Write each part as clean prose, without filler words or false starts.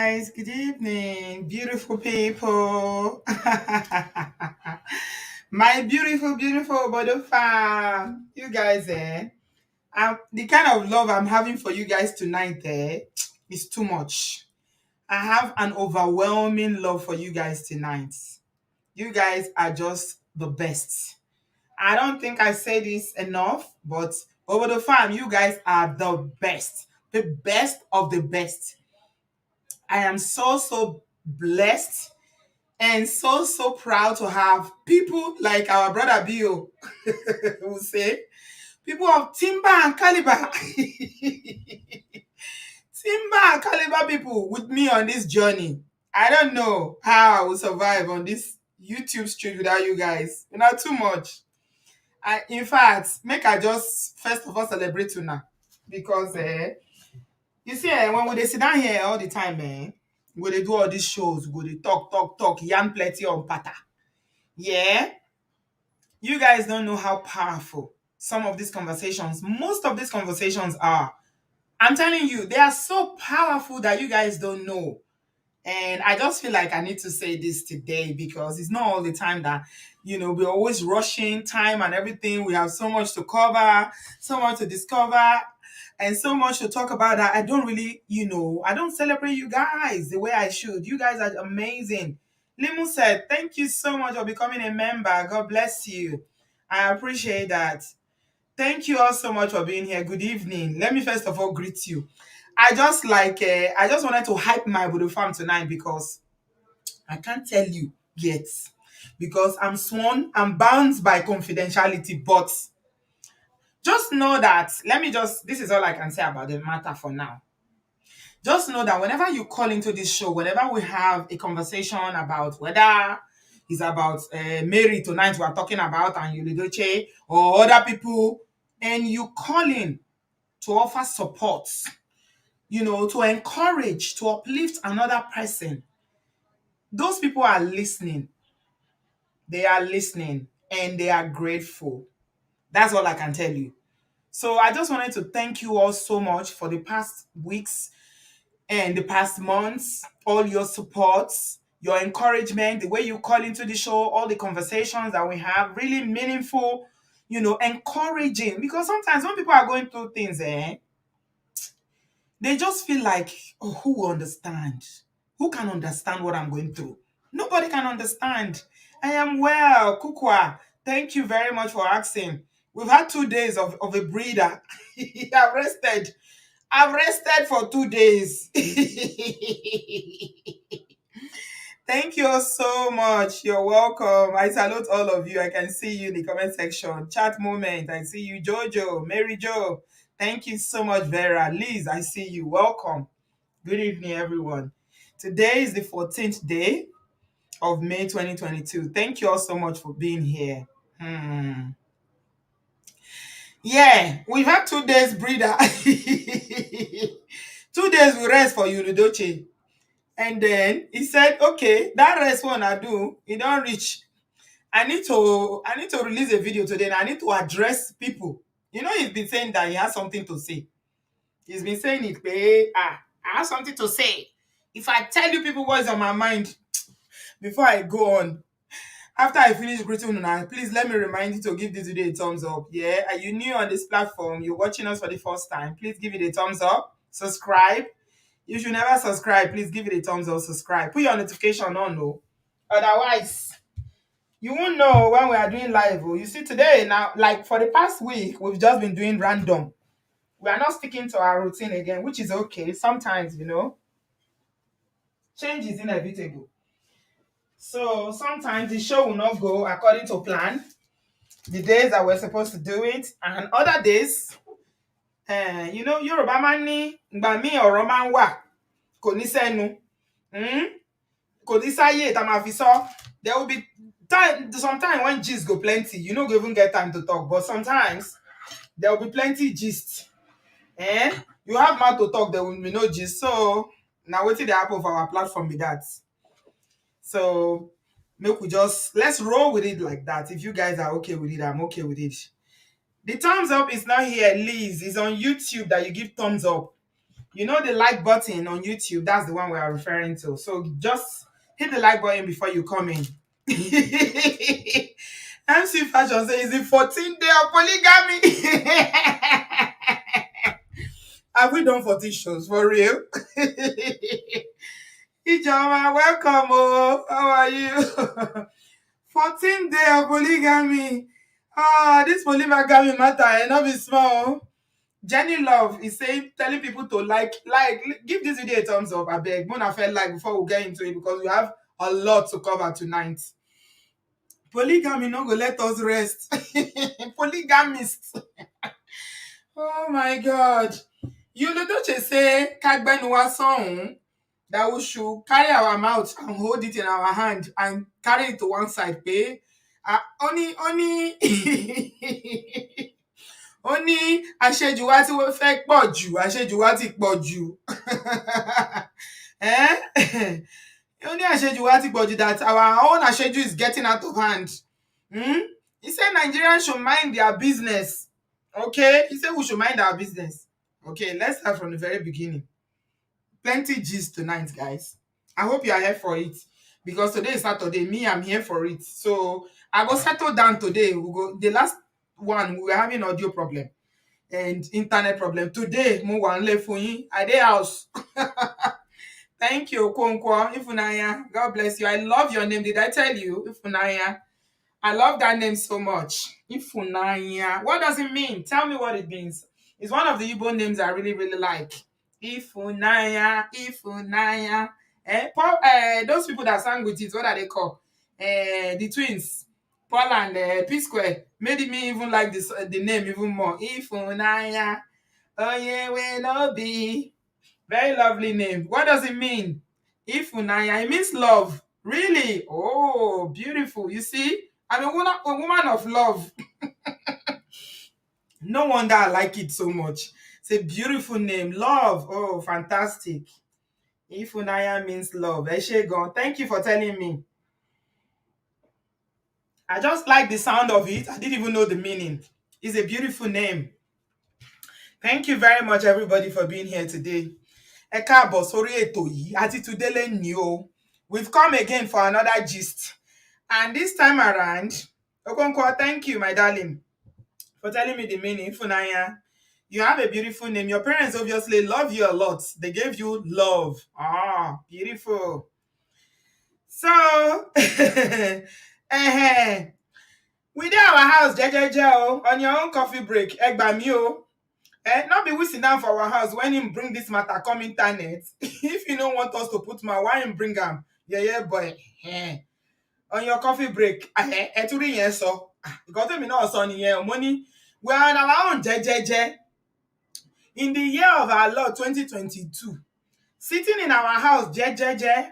guys. Good evening, beautiful people. My beautiful Bodo fam. You guys, the kind of love I'm having for you guys tonight, is too much. I have an overwhelming love for you guys tonight. You guys are just the best. I don't think I say this enough, but over the farm, you guys are the best of the best. I am so blessed and so proud to have people like our brother Bio who say people of timber and caliber. Timber and caliber people with me on this journey. I don't know how I will survive on this YouTube street without you guys. Not too much. In fact, make I just first of all celebrate you now. Because you see, when we dey sit down here all the time, we dey do all these shows, we go dey talk, yarn plenty on pata. Yeah, you guys don't know how powerful some of these conversations, most of these conversations are. I'm telling you, they are so powerful that you guys don't know. And I just feel like I need to say this today because it's not all the time that, we're always rushing time and everything. We have so much to cover, so much to discover, and so much to talk about that I don't really, I don't celebrate you guys the way I should. You guys are amazing. Limu said, thank you so much for becoming a member. God bless you. I appreciate that. Thank you all so much for being here. Good evening. Let me first of all greet you. I just wanted to hype my Budu farm tonight because I can't tell you yet. Because I'm bound by confidentiality, but just know that, this is all I can say about the matter for now. Just know that whenever you call into this show, whenever we have a conversation about whether it's about Mary tonight we are talking about and Edochie or other people, and you call in to offer support, to encourage, to uplift another person, those people are listening. They are listening and they are grateful. That's all I can tell you. So I just wanted to thank you all so much for the past weeks and the past months, all your supports, your encouragement, the way you call into the show, all the conversations that we have, really meaningful, encouraging. Because sometimes when people are going through things, they just feel like, oh, who will understand? Who can understand what I'm going through? Nobody can understand. I am well, Kukwa. Thank you very much for asking. We've had 2 days of a breather. I've rested. I've rested for 2 days. Thank you all so much. You're welcome. I salute all of you. I can see you in the comment section. Chat moment. I see you, Jojo, Mary Jo. Thank you so much, Vera. Liz, I see you. Welcome. Good evening, everyone. Today is the 14th day of May 2022. Thank you all so much for being here. Yeah, we've had 2 days breather. 2 days we rest for you, Edochie. And then he said, okay, that rest one I do, it don't reach. I need to release a video today and I need to address people. He's been saying that he has something to say. He's been saying it, I have something to say. If I tell you people what's on my mind before I go on, after I finish greeting you, please let me remind you to give this video a thumbs up. Yeah, are you new on this platform? You're watching us for the first time. Please give it a thumbs up. Subscribe. If you never subscribe, please give it a thumbs up. Subscribe. Put your notification on, no. Otherwise, you won't know when we are doing live. You see, today now, like for the past week, we've just been doing random. We are not sticking to our routine again, which is okay. Sometimes, change is inevitable. So sometimes the show will not go according to plan, the days that we're supposed to do it, and other days, Yoruba máa ń ní ìgbà míì ọ̀rọ̀ máa ń wà kò ní sẹ́nu, kò ní sáyè tá máa fi sọ. There will be sometime when gist go plenty, you no go even get time to talk, but sometimes there will be plenty gist. You have mouth to talk, there will be no gist. So now wetin dey happen for our platform be that. So let's roll with it like that. If you guys are okay with it, I'm okay with it. The thumbs up is not here, Liz. It's on YouTube that you give thumbs up. You know the like button on YouTube, that's the one we are referring to. So just hit the like button before you come in. MC Fashion says, is it 14 day of polygamy? Have we done 14 shows for real? Ijoma, welcome. Oh, how are you? 14 day of polygamy. Ah, this polygamy matter, not be small. Jenny Love is saying, telling people to give this video a thumbs up. I beg. Mona felt like before we get into it because we have a lot to cover tonight. Polygamy no go let us rest. Polygamists. Oh my God. You Edochie say, Kagbenuwa song that we should carry our mouth and hold it in our hand and carry it to one side. Pay. Only ó ní àṣejù wa tí wọ́n fẹ́ pọ̀ jù àṣejù wa ti pọ̀ jù ó ní àṣejù wa ti pọ̀ jù that our own àṣejù is getting out of hand. He said Nigerians should mind their business. Okay, he said we should mind our business. Okay, let's start from the very beginning. Plenty gist tonight, guys. I hope you are here for it because today is Saturday. Me, I'm here for it. So I go settle down today. We go the last one we were having audio problem and internet problem. Today, mo wan le fun yin. I dey house. Thank you, Okonkwo Ifunanya. God bless you. I love your name. Did I tell you, Ifunanya? I love that name so much. Ifunanya. What does it mean? Tell me what it means. It's one of the Igbo names I really, really like. Ifunanya, Ifunanya. Those people that sang with it, what are they called? The twins, Paul and P Square, made me even like this the name even more. Ifunanya. Oh yeah, we no be. Very lovely name. What does it mean? Ifunanya. It means love. Really? Oh, beautiful. You see, I'm a woman of love. No wonder I like it so much. It's a beautiful name. Love. Oh, fantastic. Ifunanya means love. Eshegon. Thank you for telling me. I just like the sound of it. I didn't even know the meaning. It's a beautiful name. Thank you very much, everybody, for being here today. Ẹ káàbọ̀ sórí ètò yìí àti today lẹ́ni o. We've come again for another gist. And this time around, Okonkwo, thank you, my darling, for telling me the meaning. Funanya, you have a beautiful name. Your parents obviously love you a lot. They gave you love. Ah, beautiful. So, we dey our house, jejeje, on your own coffee break. Egba mi o. Not be we sit down for our house when him bring this matter come internet. If you don't want us to put my why him bring him? Yeah, boy. On your coffee break. Eturi yen so. Because me no so niyen money. We are on our own jejeje. In the year of our Lord 2022, sitting in our house jejeje,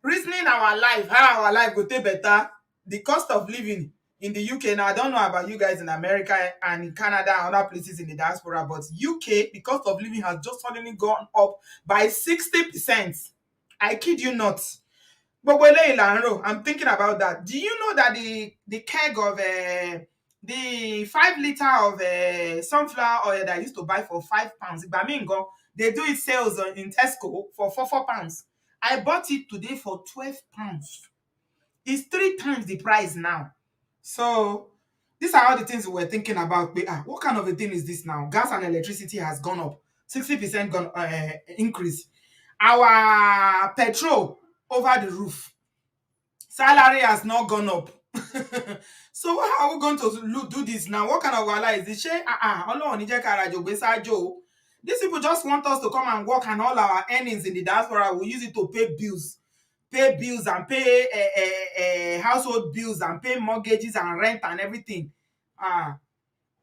reasoning our life, how our life go take better, the cost of living in the UK. Now, I don't know about you guys in America and in Canada and other places in the diaspora, but UK, the cost of living has just suddenly gone up by 60%. I kid you not. But I'm thinking about that. Do you know that the keg of the 5 liter of sunflower oil that I used to buy for £5, they do it sales in Tesco for £4. I bought it today for £12. It's 3 times the price now. So these are all the things we were thinking about. What kind of a thing is this now? Gas and electricity has gone up, 60% increase. Our petrol over the roof. Salary has not gone up. So how are we going to do this now? What kind of wala is this? These people just want us to come and work, and all our earnings in the diaspora will use it to pay bills and pay household bills and pay mortgages and rent and everything. Now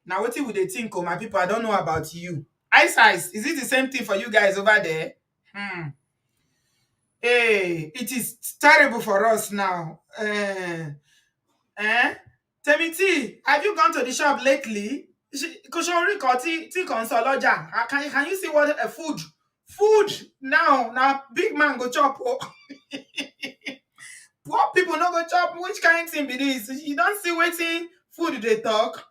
what would they think? My people, I don't know about you. Ice, is it the same thing for you guys over there? Hey, it is terrible for us now. Temiti, have you gone to the shop lately? Can you see what a food now big man go chop? Poor people no go chop. Which kind thing be this? You don't see waiting food they talk.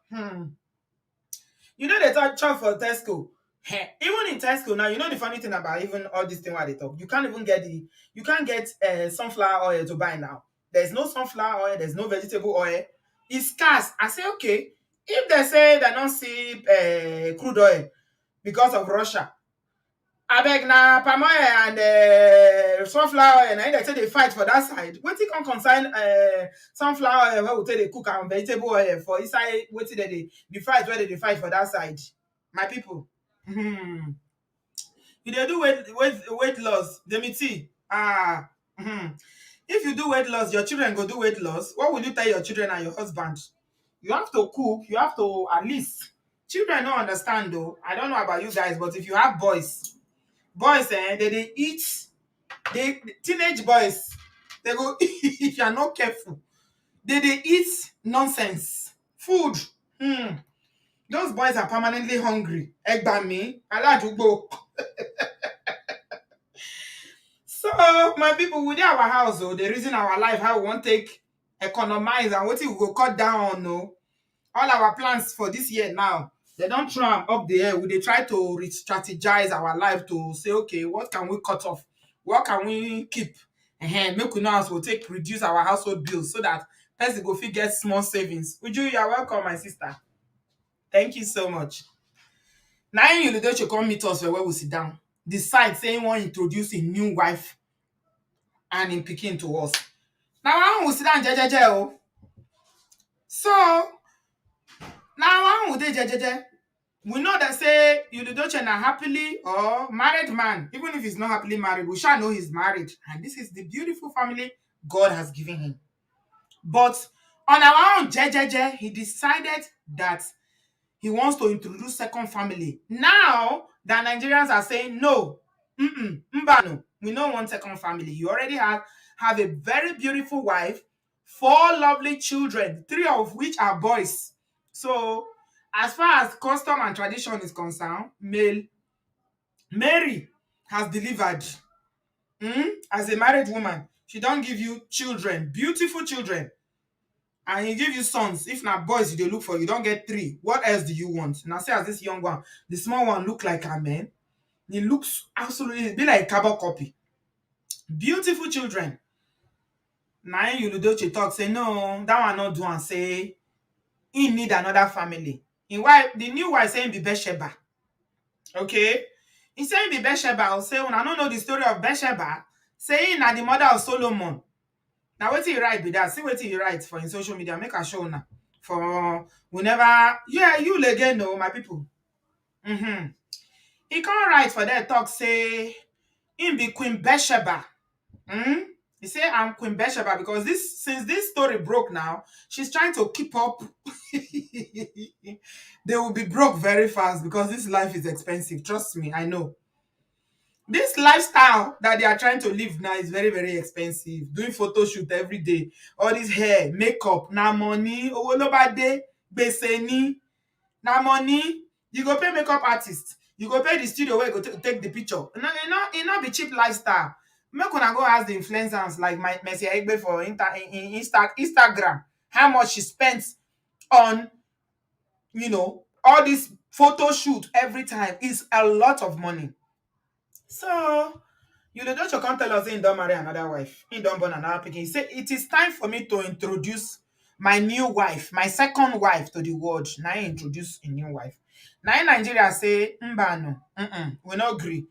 You know they talk chop for Tesco. Even in Tesco now, you know the funny thing about even all this thing while they talk, you can't get sunflower oil to buy now. There's no sunflower oil, there's no vegetable oil. It's scarce. I say, okay, if they say they don't see crude oil because of Russia, I beg na palm oil and sunflower oil, and they say they fight for that side. Wetin can concern sunflower oil where we take they cook and vegetable oil for inside wetin they fight where they fight for that side. My people. Hmm. You dey do weight loss, demiti. If you do weight loss, your children go do weight loss. What will you tell your children and your husband? You have to cook. You have to at least. Children don't understand though. I don't know about you guys, but if you have boys, they eat. They teenage boys, they go if you are not careful. They eat nonsense food. Hmm. Those boys are permanently hungry. Egbami, aladugbo. So, my people, within our house, oh, the reason our life, how we want take economize and what we go cut down on, no. All our plans for this year now, they don't throw them up the air. We they try to re-strategize our life to say, okay, what can we cut off? What can we keep? Make we know how to take reduce our household bills so that person go fit get small savings. Uju, you are welcome, my sister. Thank you so much. Now you should come meet us where we sit down. Decide saying want introduce a new wife and in pikin to us. Now one will sit down jejeje oh. So now one will dey jejeje. We know that say Edochie na happily or married man, even if he's not happily married, we shall know he's married. And this is the beautiful family God has given him. But on our own jejeje, he decided that he wants to introduce second family. Now the Nigerians are saying no. No. We don't want second family. You already have a very beautiful wife, 4 lovely children, 3 of which are boys. So as far as custom and tradition is concerned, male, Mary has delivered. As a married woman, she don't give you children, beautiful children. And he give you sons. If not boys you dey look for, you don't get 3. What else do you want? Now say as this young one, the small one look like a man. He looks absolutely be like a carbon copy. Beautiful children. Now you Edochie talk say no, that one not do and say he need another family. The new wife saying be Bathsheba. Okay? He saying be Bathsheba. Say when I don't know the story of Bathsheba, saying na the mother of Solomon. Now what he write be that? See what he write for in social media. Make a show now. For whenever you again know my people. He can't write for that talk say him be Queen Bathsheba. He say I'm Queen Bathsheba because since this story broke now, she's trying to keep up. They will be broke very fast because this life is expensive. Trust me, I know. This lifestyle that they are trying to live now is very, very expensive. Doing photo shoot every day, all this hair, makeup, na money, owo lo ba de, gbese ni, na money. You go pay makeup artist, you go pay the studio where you go take the picture. No, it not be cheap lifestyle. Make una go ask the influencers like my Messi Egbe for Instagram how much she spends on, all this photo shoot every time is a lot of money. So Edochie can't tell us he don't marry another wife. He don't born another pikin. He say it is time for me to introduce my new wife, my second wife to the world. Now he introduce a new wife. Now in Nigeria say, no, we not agree.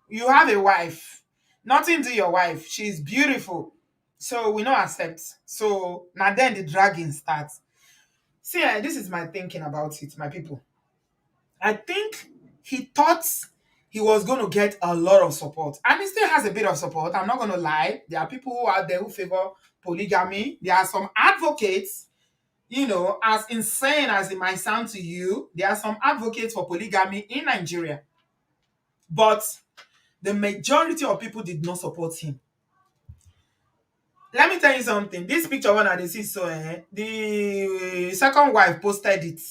You have a wife. Nothing to your wife. She's beautiful. So we not accept. So now then the dragging starts. See, this is my thinking about it, my people. I think he thought he was going to get a lot of support. And he still has a bit of support. I'm not going to lie. There are people who out there who favor polygamy. There are some advocates, as insane as it might sound to you, there are some advocates for polygamy in Nigeria. But the majority of people did not support him. Let me tell you something. This picture one I see so the second wife posted it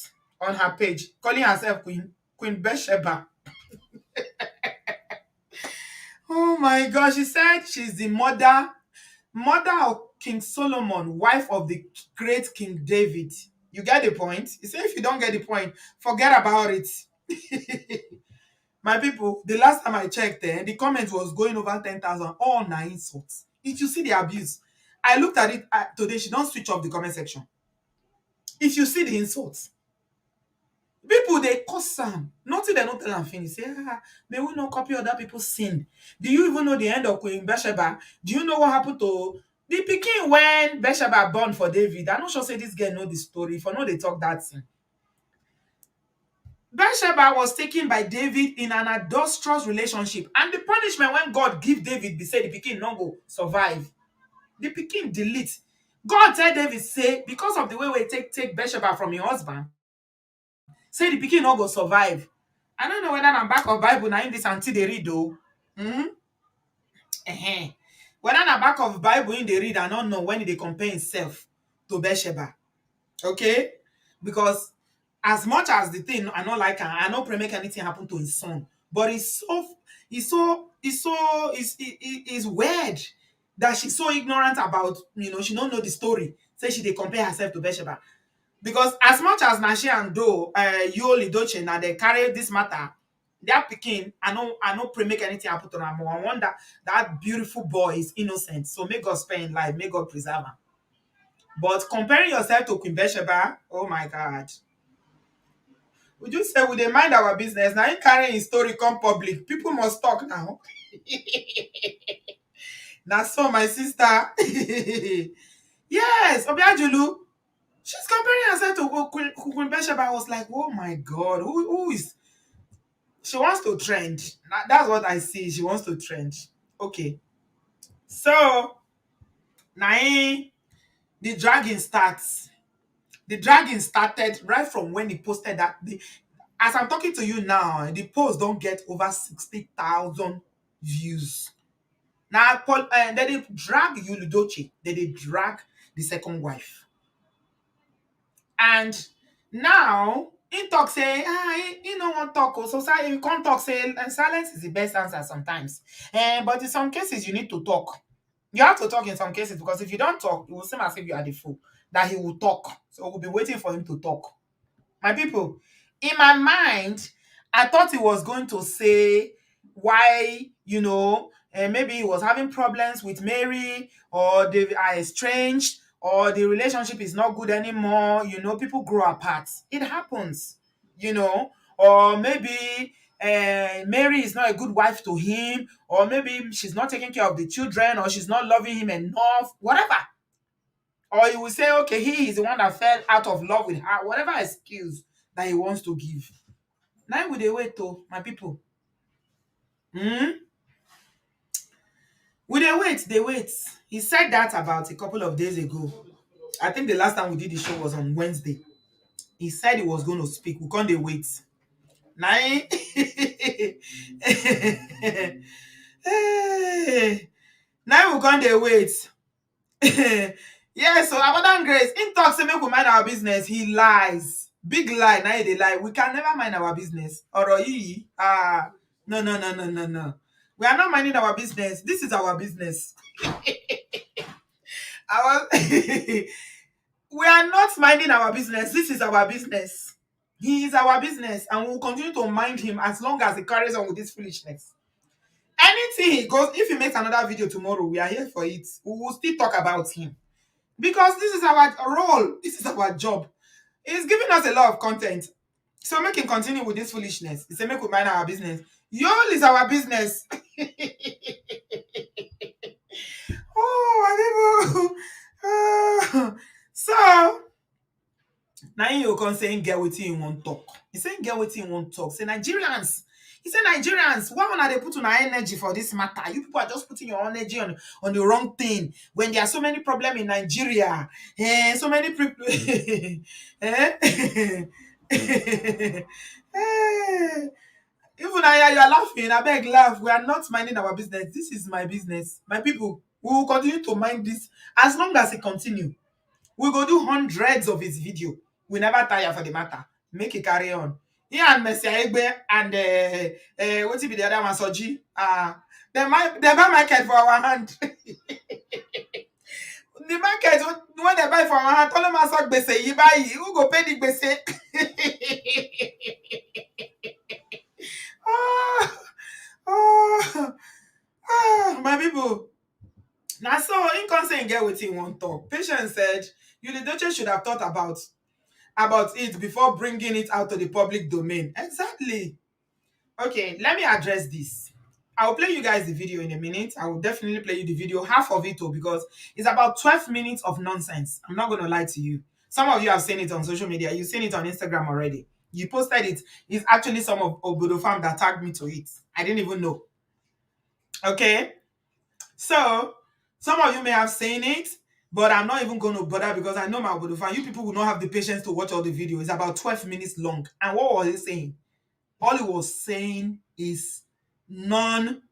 on her page, calling herself Queen Bathsheba. Oh my gosh, she said she's the mother of King Solomon, wife of the great King David. You get the point? He said if you don't get the point, forget about it. My people, the last time I checked, the comment was going over 10,000. All na insults. If you see the abuse, I looked at it today. She don't switch off the comment section. If you see the insults, people they curse am. Nothing they don't tell am finish. Say, may we not copy other people's sin? Do you even know the end of Queen Bathsheba? Do you know what happened to the pikin when Bathsheba born for David? I'm not sure say this girl know the story. For no, they talk that thing. Bathsheba was taken by David in an adulterous relationship, and the punishment when God give David be say the pikin no go survive. The pikin delete. God tell David say because of the way we take Bathsheba from your husband, say the pikin no go survive. I don't know whether I'm back of Bible now in this auntie they read though. Mm-hmm. Whether na back of Bible in they read, I don't know when they compare himself to Bathsheba. Okay? Because as much as the thing I not like her, I not pray make anything happen to his son. But it's weird that she's so ignorant about, she don't know the story. Say she they compare herself to Bathsheba. Because as much as Nashi and Do, Edochie, now they carry this matter, their pikin, I know pray make anything happen to them. I wonder that beautiful boy is innocent. So may God spare in life, may God preserve him. But comparing yourself to Queen Bathsheba, oh my God. We just say we dey mind our business. Now you carrying his story come public. People must talk now. Now so my sister. Yes, Obiajulu. She's comparing herself to Queen Bathsheba. I was like, oh my God, who is she wants to trend. That's what I see. She wants to trend. Okay. So now the dragging starts. The dragging started right from when he posted that. As I'm talking to you now, the post don't get over 60,000 views. Now, then they drag Edochie. Then they drag the second wife. And now, in talk say, he no want talk. So he can't talk say, silence is the best answer sometimes. But in some cases, you need to talk. You have to talk in some cases because if you don't talk, it will seem as if you are the fool. That he will talk. So we'll be waiting for him to talk. My people, in my mind, I thought he was going to say why, maybe he was having problems with Mary, or they are estranged, or the relationship is not good anymore. People grow apart. It happens, or maybe Mary is not a good wife to him, or maybe she's not taking care of the children, or she's not loving him enough, whatever. Or you will say, okay, he is the one that fell out of love with her, whatever excuse that he wants to give. Now we dey wait though, my people. We dey wait. He said that about a couple of days ago. I think the last time we did the show was on Wednesday. He said he was going to speak. We can't dey wait. Now, now we can't dey wait. Yeah, so Abadan Grace, in talk say make we mind our business. He lies. Big lie. Now they lie. We can never mind our business. Oroyi. No. We are not minding our business. This is our business. We are not minding our business. This is our business. He is our business, and we will continue to mind him as long as he carries on with this foolishness. Anything he goes, if he makes another video tomorrow, we are here for it. We will still talk about him. Because this is our role. This is our job. He's giving us a lot of content. So make him continue with this foolishness. He said, make we mind our business. Y'all is our business. Oh, my people. So, now you can say, get with him won't talk. He said, get with him won't talk. Say, Nigerians. He said, Nigerians, why are they putting our energy for this matter? You people are just putting your energy on the wrong thing. When there are so many problems in Nigeria, so many people. Even I, you are laughing. I beg, laugh. We are not minding our business. This is my business. My people, we will continue to mind this as long as it continue. We go do hundreds of his video. We never tire for the matter. Make it carry on. He and Messi Egbe and what be the other one, Soji? They buy market for our hand. The market, when they buy for our hand, tell them I saw gbese, you buy, who go pay the gbese? get wetin one talk. Patience said, Edochie should have thought about it before bringing it out to the public domain. Exactly. Okay, let me address this. I'll play you guys the video in a minute. I will definitely play you the video, half of it, because it's about 12 minutes of nonsense. I'm not going to lie to you. Some of you have seen it on social media. You've seen it on Instagram already. You posted it. It's actually some of Obodo fam that tagged me to it. I didn't even know. Okay? So, some of you may have seen it, but I'm not even going to bother because I know my Obodo fam. You people will not have the patience to watch all the video. It's about 12 minutes long. And what was he saying? All he was saying is none,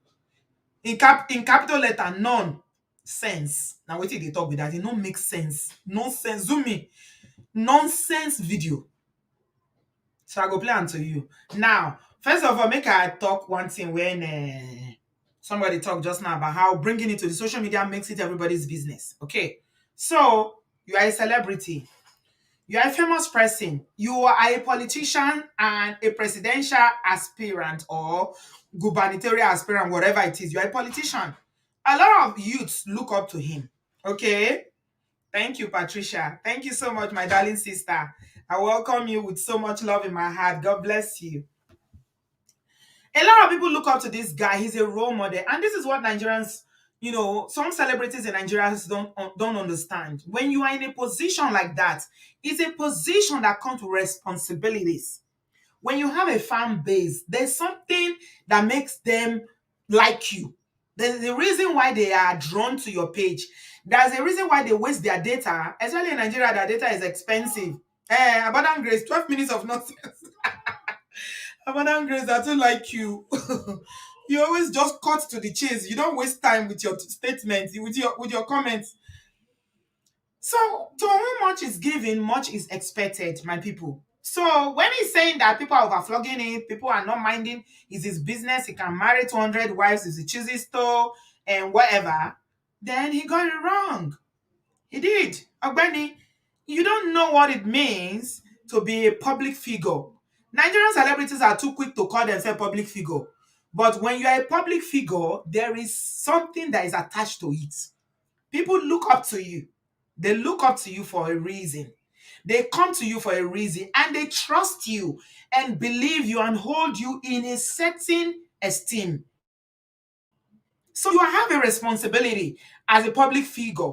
in capital letter, none sense. Now wetin they talk with that? It no make sense. Nonsense. Zoom in. Nonsense video. So I go play am to you. Now, first of all, make I talk one thing when somebody talked just now about how bringing it to the social media makes it everybody's business. Okay. So you are a celebrity. You are a famous person. You are a politician and a presidential aspirant or gubernatorial aspirant, whatever it is. You are a politician. A lot of youths look up to him. Okay? Thank you, Patricia. Thank you so much, my darling sister. I welcome you with so much love in my heart. God bless you. A lot of people look up to this guy. He's a role model. And this is what Nigerians, some celebrities in Nigeria don't understand. When you are in a position like that, it's a position that comes with responsibilities. When you have a fan base, there's something that makes them like you. There's a reason why they are drawn to your page. There's a reason why they waste their data. Especially in Nigeria, their data is expensive. Abundant Grace, 12 minutes of nonsense. Madam Grace, I don't like you. You always just cut to the chase. You don't waste time with your statements, with your comments. So, to whom much is given, much is expected, my people. So, when he's saying that people are overflogging it, people are not minding, it's his business, he can marry 200 wives if he chooses to, and whatever, then he got it wrong. He did. Ogbeni, you don't know what it means to be a public figure. Nigerian celebrities are too quick to call themselves public figure. But when you are a public figure, there is something that is attached to it. People look up to you. They look up to you for a reason. They come to you for a reason and they trust you and believe you and hold you in a certain esteem. So you have a responsibility as a public figure.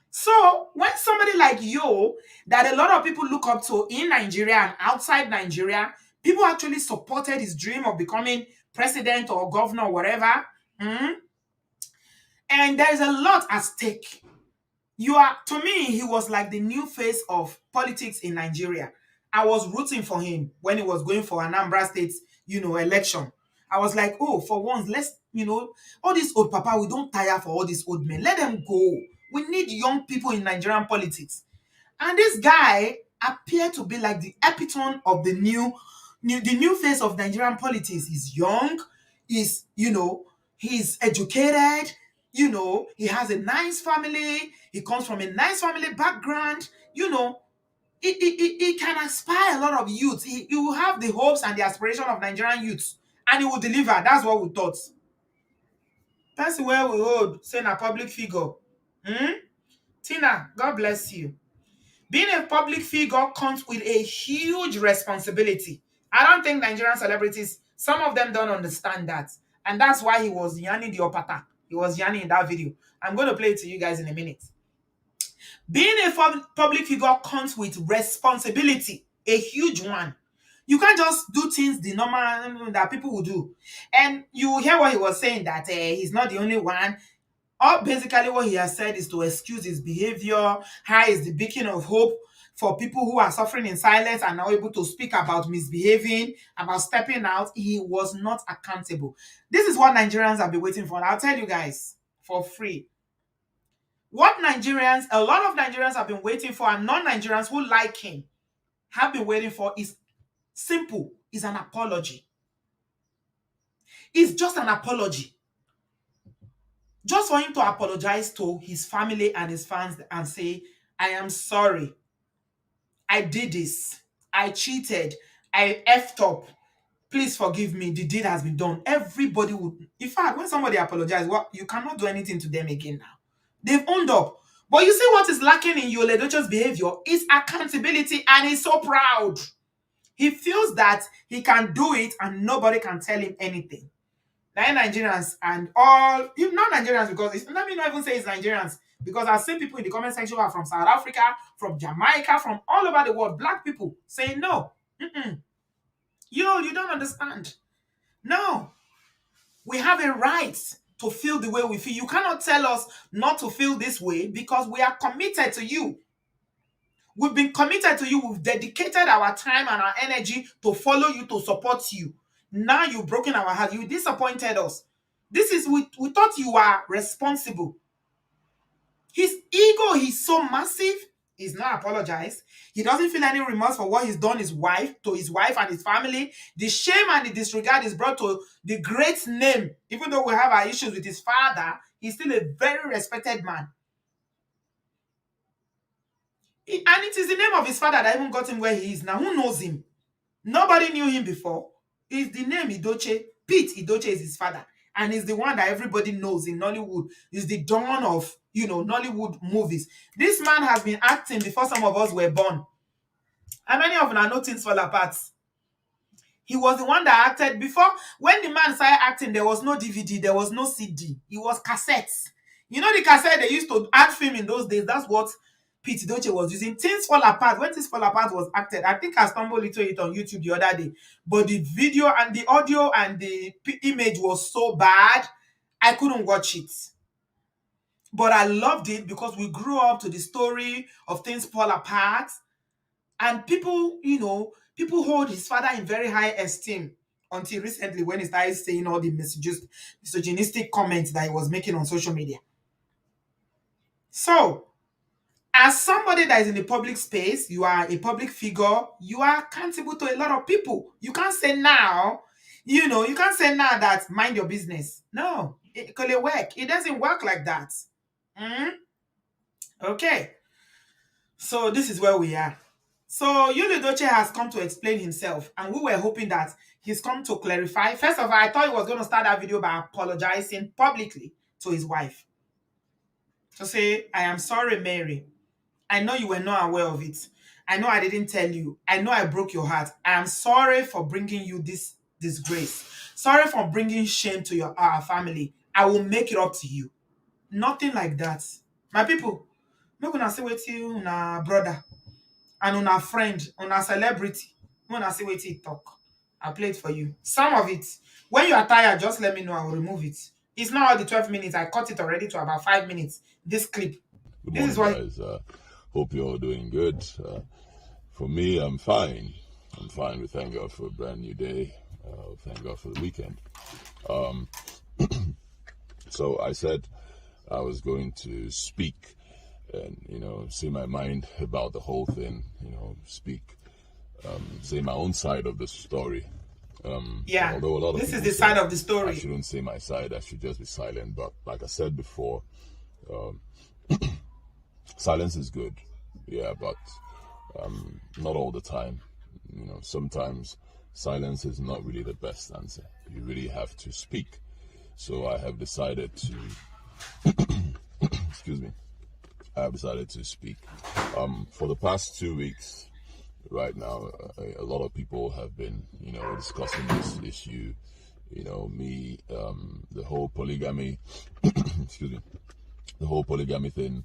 So when somebody like you, that a lot of people look up to in Nigeria and outside Nigeria, people actually supported his dream of becoming president or governor or whatever. And there's a lot at stake. To me, he was like the new face of politics in Nigeria. I was rooting for him when he was going for Anambra State, election. I was like, oh, for once, let's, all these old papa, we don't tire for all these old men. Let them go. We need young people in Nigerian politics. And this guy appeared to be like the epitome of the new face of Nigerian politics. He's young, he's educated, he has a nice family, he comes from a nice family background, he can inspire a lot of youth. He will have the hopes and the aspiration of Nigerian youths, and he will deliver. That's what we thought. That's where we hold, saying a public figure. Tina, God bless you. Being a public figure comes with a huge responsibility. I don't think Nigerian celebrities, some of them don't understand that. And that's why he was yanning the opata. He was yanning in that video. I'm going to play it to you guys in a minute. Being a public figure comes with responsibility, a huge one. You can't just do things the normal that people will do. And you hear what he was saying, that he's not the only one. Basically what he has said is to excuse his behavior. How is the beacon of hope for people who are suffering in silence and not able to speak about misbehaving, about stepping out. He was not accountable. This is what Nigerians have been waiting for. I'll tell you guys for free. What a lot of Nigerians have been waiting for, and non-Nigerians who like him have been waiting for, is simple. Is an apology. It's just an apology. Just for him to apologize to his family and his fans and say, I am sorry. I did this. I cheated. I effed up. Please forgive me. The deed has been done. Everybody would. In fact, when somebody apologizes, well, you cannot do anything to them again now. They've owned up. But you see what is lacking in Yul Edochie's behavior is accountability, and he's so proud. He feels that he can do it and nobody can tell him anything. Like Nigerians and all, if not Nigerians, because let me not even say it's Nigerians, because I've seen people in the comment section who are from South Africa, from Jamaica, from all over the world, black people saying no. You don't understand. No, we have a right to feel the way we feel. You cannot tell us not to feel this way because we are committed to you. We've been committed to you. We've dedicated our time and our energy to follow you, to support you. Now you've broken our heart. You disappointed us. We thought you were responsible. His ego is so massive. He's not apologized. He doesn't feel any remorse for what he's done to his wife and his family. The shame and the disregard is brought to the great name. Even though we have our issues with his father, he's still a very respected man. And it is the name of his father that even got him where he is now. Who knows him? Nobody knew him before. It's the name Edochie. Pete Edochie is his father. And he's the one that everybody knows in Nollywood. He's the dawn of, Nollywood movies. This man has been acting before some of us were born. How many of you know Things Fall Apart? He was the one that acted before. When the man started acting, there was no DVD, there was no CD. It was cassettes. You know the cassette they used to add film in those days? That's what Pete Edochie was using. Things Fall Apart. When Things Fall Apart was acted, I think I stumbled into it on YouTube the other day. But the video and the audio and the image was so bad, I couldn't watch it. But I loved it because we grew up to the story of Things Fall Apart. And people, people hold his father in very high esteem until recently when he started saying all the misogynistic comments that he was making on social media. So, as somebody that is in the public space, you are a public figure, you are accountable to a lot of people. You can't say now, you can't say now that mind your business. No, it could work. It doesn't work like that. Okay. So this is where we are. So Yul Edochie has come to explain himself, and we were hoping that he's come to clarify. First of all, I thought he was going to start that video by apologizing publicly to his wife. To say, I am sorry, Mary. I know you were not aware of it. I know I didn't tell you. I know I broke your heart. I am sorry for bringing you this disgrace. Sorry for bringing shame to our family. I will make it up to you. Nothing like that. My people, make una say wetin una brother and una friend, una celebrity, una say wetin he talk. I play it for you. Some of it, when you are tired, just let me know. I will remove it. It's not all the 12 minutes. I cut it already to about 5 minutes. This clip. Good morning, guys. Hope you're all doing good. For me, I'm fine. I'm fine. We thank God for a brand new day. Thank God for the weekend. So I said I was going to speak and, say my mind about the whole thing, speak, say my own side of the story. Yeah, although a lot of this is the side of the story. I shouldn't say my side, I should just be silent. But like I said before, silence is good. Yeah, but not all the time. Sometimes silence is not really the best answer. You really have to speak. So I have decided to excuse me. I have decided to speak. For the past 2 weeks, right now, a lot of people have been, discussing this issue. The whole polygamy, excuse me, the whole polygamy thing,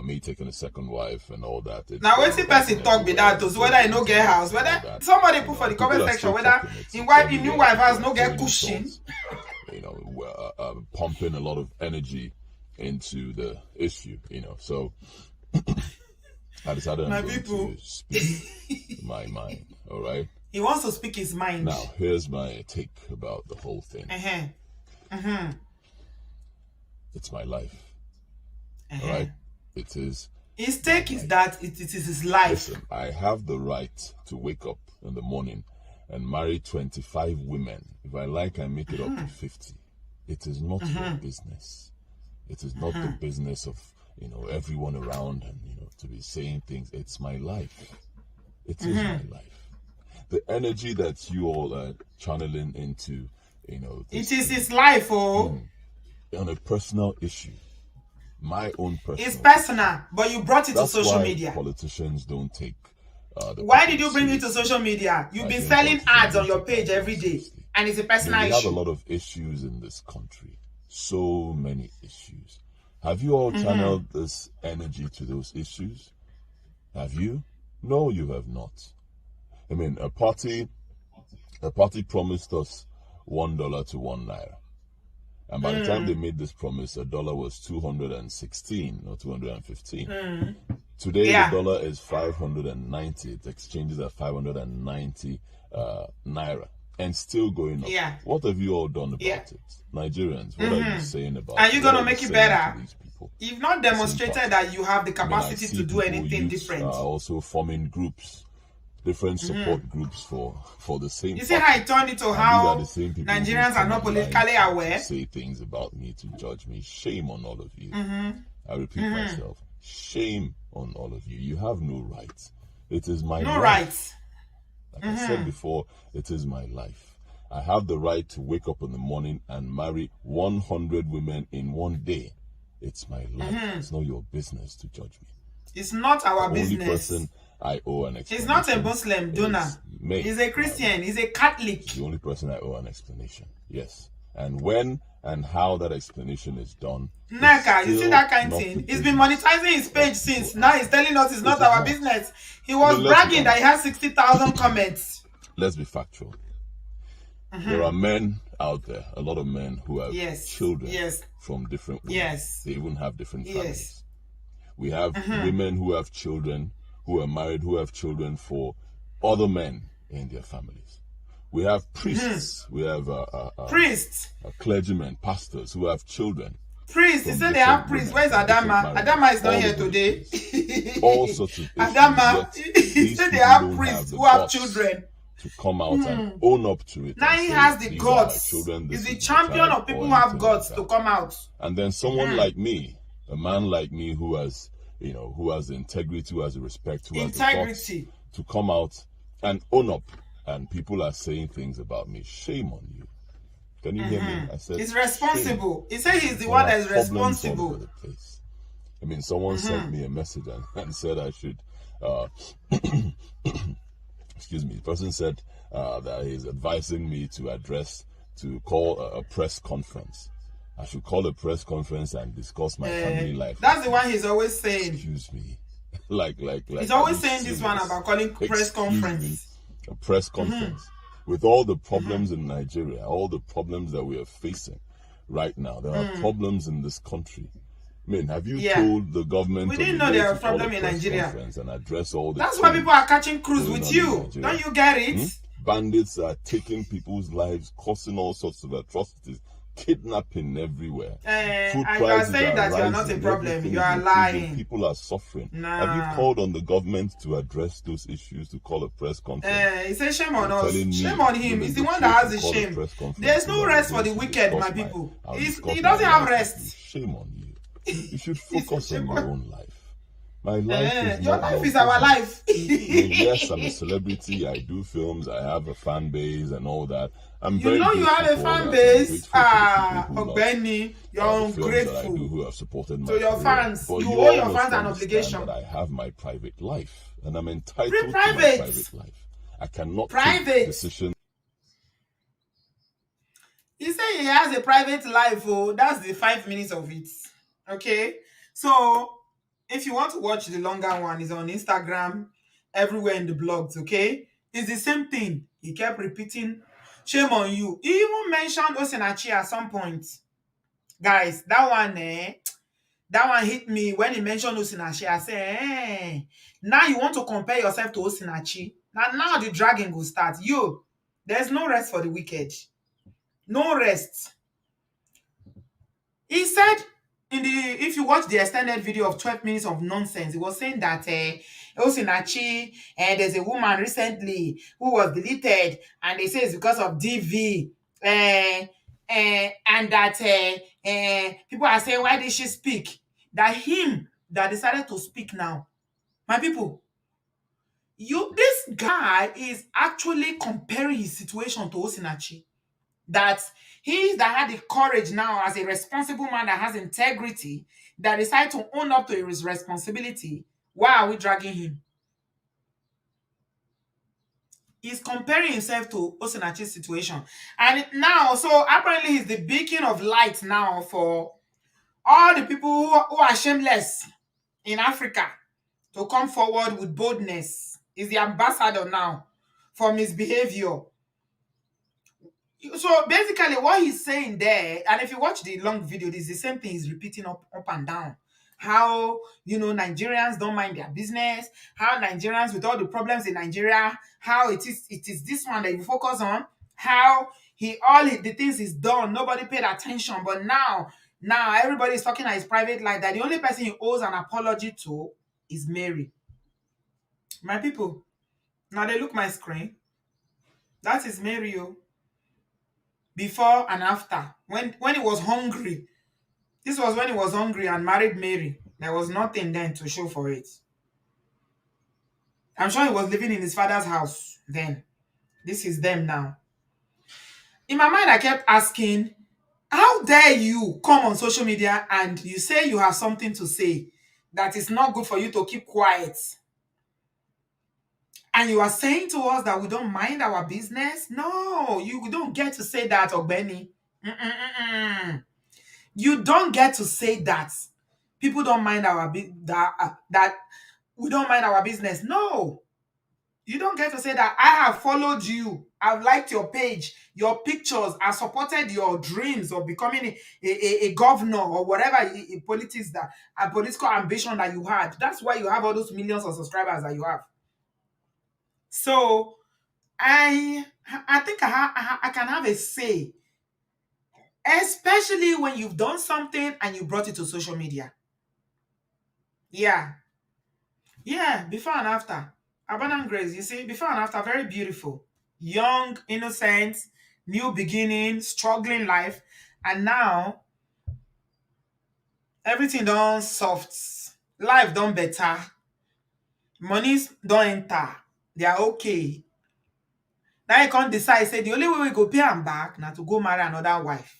me taking a second wife and all that. Now, when the person talk be that, so whether you no get house, whether somebody put for the comment section, whether in new wife has no get cushion. Pumping a lot of energy into the issue, so I decided I'm going to speak my mind. All right, he wants to speak his mind. Now here's my take about the whole thing. It's my life. All right, it is. His take is that it is his life. Listen, I have the right to wake up in the morning and marry 25 women. If I like, I make it up to 50. It is not your business. It is not the business of, everyone around and, to be saying things. It's my life. It is my life. The energy that you all are channeling into, it is his life, on a personal issue. My own It's personal opinion. personal, but you brought it to That's social why media. politicians don't take the Why did people you bring it to seriously. social media? You've I been think selling politicians ads on don't your take page Nigeria every day, seriously. and it's a I mean, personal we have a issue. lot of issues in this country. So many issues. Have you all channeled this energy to those issues? Have you? No, you have not. I mean, a party promised us $1 to $1. And by the time they made this promise, a dollar was 216 or 215. Today, the Yeah, dollar is 590. It exchanges at 590 naira and still going up. yeah, What have you all done yeah. about it? Nigerians, what are you saying Are about it? you What are gonna you make it saying to better? these people? You've not The same demonstrated party. that you have the I mean, I capacity see to do people, anything youths, are different. also forming groups, different support groups for the same You see how party. I turned it to And these are the how same people who Nigerians are come not online politically to aware? say things about me, to judge me. Shame on all of you. I repeat myself. Shame on all of you. You have no right. It is my No life. rights. Like I said before, it is my life. I have the right to wake up in the morning and marry 100 women in one day. It's my life. It's not your business to judge me. It's not The our only business. person I owe an He's not a explanation Muslim is donor. me, He's a my Christian. wife. He's a Catholic. She's the only person I owe an explanation. Yes. And when and how that explanation is done is Naka, you see still that kind of not the thing? He's been business monetizing his of page people since. Now out he's there. telling us it's Is not it our not? business. He I was mean, let's be bragging that he honest. has 60,000 comments. Let's be factual. There are men out there, a lot of men who have Yes, children yes, from different women. yes, They even have different yes. families. We have women who have children, who are married, who have children for other men in their families. We have priests. We have Priests. clergymen, pastors who have children Priests. He from said they have different priests. women, Where's from different Adama? marriages, Adama is not all here over the today. place. All sorts of issues. Adama. Yet He these said they people have don't have priests the who have guts children. to come out and own up to it Now and he say, has the these are my guts. children, He's this the is my champion child, of people or who have anything like guts to that. come out. And then someone like me, a man like me who has, who has the integrity, who has the respect, who has the guts Integrity. to come out and own up. And people are saying things about me. Shame on you. Can you hear me? I said, He's shame. responsible. He said he's the There one are that is problems all over responsible. the place. I mean, someone sent me a message and said I should, excuse me, the person said that he's advising me to call a press conference. I should call a press conference and discuss my family life. That's the one he's always saying. Excuse me. like, He's are always you saying this one serious? about calling press Excuse me. conference. A press conference. With all the problems in Nigeria, all the problems that we are facing right now, there are problems in this country. I mean, have you told the government We of didn't the know day there are to call a problems in press Nigeria. conference and address all the That's why people are catching cruise going with on in you. Nigeria? Don't you get it? Bandits are taking people's lives, causing all sorts of atrocities, kidnapping everywhere. Food And you are prices saying that you are not a rising, problem. everything You is are increasing, lying. people are suffering. Nah. Have you called on the government to address those issues, to call a press conference? He said shame on You're us. telling me Shame on him. in He's the one that has the Edochie to call a shame. press conference There's so no that rest we're for the going to wicked, discuss my people. I'll He discuss doesn't my have life with you. rest. Shame on you. You should He focus said on shame your on. own life. My life is Your not life your is our business. life. I mean, yes, I'm a celebrity. I do films. I have a fan base and all that. I'm very You know you grateful have a for all fan that. base. I'm grateful to the people who love Ogbeni, you're the films that I do, ungrateful who have supported my to your career. fans. But You you owe all your must fans an understand obligation. that I have my private life, and I'm entitled Free to my private. private life. I cannot Private. take decisions. He said he has a private life. Oh, that's the 5 minutes of it. Okay. So if you want to watch the longer one, it's on Instagram, everywhere in the blogs. Okay. It's the same thing. He kept repeating, shame on you. He even mentioned Osinachi at some point. Guys, that one hit me when he mentioned Osinachi. I said, now you want to compare yourself to Osinachi. Now the dragging will start. There's no rest for the wicked. No rest. He said if you watch the extended video of 12 minutes of nonsense, he was saying that Osinachi, and there's a woman recently who was deleted, and they say it's because of DV. And that people are saying, why did she speak? That him that decided to speak now. My people, this guy is actually comparing his situation to Osinachi. That he that had the courage now as a responsible man that has integrity, that decided to own up to his responsibility, why are we dragging him? He's comparing himself to Osinachi's situation. And now, so apparently he's the beacon of light now for all the people who are shameless in Africa to come forward with boldness. He's the ambassador now for misbehavior. So basically, what he's saying there, and if you watch the long video, it's the same thing he's repeating up and down. How Nigerians don't mind their business, how Nigerians with all the problems in Nigeria, how it is this one that you focus on, how the things he's done, nobody paid attention, but now everybody's talking at his private life that the only person he owes an apology to is Mary. My people, now they look my screen. That is Mary, oh. Before and after. When he was hungry. This was when he was hungry and married Mary. There was nothing then to show for it. I'm sure he was living in his father's house then. This is them now. In my mind, I kept asking, how dare you come on social media and you say you have something to say that is not good for you to keep quiet? And you are saying to us that we don't mind our business? No, you don't get to say that, Ogbeni. Mm-mm-mm-mm. You don't get to say that. People don't mind that we don't mind our business. No, you don't get to say that. I have followed you. I've liked your page, your pictures. I supported your dreams of becoming a governor or whatever politics that a political ambition that you had. That's why you have all those millions of subscribers that you have. So I think I can have a say, especially when you've done something and you brought it to social media. Yeah. Yeah, before and after. Abundant Grace, you see, before and after, very beautiful. Young, innocent, new beginning, struggling life. And now, everything done soft. Life done better. Monies don't enter. They are okay. Now you can't decide, say, the only way we go pay them back now to go marry another wife.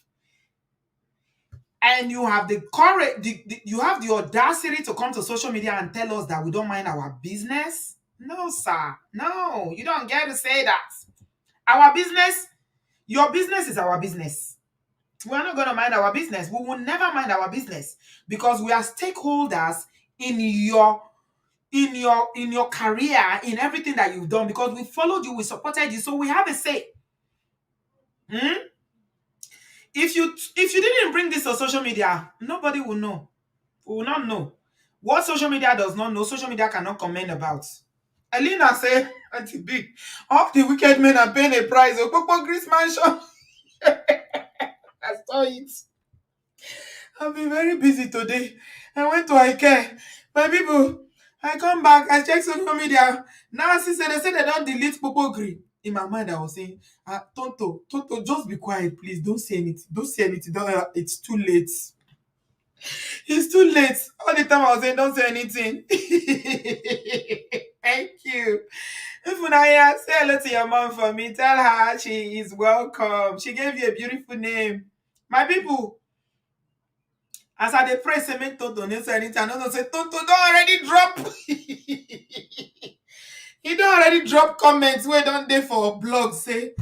And you have the courage, you have the audacity to come to social media and tell us that we don't mind our business? No, sir. No, you don't get to say that. Our business, your business is our business. We're not going to mind our business. We will never mind our business because we are stakeholders in your career, in everything that you've done, because we followed you, we supported you, so we have a say. If you didn't bring this to social media, nobody will know. We will not know. What social media does not know, social media cannot comment about. Elena said, Auntie Big, all the wicked men are paying a price. Okpokpo Chris Mansion. I saw it. I've been very busy today. I went to IKEA. My people, I come back, I check social media. Now, they say they don't delete Popo Green. In my mind, I was saying, Tonto, just be quiet, please. Don't say anything. Don't say anything. It's too late. It's too late. All the time I was saying, don't say anything. Thank you. If Funaya, say hello to your mom for me. Tell her she is welcome. She gave you a beautiful name. My people, as I dey pray, say make Tonto no say anything. I don't say Tonto don't already drop. He don't already drop comments where don't they for blog say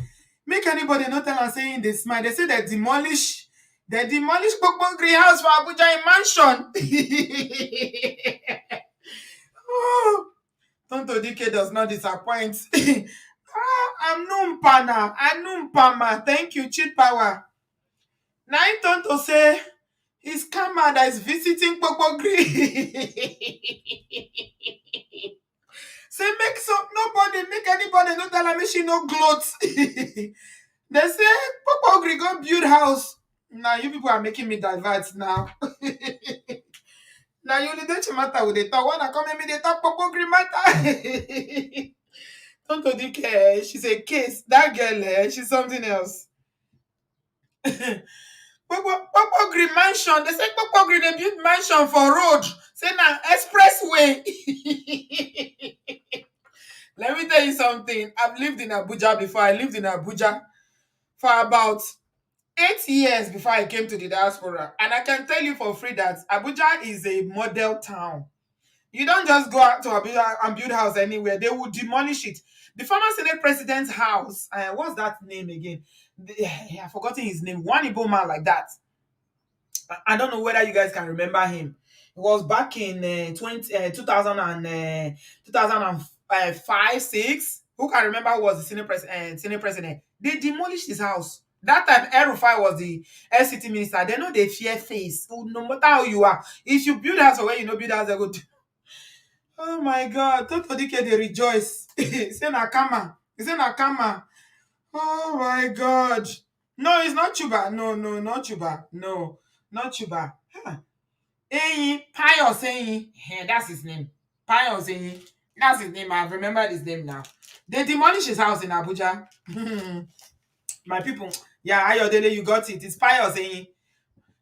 make anybody not tell am saying they smile. They say they demolish Pokpon Green House for Abuja a mansion. Oh, Tonto DK does not disappoint. I'm Numpana. I'm Numpama. Thank you, cheat power. Now Tonto say his camera that is visiting Pokpon Green. Say make anybody no tell me she no clothes. They say Papa Ogri go build house. Now you people are making me divert now. Now you only don't matter with the talk. When I come and me they talk Papa Ogri matter. Don't DK, she's a case. That girl, she's something else. Papa Ogri mansion. They say Papa Ogri they build mansion for road. Say now expressway. Let me tell you something. I've lived in Abuja before. I lived in Abuja. for about 8 years before I came to the diaspora. And I can tell you for free that Abuja is a model town. You don't just go out to Abuja and build house anywhere. They will demolish it. The former Senate president's house, what's that name again? I've forgotten his name. One Igbo man like that. I don't know whether you guys can remember him. It was back in 2000 2005, 6. Who can remember who was the Senate president? They demolished his house. That time, Erufai was the LCT minister. They know they fear face. No matter how you are. If you build house or where you know build house, they go. Oh my God. Toto Dike, they rejoice. Say Nakama. He say Nakama. Oh my God. No, it's not Chuba. No, no, not Chuba. No, not Chuba. Huh. Pius Eyi. That's his name. Pius Eyi. That's his name. I've remembered his name now. They demolished his house in Abuja. My people. Yeah, Ayodele, you got it. It's Pius Eyi.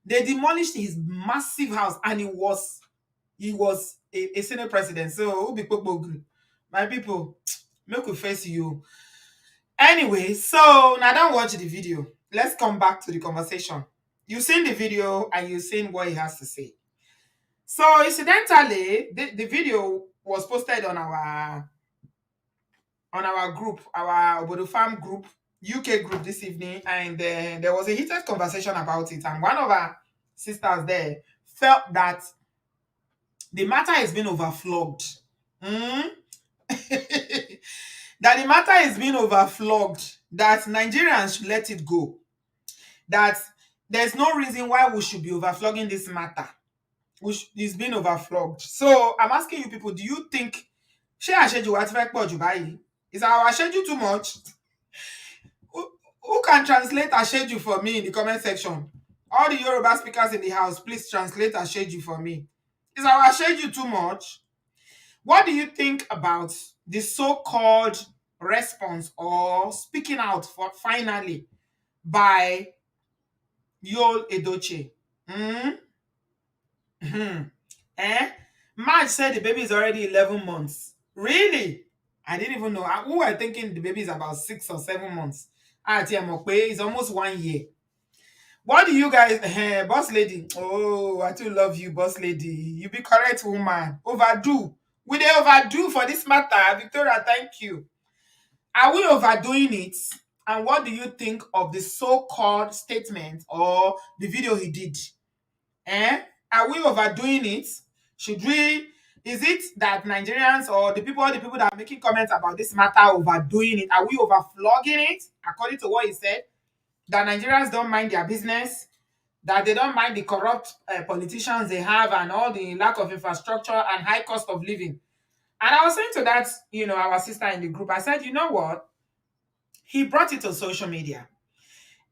They demolished his massive house and he was a Senate president. So, who be Kpokpogri? My people, make we face you. Anyway, so now don't watch the video. Let's come back to the conversation. You've seen the video and you've seen what he has to say. So incidentally, the video was posted on our group, our Obodo Farm group, UK group this evening, and there was a heated conversation about it. And one of our sisters there felt that the matter has been overflogged. Mm? That the matter is being overflogged, that Nigerians should let it go, that there's no reason why we should be overflogging this matter, which is being overflogged. So I'm asking you people, do you think is our schedule too much? Who can translate a schedule for me in the comment section? All the Yoruba speakers in the house, please translate a schedule for me. Is our schedule too much? What do you think about the so-called response or speaking out for finally by Yul Edochie? Eh? March said the baby is already 11 months. Really? I didn't even know. Who were thinking the baby is about 6 or 7 months? It's almost 1 year. What do you guys, boss lady? Oh, I too love you, boss lady. You be correct, woman. Overdo. We they overdo for this matter? Victoria, thank you. Are we overdoing it? And what do you think of the so-called statement or the video he did? Are we overdoing it? Should we? Is it that Nigerians or the people that are making comments about this matter overdoing it? Are we overflogging it? According to what he said, that Nigerians don't mind their business, that they don't mind the corrupt politicians they have and all the lack of infrastructure and high cost of living. And I was saying to that, our sister in the group, I said, you know what? He brought it to social media.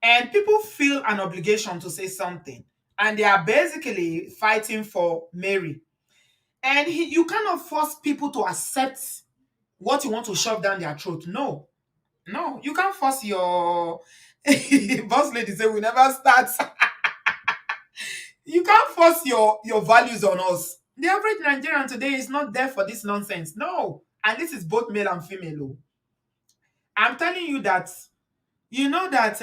And people feel an obligation to say something. And they are basically fighting for Mary. And you cannot force people to accept what you want to shove down their throat. No. No, you can't force your boss lady say we never start. You can't force your values on us. The average Nigerian today is not there for this nonsense. No. And this is both male and female. Oh. I'm telling you that, that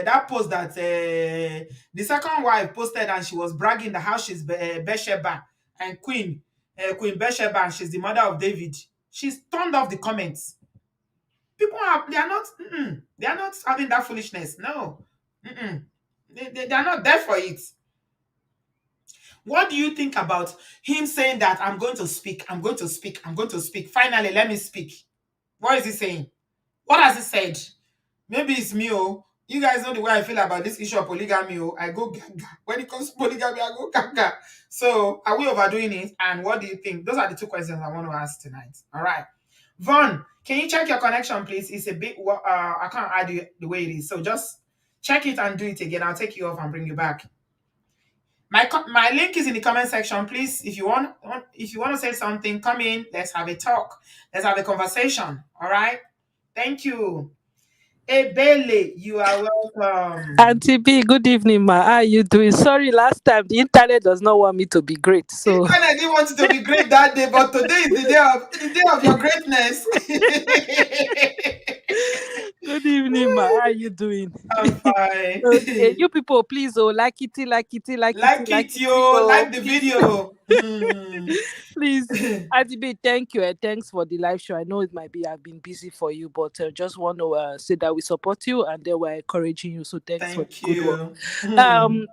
that post that the second wife posted and she was bragging that how she's Bathsheba and Queen Bathsheba and she's the mother of David. She's turned off the comments. People they are not having that foolishness. No. They are not there for it. What do you think about him saying that I'm going to speak, I'm going to speak, I'm going to speak? Finally, let me speak. What is he saying? What has he said? Maybe it's me. Oh, you guys know the way I feel about this issue of polygamy. Oh, I go gaga. When it comes to polygamy, I go gaga. So, are we overdoing it? And what do you think? Those are the two questions I want to ask tonight. All right. Vaughn, can you check your connection, please? It's a bit, I can't add it the way it is. So just check it and do it again. I'll take you off and bring you back. My link is in the comment section. Please, if you want to say something, come in. Let's have a talk. Let's have a conversation. All right. Thank you. Ebele, you are welcome. Auntie B, good evening, ma. How are you doing? Sorry, last time the internet does not want me to be great. So, Internet didn't want you to be great that day, but today is the day of your greatness. good evening, ma. How are you doing? I'm fine. Okay, you people, please, oh, like it, like it, like it, Like like it, it, yo. oh, Like the please, video. Hmm. please. Auntie B, thank you, and thanks for the live show. I know it might be I've been busy for you, but just want to say that we support you and then we're encouraging you. So, thanks for the Thank good work. you. Hmm. Um,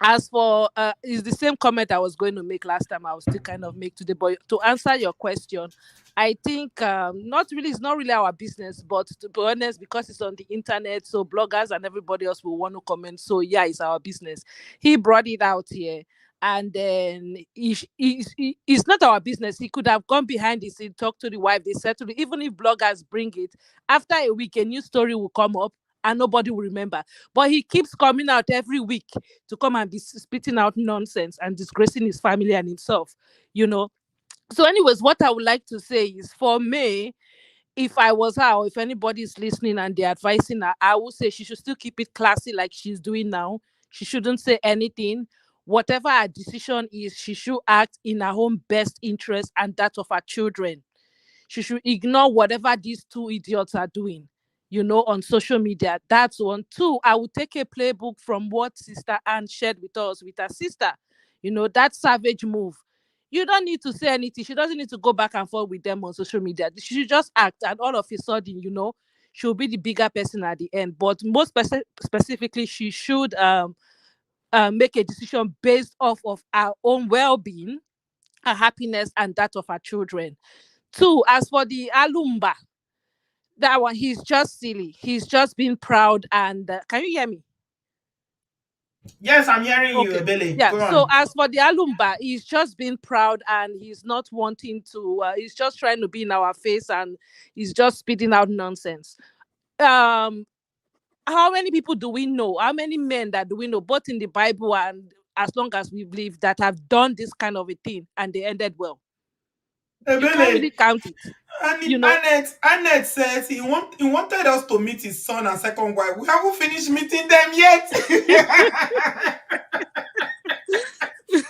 as for it's the same comment I was going to make last time. I was still kind of make today, but to answer your question, I think not really, it's not really our business, but to be honest, because it's on the internet, so bloggers and everybody else will want to comment. So yeah, it's our business. He brought it out here. And then it's not our business. He could have gone behind the scene, talked to the wife, they settled it. Even if bloggers bring it, after a week, a new story will come up and nobody will remember. But he keeps coming out every week to come and be spitting out nonsense and disgracing his family and himself, you know. So, anyways, what I would like to say is for me, if I was her, or if anybody is listening and they're advising her, I would say she should still keep it classy like she's doing now. She shouldn't say anything. Whatever her decision is, she should act in her own best interest and that of her children. She should ignore whatever these two idiots are doing, on social media. That's one. Two, I would take a playbook from what Sister Anne shared with us with her sister. That savage move. You don't need to say anything. She doesn't need to go back and forth with them on social media. She should just act, and all of a sudden, she'll be the bigger person at the end. But most specifically, she should make a decision based off of her own well-being, her happiness, and that of her children. Two, as for the Alumba, that one, he's just silly. He's just being proud. And can you hear me? Yes, I'm hearing you, Okay. Ebele. Yeah. Go So on. as for the Alumba, he's just being proud and he's not wanting to. He's just trying to be in our face and he's just spitting out nonsense. Um, how many people do we know? How many men that do we know, both in the Bible and as long as we believe, that have done this kind of a thing and they ended well? You can't Ebele. really count it. And You know, Annette says he wanted us to meet his son and second wife. We haven't finished meeting them yet.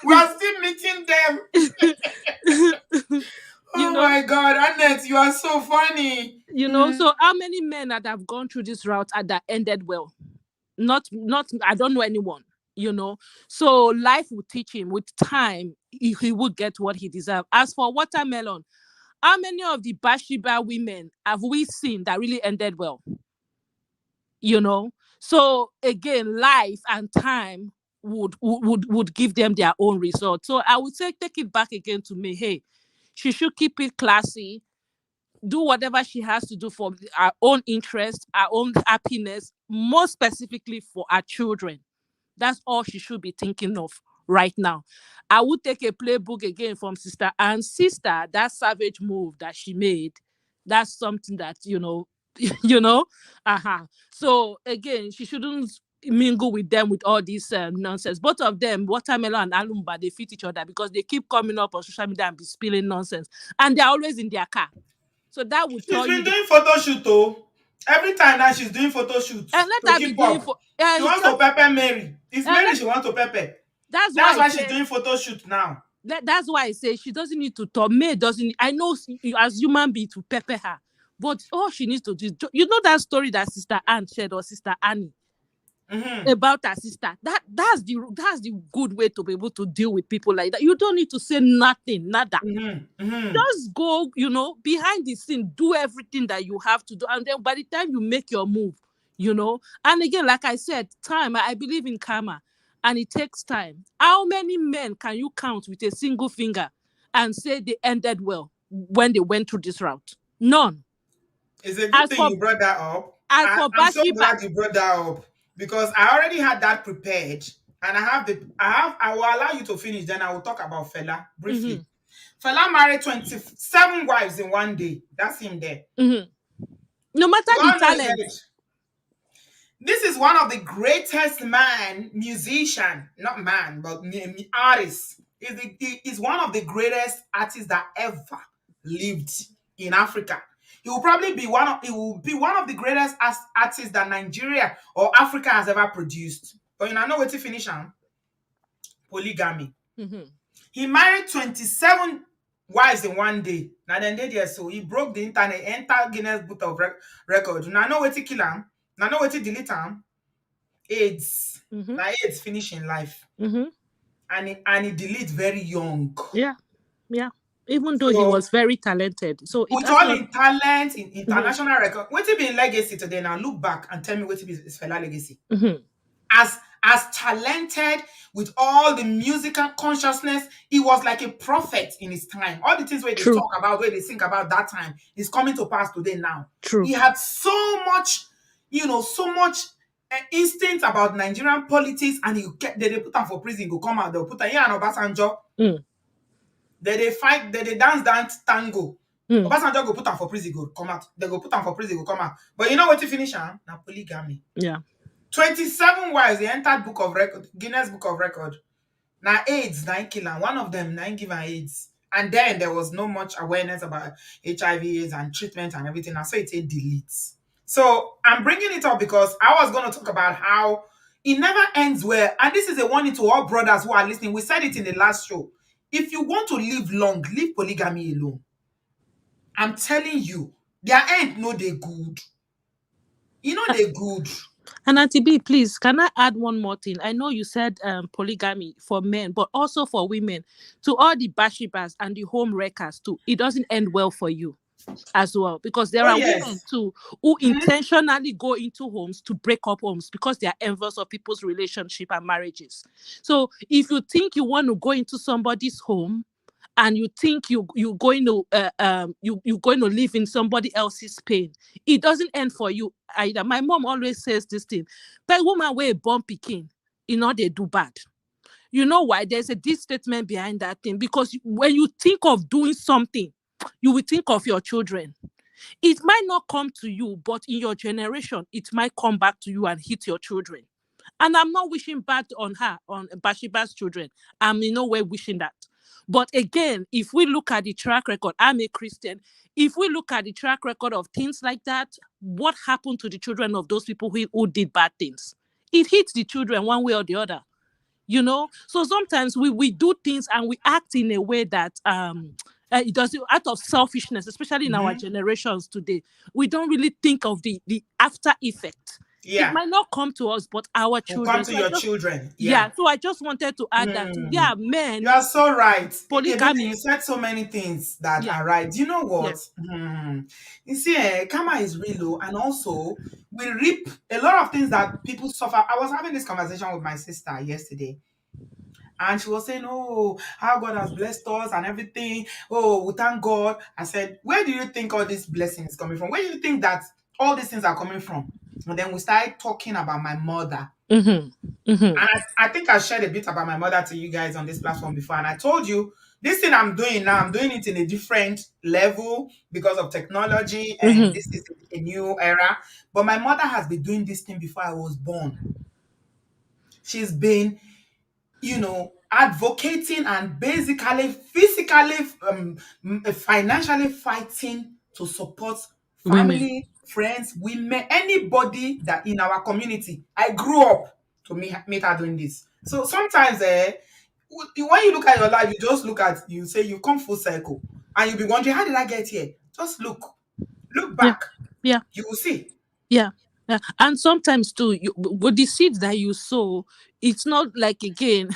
We are still meeting them. you Oh know, my God, Annette, you are so funny. Mm. so how many men that have gone through this route and that ended well? Not I don't know anyone, so life will teach him. With time, he will get what he deserves. As for Watermelon, how many of the Bathsheba women have we seen that really ended well? So again, life and time would give them their own result. So I would say take it back again to me. Hey, she should keep it classy, do whatever she has to do for our own interest, our own happiness, more specifically for our children. That's all she should be thinking of right now. I would take a playbook again from Sister Anne's sister, that savage move that she made. That's something that, you know, So again, she shouldn't mingle with them with all this nonsense. Both of them, Watermelon and Alumba, they fit each other because they keep coming up on social media and be spilling nonsense. And they're always in their car. So that would She's tell you been the doing photo shoot though. Every time now she's doing photo shoots and let to her be keep doing up. for She wants to just pepper Mary. It's and Mary let she wants to pepper. that's why That's I why she's say doing photo shoot now. that's why I say she doesn't need to talk. May doesn't. I know as human being to pepper her, but all she needs to do, that story that Sister Anne shared or Sister Annie Mm-hmm. about her sister. That's the good way to be able to deal with people like that. You don't need to say nothing, nada. Mm-hmm. Mm-hmm. Just go, behind the scene, do everything that you have to do, and then by the time you make your move, and again, like I said, time. I believe in karma, and it takes time. How many men can you count with a single finger and say they ended well when they went through this route? None. It's a good As thing for you brought that up. as for I'm so Bathsheba, glad you brought that up because I already had that prepared, and I will allow you to finish. Then I will talk about Fela mhm, briefly. Fela married 27 wives in one day. That's him there. mhm. No matter We the all know his talent, age. This is one of the greatest musician, not man, but artist. Is one of the greatest artists that ever lived in Africa. It will be one of the greatest artists that Nigeria or Africa has ever produced. But you know what to finish on? Polygamy. Mm-hmm. He married 27 wives in one day. Now then did there, so he broke the internet, enter Guinness Book of Record. Now know what to kill him. Now know what to delete him. AIDS. Mm-hmm. Now AIDS finish in life. Mm-hmm. And he delete very young. Yeah. Yeah. Even though he So was very talented. So it with has all not. in talent, in Mm-hmm. international record, what it be in legacy today? Now look back and tell me what it be his fella legacy. Mm-hmm. As talented with all the musical consciousness, he was like a prophet in his time. All the things where they True. talk about, where they think about that time, is coming to pass today now. True. He had so much, so much instinct about Nigerian politics, and they put him for prison, go come out, they'll put him here and Obasanjo. Mm. They fight, they dance tango. Mm. Obasanjo go put him for prison, go come out. They go put him for prison, go come out. But you know what to finish on? Now polygamy. Yeah. 27 wives, they entered book of record, Guinness Book of Record. Now AIDS, nine kill, and one of them nine give her AIDS. And then there was no much awareness about HIV, AIDS, and treatment and everything. And so it deletes. So I'm bringing it up because I was going to talk about how it never ends well. And this is a warning to all brothers who are listening. We said it in the last show. If you want to live long, leave polygamy alone. I'm telling you, their end no they good. You know they good. And Auntie B, please, can I add one more thing? I know you said polygamy for men, but also for women. To all the bashibas and the home wreckers too, it doesn't end well for you as well. Because there Oh are women yes. too who intentionally go into homes to break up homes because they are envious of people's relationship and marriages. So if you think you want to go into somebody's home and you think you're going to you're going to live in somebody else's pain, it doesn't end for you either. My mom always says this thing: "But woman wey born pikin, they do bad." You know why? There's a deep statement behind that thing, because when you think of doing something, you will think of your children. It might not come to you, but in your generation, it might come back to you and hit your children. And I'm not wishing bad on her, on Bashiba's children. I'm in no way wishing that. But again, if we look at the track record, I'm a Christian. If we look at the track record of things like that, what happened to the children of those people who did bad things? It hits the children one way or the other. So sometimes we do things and we act in a way that it does out of selfishness, especially in our generations today. We don't really think of the after effect. It Yeah. might not come to us, but our Will children. come to your children. Yeah, Yeah. so I just wanted to add that. Yeah, men, You are so right. polygamy. You said so many things that Yeah. are right. You know what? Yeah. You see, karma is real, and also we reap a lot of things that people suffer. I was having this conversation with my sister yesterday, and she was saying, "Oh, how God has blessed us and everything. Oh, we thank God." I said, "Where do you think all these blessings coming from? Where do you think that all these things are coming from?" And then we started talking about my mother. Mm-hmm. Mm-hmm. And I think I shared a bit about my mother to you guys on this platform before. And I told you this thing I'm doing now, I'm doing it in a different level because of technology, and this is a new era. But my mother has been doing this thing before I was born. She's been, advocating and basically physically, financially fighting to support Women. family, friends, women, anybody that in our community. I grew up to meet her doing this. So sometimes, when you look at your life, you say you come full circle, and you'll be wondering, how did I get here? Just look Yeah. back, Yeah. you will see. Yeah. And sometimes too, with the seeds that you sow, it's not like, again,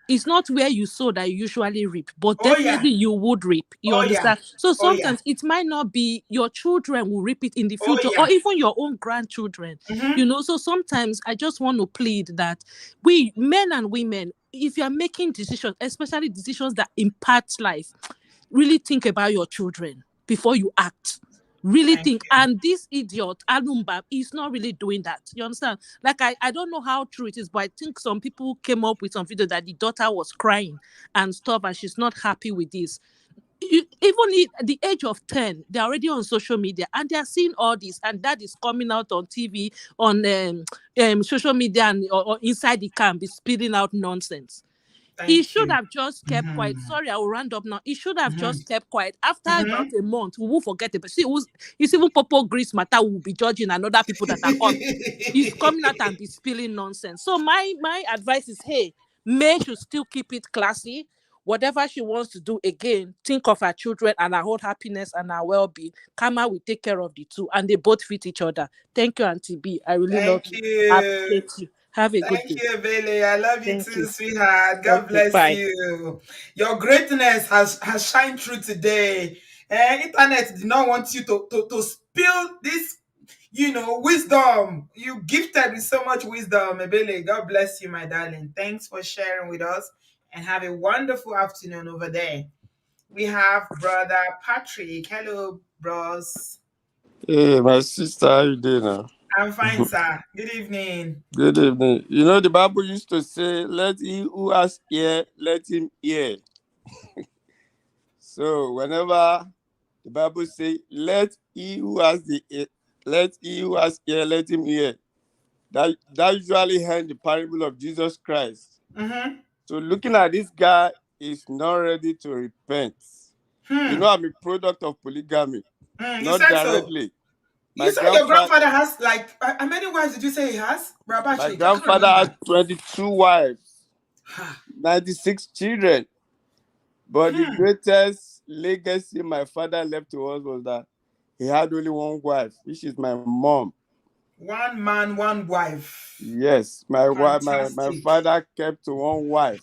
it's not where you sow that you usually reap, but Oh yeah, definitely you would reap. You oh yeah, understand? So oh yeah, sometimes it might not be your children will reap it in the oh future, or yeah. even your own grandchildren. So sometimes I just want to plead that we, men and women, if you're making decisions, especially decisions that impact life, really think about your children before you act. Really Thank think. And this idiot Alumba is not really doing that. You understand? Like, I don't know how true it is, but I think some people came up with some video that the daughter was crying and stuff, and she's not happy with this. Even at the age of 10, they're already on social media and they're seeing all this, and that is coming out on TV, on social media, and or inside the camp is spitting out nonsense. He Thank should you. have just kept quiet. Mhm. Sorry, I will round up now. He should have Mhm. just kept quiet. After about Mhm. a month, we will forget it. But see, it's even Popo Greece matter will be judging another people that are coming. He's coming out and be spilling nonsense. So my advice is, hey, May should still keep it classy. Whatever she wants to do, again, think of her children and her whole happiness and her well-being. Kama will take care of the two, and they both fit each other. Thank you, Auntie B. I really love Thank you. I you. appreciate you. Have a good Thank day. you, Bailey. I love you Thank too, you. sweetheart. God Okay, bless bye. you. Your greatness has shined through today. Internet did not want you to spill this, wisdom. You gifted with so much wisdom, Bailey. God bless you, my darling. Thanks for sharing with us and have a wonderful afternoon over there. We have brother Patrick. Hello, bros. Hey, my sister, how you doing now? I'm fine, sir. Good evening. Good evening. You know, the Bible used to say, let he who has ear, let him hear. So, whenever the Bible say, let he who has the ear, let he who has ear, let him hear. That usually ends the parable of Jesus Christ. Mm-hmm. So, looking at this guy, is not ready to repent. You know, Hmm. I'm a product of polygamy, You not said so. directly. You My said your grandfather, grandfather has like how many wives did you say he has? my Brabachik, I can't grandfather has remember. 22 wives, 96 children. But the Hmm. greatest legacy my father left to us was that he had only one wife, which is my mom. One man, one wife. Yes, my wife, my Fantastic. father kept one wife.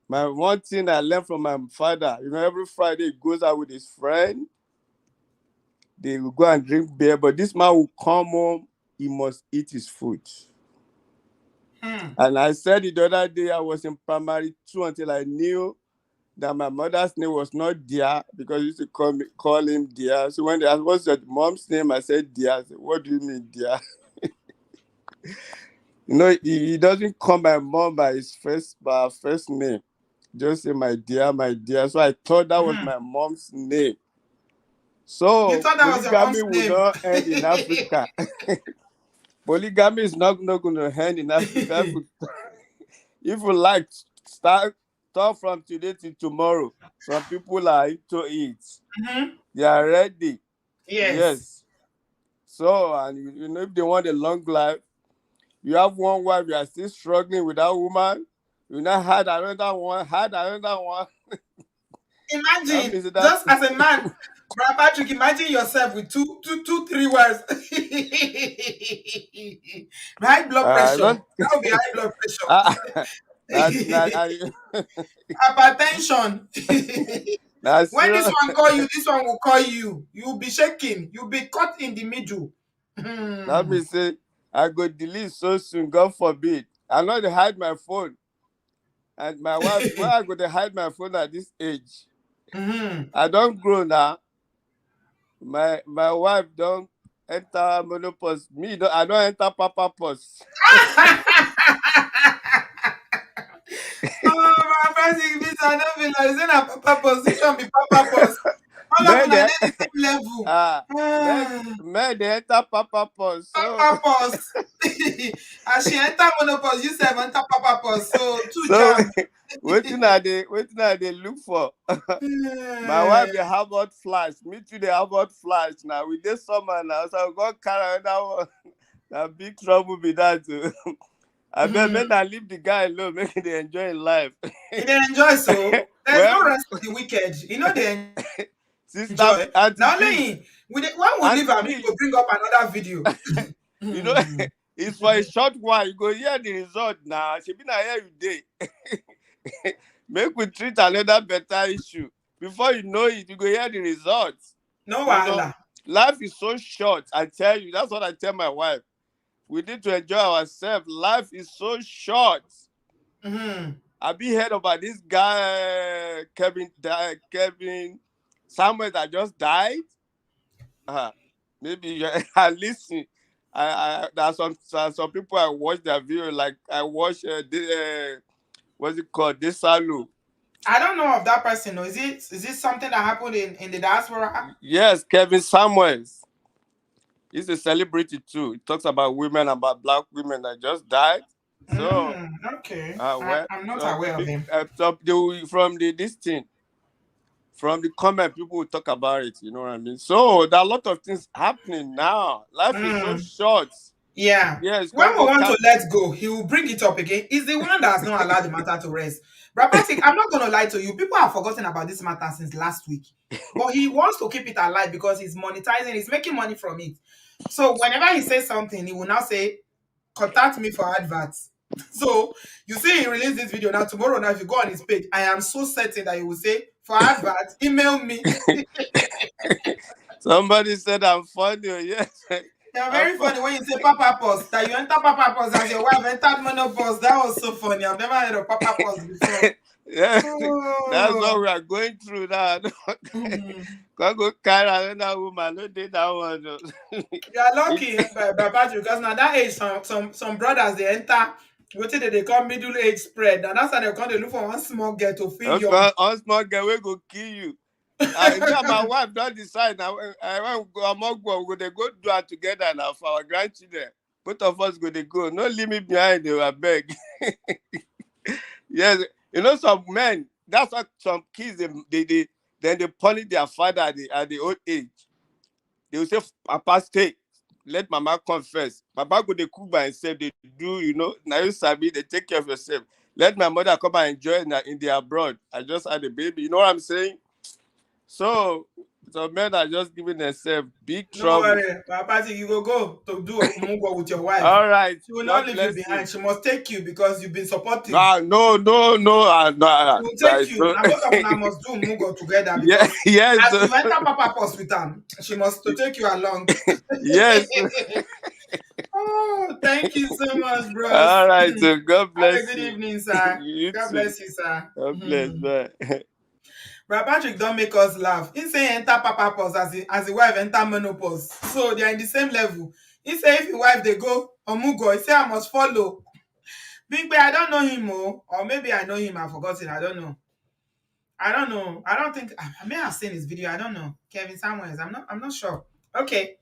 My one thing I learned from my father, every Friday he goes out with his friend. They will go and drink beer, but this man will come home, he must eat his food. Hmm. And I said it the other day, I was in primary 2 until I knew that my mother's name was not Dia because I used to call him Dia. So when they asked, what's your mom's name? I said Dia. I said, what do you mean, Dia? He doesn't call my mom by her first name. Just say my dear, my dear. So I thought that was Hmm. my mom's name. You So thought that was your mom's polygamy will name? not end in Africa. Polygamy is not going to end in Africa. If you like, start from today till tomorrow. Some people are into it. Hmm. They are ready. Yes. Yes. So, and if they want a long life, you have one wife, you are still struggling with that woman, you now had another one. That Imagine, means that, just as a man, Brother Patrick, imagine yourself with two, 3 wives. High blood I pressure. don't, That would be high blood that, pressure. Hypertension. that's When this serious. one call you, this one will call you. You'll be shaking. You'll be caught in the middle. That Hmm. means say, I go delete so soon, God forbid. I know they hide my phone. And my wife, why I go to hide my phone at this age? Mhm. I don't grow now. My wife don't enter menopause. I don't enter papa pause. Oh, my friends, if I don't be like, say na papa position be papa pos. All of Men una they, dey the same level. men, Ah, men they enter papa pause. So papa pos. As she enter monopause, you sef enter papa pos. So two so jam. waiting I they look for. My Hmm. wife they have hot flash. Me too they have hot flash now. With this summer now, so I go carry another one. Now big trouble be that too. I bet Hmm. men that leave the guy alone, make they enjoy life. You dey enjoy so. There's no Well, rest for the wicked. You know they sister enjoy. Auntie Now B, only when we leave Auntie am, he B, go bring up another video. you know, Hmm. it's for a short while. You go hear the result now. She be na here you day. Make we treat another better issue. Before you know it, you go hear the results. No You know, wahala. life is so short. I tell you, that's what I tell my wife. We need to enjoy ourselves. Life is so short. Hmm. I be heard about this guy, Kevin Samuel that just died. Uh, maybe you I listen. There's some people I watch their video, like I watch what's it called? Desalu. I don't know of that person. Or is it something that happened in the diaspora? Yes, Kevin Samuels. He's a celebrity too. He talks about women, about black women that just died. So, Okay. well, I'm not aware of him. so from this thing, from the comment, people will talk about it. You know what I mean? So there are a lot of things happening now. Life is so Mm. short. Yeah. Yes, When can't we go want to cap. let go, he will bring it up again. He's the one that has not allowed the matter to rest. But Patrick, I'm not going to lie to you. People have forgotten about this matter since last week. But he wants to keep it alive because he's monetizing, he's making money from it. So whenever he says something, he will now say, contact me for adverts. So you see, he released this video now. Tomorrow, now, if you go on his page, I am so certain that he will say, for adverts, email me. Somebody said I'm funny. Yes, You're I'm very funny when you say Papa Pause, that you enter Papa Pause as your wife entered menopause. That was so funny. I've never heard of Papa Pause before. Yeah, that's what Oh. we are going through now. Mhm. Can't go carry another woman. No date that one. No. You are It, lucky, Patrick, because now that age, some brothers they enter. What did they call middle age spread? And that's how they come. They look for one small girl to feel young. one small girl will go kill you. Me and my wife don't decide now. I want go among they go do it together now for our grandchildren. Both of us go they go. No leave me behind. They will beg. Yes, you know some men. That's what some kids they then they punish their father at the old age. They will say, "Papa stay, let Mama come first. Papa go they cook by himself. They do, now you sabi. They take care of yourself. Let my mother come and enjoy in the abroad. I just had a baby. You know what I'm saying? So some men are just giving themselves big No trouble. worry, Patrick, you go to do a mugo with your wife. All right, She will not God leave you bless you. behind. She must take you because you've been supportive. Ah, no, no, no, She no, will there take is you. no. Now both of them must do mugo together Yeah, because yes, as you enter Papa Pause with them, she must to take you along. yes. Oh, thank you so much, bros. All right, so God Have a bless good you. evening, sir. You God too. bless you, sir. God bless. Bye. Brother Patrick don't make us laugh. He say enter Papa Pause as the wife enter menopause. So they are in the same level. He say if your wife they go Omugo, he say I must follow. Big Bay, I don't know him, or maybe I know him, I've forgotten. I don't know. I don't know. I don't think I may have seen his video. I don't know. Kevin Samuels. I'm not sure. Okay.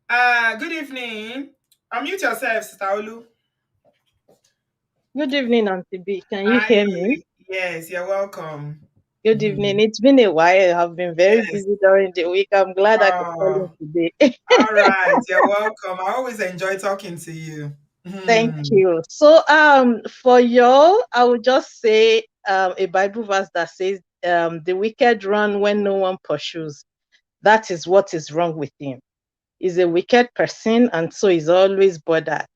Good evening. Unmute yourself, Sister Olu. Good evening, Auntie B. Can you Hi. hear me? Yes, you're welcome. Good evening. It's been a while. I've been very Yes. busy during the week. I'm glad I could call Oh, in today. all right. You're welcome. I always enjoy talking to you. Thank you. So, for y'all, I would just say a Bible verse that says, "The wicked run when no one pursues." That is what is wrong with him. He's a wicked person, and so he's always bothered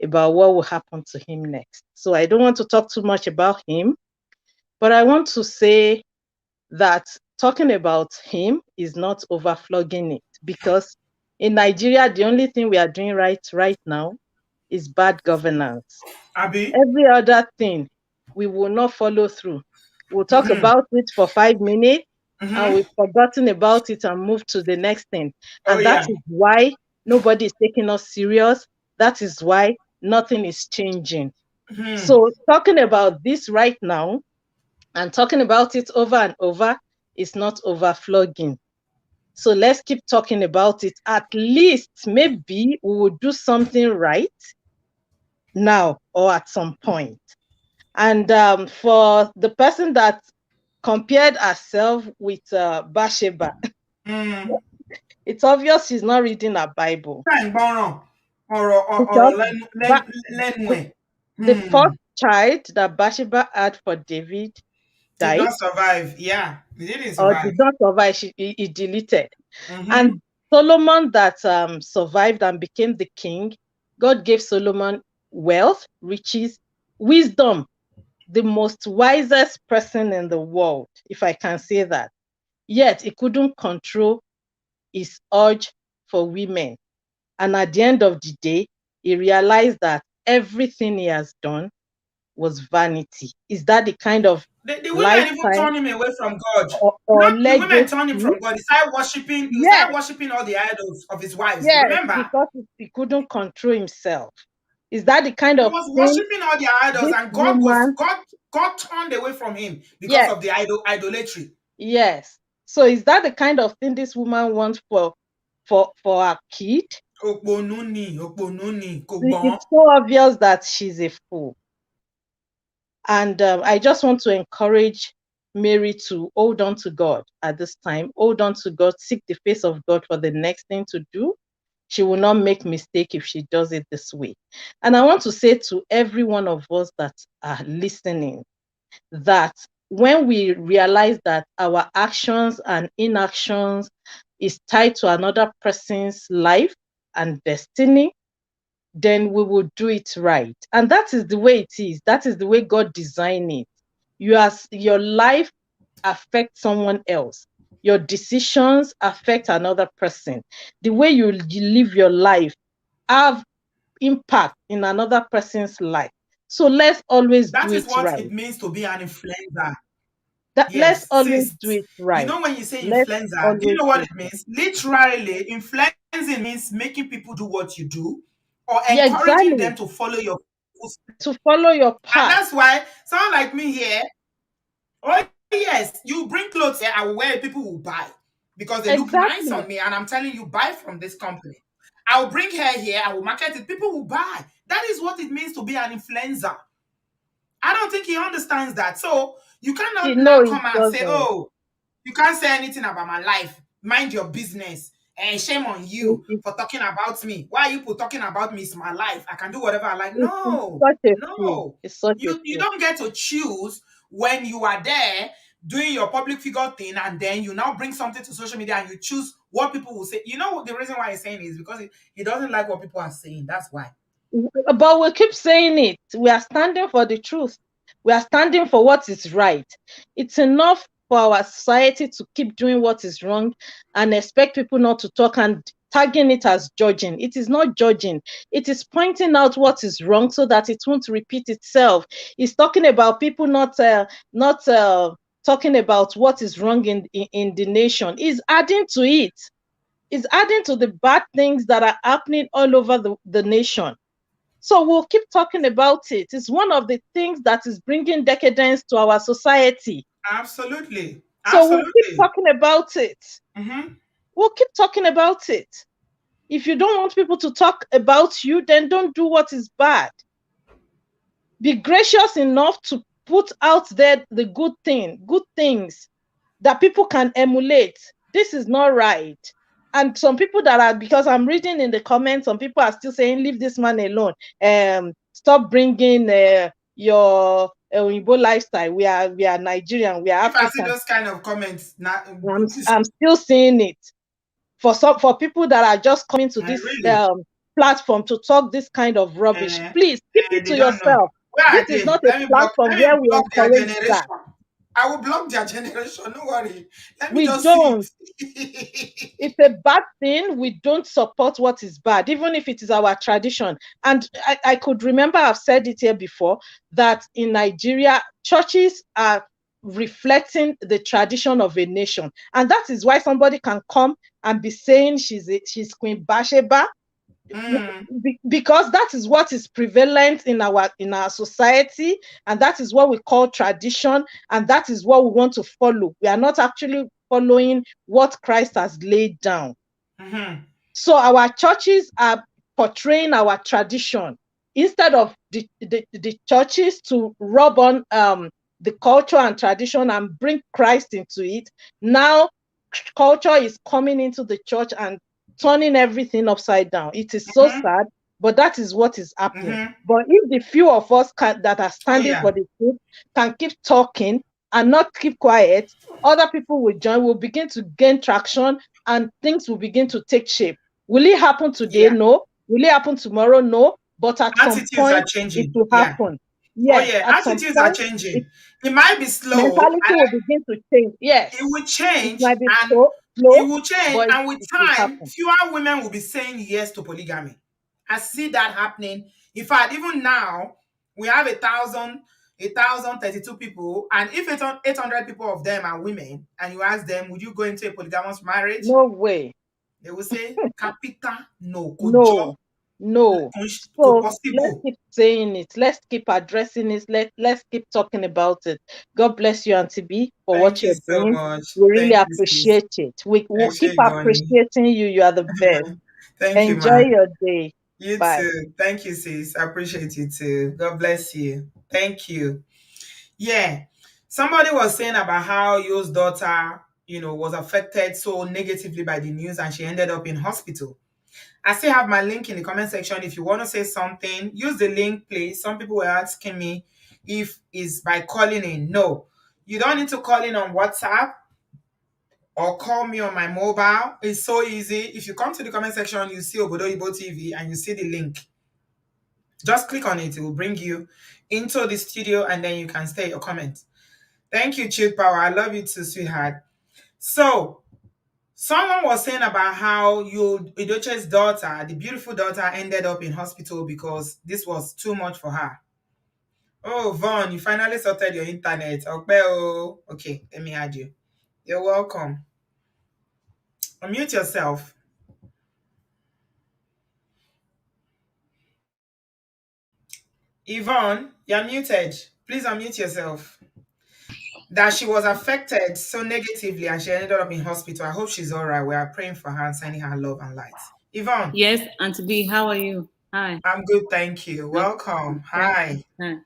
about what will happen to him next. So, I don't want to talk too much about him, but I want to say that talking about him is not overflogging it, because in Nigeria, the only thing we are doing right now is bad governance. Abby. Every other thing we will not follow through. We'll talk Mm-hmm. about it for 5 minutes and Mm-hmm. we've forgotten about it and move to the next thing. Oh And that yeah. is why nobody is taking us serious. That is why nothing is changing. Mm-hmm. So talking about this right now and talking about it over and over is not overflogging. So let's keep talking about it. At least maybe we will do something right now or at some point. And for the person that compared herself with Bathsheba, Mm. it's obvious she's not reading her Bible. Gbọ́ràn. Ọ̀rọ̀ Because Ba- lẹ́nu the, ẹ̀. the first child that Bathsheba had for David Did died not survive. Yeah, he didn't or survive. did not survive. He deleted. Mm-hmm. And Solomon that survived and became the king, God gave Solomon wealth, riches, wisdom, the most wisest person in the world, if I can say that. Yet he couldn't control his urge for women. And at the end of the day, he realized that everything he has done was vanity. Is that the kind of The women even lifetime turned him away from God. or The women legacy? turned him from God. He Yes, started worshiping all the idols of his wives. yes, Remember? because he couldn't control himself. Is that the kind He of was thing worshiping all their idols, this and woman? God turned away from him because Yes, of the idolatry. yes. So is that the kind of thing this woman wants for her kid? òpònú ni, kò gbọ́n. It's so obvious that she's a fool. And I just want to encourage Mary to hold on to God at this time. Hold on to God, seek the face of God for the next thing to do. She will not make mistake if she does it this way. And I want to say to every one of us that are listening that when we realize that our actions and inactions is tied to another person's life and destiny, then we will do it right. And that is the way it is. That is the way God designed it. Your life affects someone else. Your decisions affect another person. The way you live your life have impact in another person's life. So let's always do That is it what right. it means to be an influencer. Let's Yes, always sis. do it You right. know, when you say Let's influencer, do you always know do what it it right. means? Literally, influencing means making people do what you do or Yeah, encouraging exactly. them to follow your footsteps. To follow your And path. that's why someone like me here, oh yes, you bring clothes here, I will wear it, people will buy because they look nice Exactly. on me. And I'm telling you, buy from this company. I will bring hair here, I will market it, people will buy. That is what it means to be an influencer. I don't think he understands that. So you cannot No, now it come and say, doesn't. oh, you can't say anything about my life. Mind your business. And shame on It, you it, for talking about me. Why are you talking about me? It's my life. I can do whatever I like. it's No, such a fool. no. It's such a You fool. don't get to choose when you are there doing your public figure thing, and then you now bring something to social media and you choose what people will say. You know what the reason why he's saying is because he doesn't like what people are saying. That's why. But we keep saying it. We are standing for the truth. We are standing for what is right. It's enough for our society to keep doing what is wrong and expect people not to talk and tagging it as judging. It is not judging. It is pointing out what is wrong so that it won't repeat itself. It's talking about people not talking about what is wrong in the nation. It's adding to it. It's adding to the bad things that are happening all over the nation. So we'll keep talking about it. It's one of the things that is bringing decadence to our society. Absolutely. So we'll keep Absolutely. talking about it. Mm-hmm. We'll keep talking about it. If you don't want people to talk about you, then don't do what is bad. Be gracious enough to put out there the good things that people can emulate. This is not right. And some people that are, because I'm reading in the comments, some people are still saying, leave this man alone. Stop bringing your Igbo lifestyle. We are Nigerian. We are If I see African. those kind of comments, now, I'm still seeing it. For people that are just coming to I this really, platform to talk this kind of rubbish, please keep it they to don't know. yourself. Where are This is they? not a platform Let me where we block their encourage generation. that. I will block their generation. No worry. Let me We just see don't. it. It's a bad thing. We don't support what is bad, even if it is our tradition. And I could remember I've said it here before that in Nigeria, churches are reflecting the tradition of a nation. And that is why somebody can come and be saying she's Queen Bathsheba, Mm, because that is what is prevalent in our society, and that is what we call tradition, and that is what we want to follow. We are not actually following what Christ has laid down. mm-hmm, So our churches are portraying our tradition instead of the churches to rub on the culture and tradition and bring Christ into it. Now culture is coming into the church and turning everything upside down. It is so mm-hmm, sad, but that is what is happening. mm-hmm. But if the few of us that are Oh, standing yeah. for the truth can keep talking and not keep quiet, other people will join, will begin to gain traction, and things will begin to take shape. Will it happen today? Yeah. No. Will it happen tomorrow? No. But at some Attitudes are point, it changing. will Yeah. happen. Oh, Yes, yeah. at some Attitudes are point, it, changing. It might be slow, mentality will begin to change. it Yes, will it change, might be and slow, it slow, will change, but and with it will time happen. fewer women will be saying yes to polygamy. I see that happening. In fact, even now we have 1,032 people, and if 800 people of them are women, and you ask them, would you go into a polygamous marriage? No way. They will say capital no, No, kojo, no. ko So let's possible. keep saying it. Let's keep addressing it. Let's keep talking about it. God bless you, Auntie B, for Thank what you you're so doing. much. We really Thank you, sis. appreciate it. We will keep Eshe Goni. appreciating you. You are the best. Thank you, Enjoy ma. your day. You Bye. too. Thank you, sis. I appreciate you too. God bless you. Thank you. Yeah. Somebody was saying about how Yo's daughter, was affected so negatively by the news and she ended up in hospital. I still have my link in the comment section. If you want to say something, use the link, please. Some people were asking me if it's by calling in. No, you don't need to call in on WhatsApp or call me on my mobile. It's so easy. If you come to the comment section, you see Obodoyibo TV and you see the link. Just click on it. It will bring you into the studio and then you can stay your comment. Thank you, Chill Power. I love you too, sweetheart. So, someone was saying about how Edochie's daughter, the beautiful daughter, ended up in hospital because this was too much for her. Oh, Vaughn, you finally sorted your internet. Okay, let me add you. You're welcome. Unmute yourself. Yvonne, you're muted. Please unmute yourself. That she was affected so negatively and she ended up in hospital. I hope she's all right. We are praying for her and sending her love and light. Yvonne. Yes, Auntie B, how are you? Hi. I'm good, thank you. Welcome. Thank Hi. you. Hi.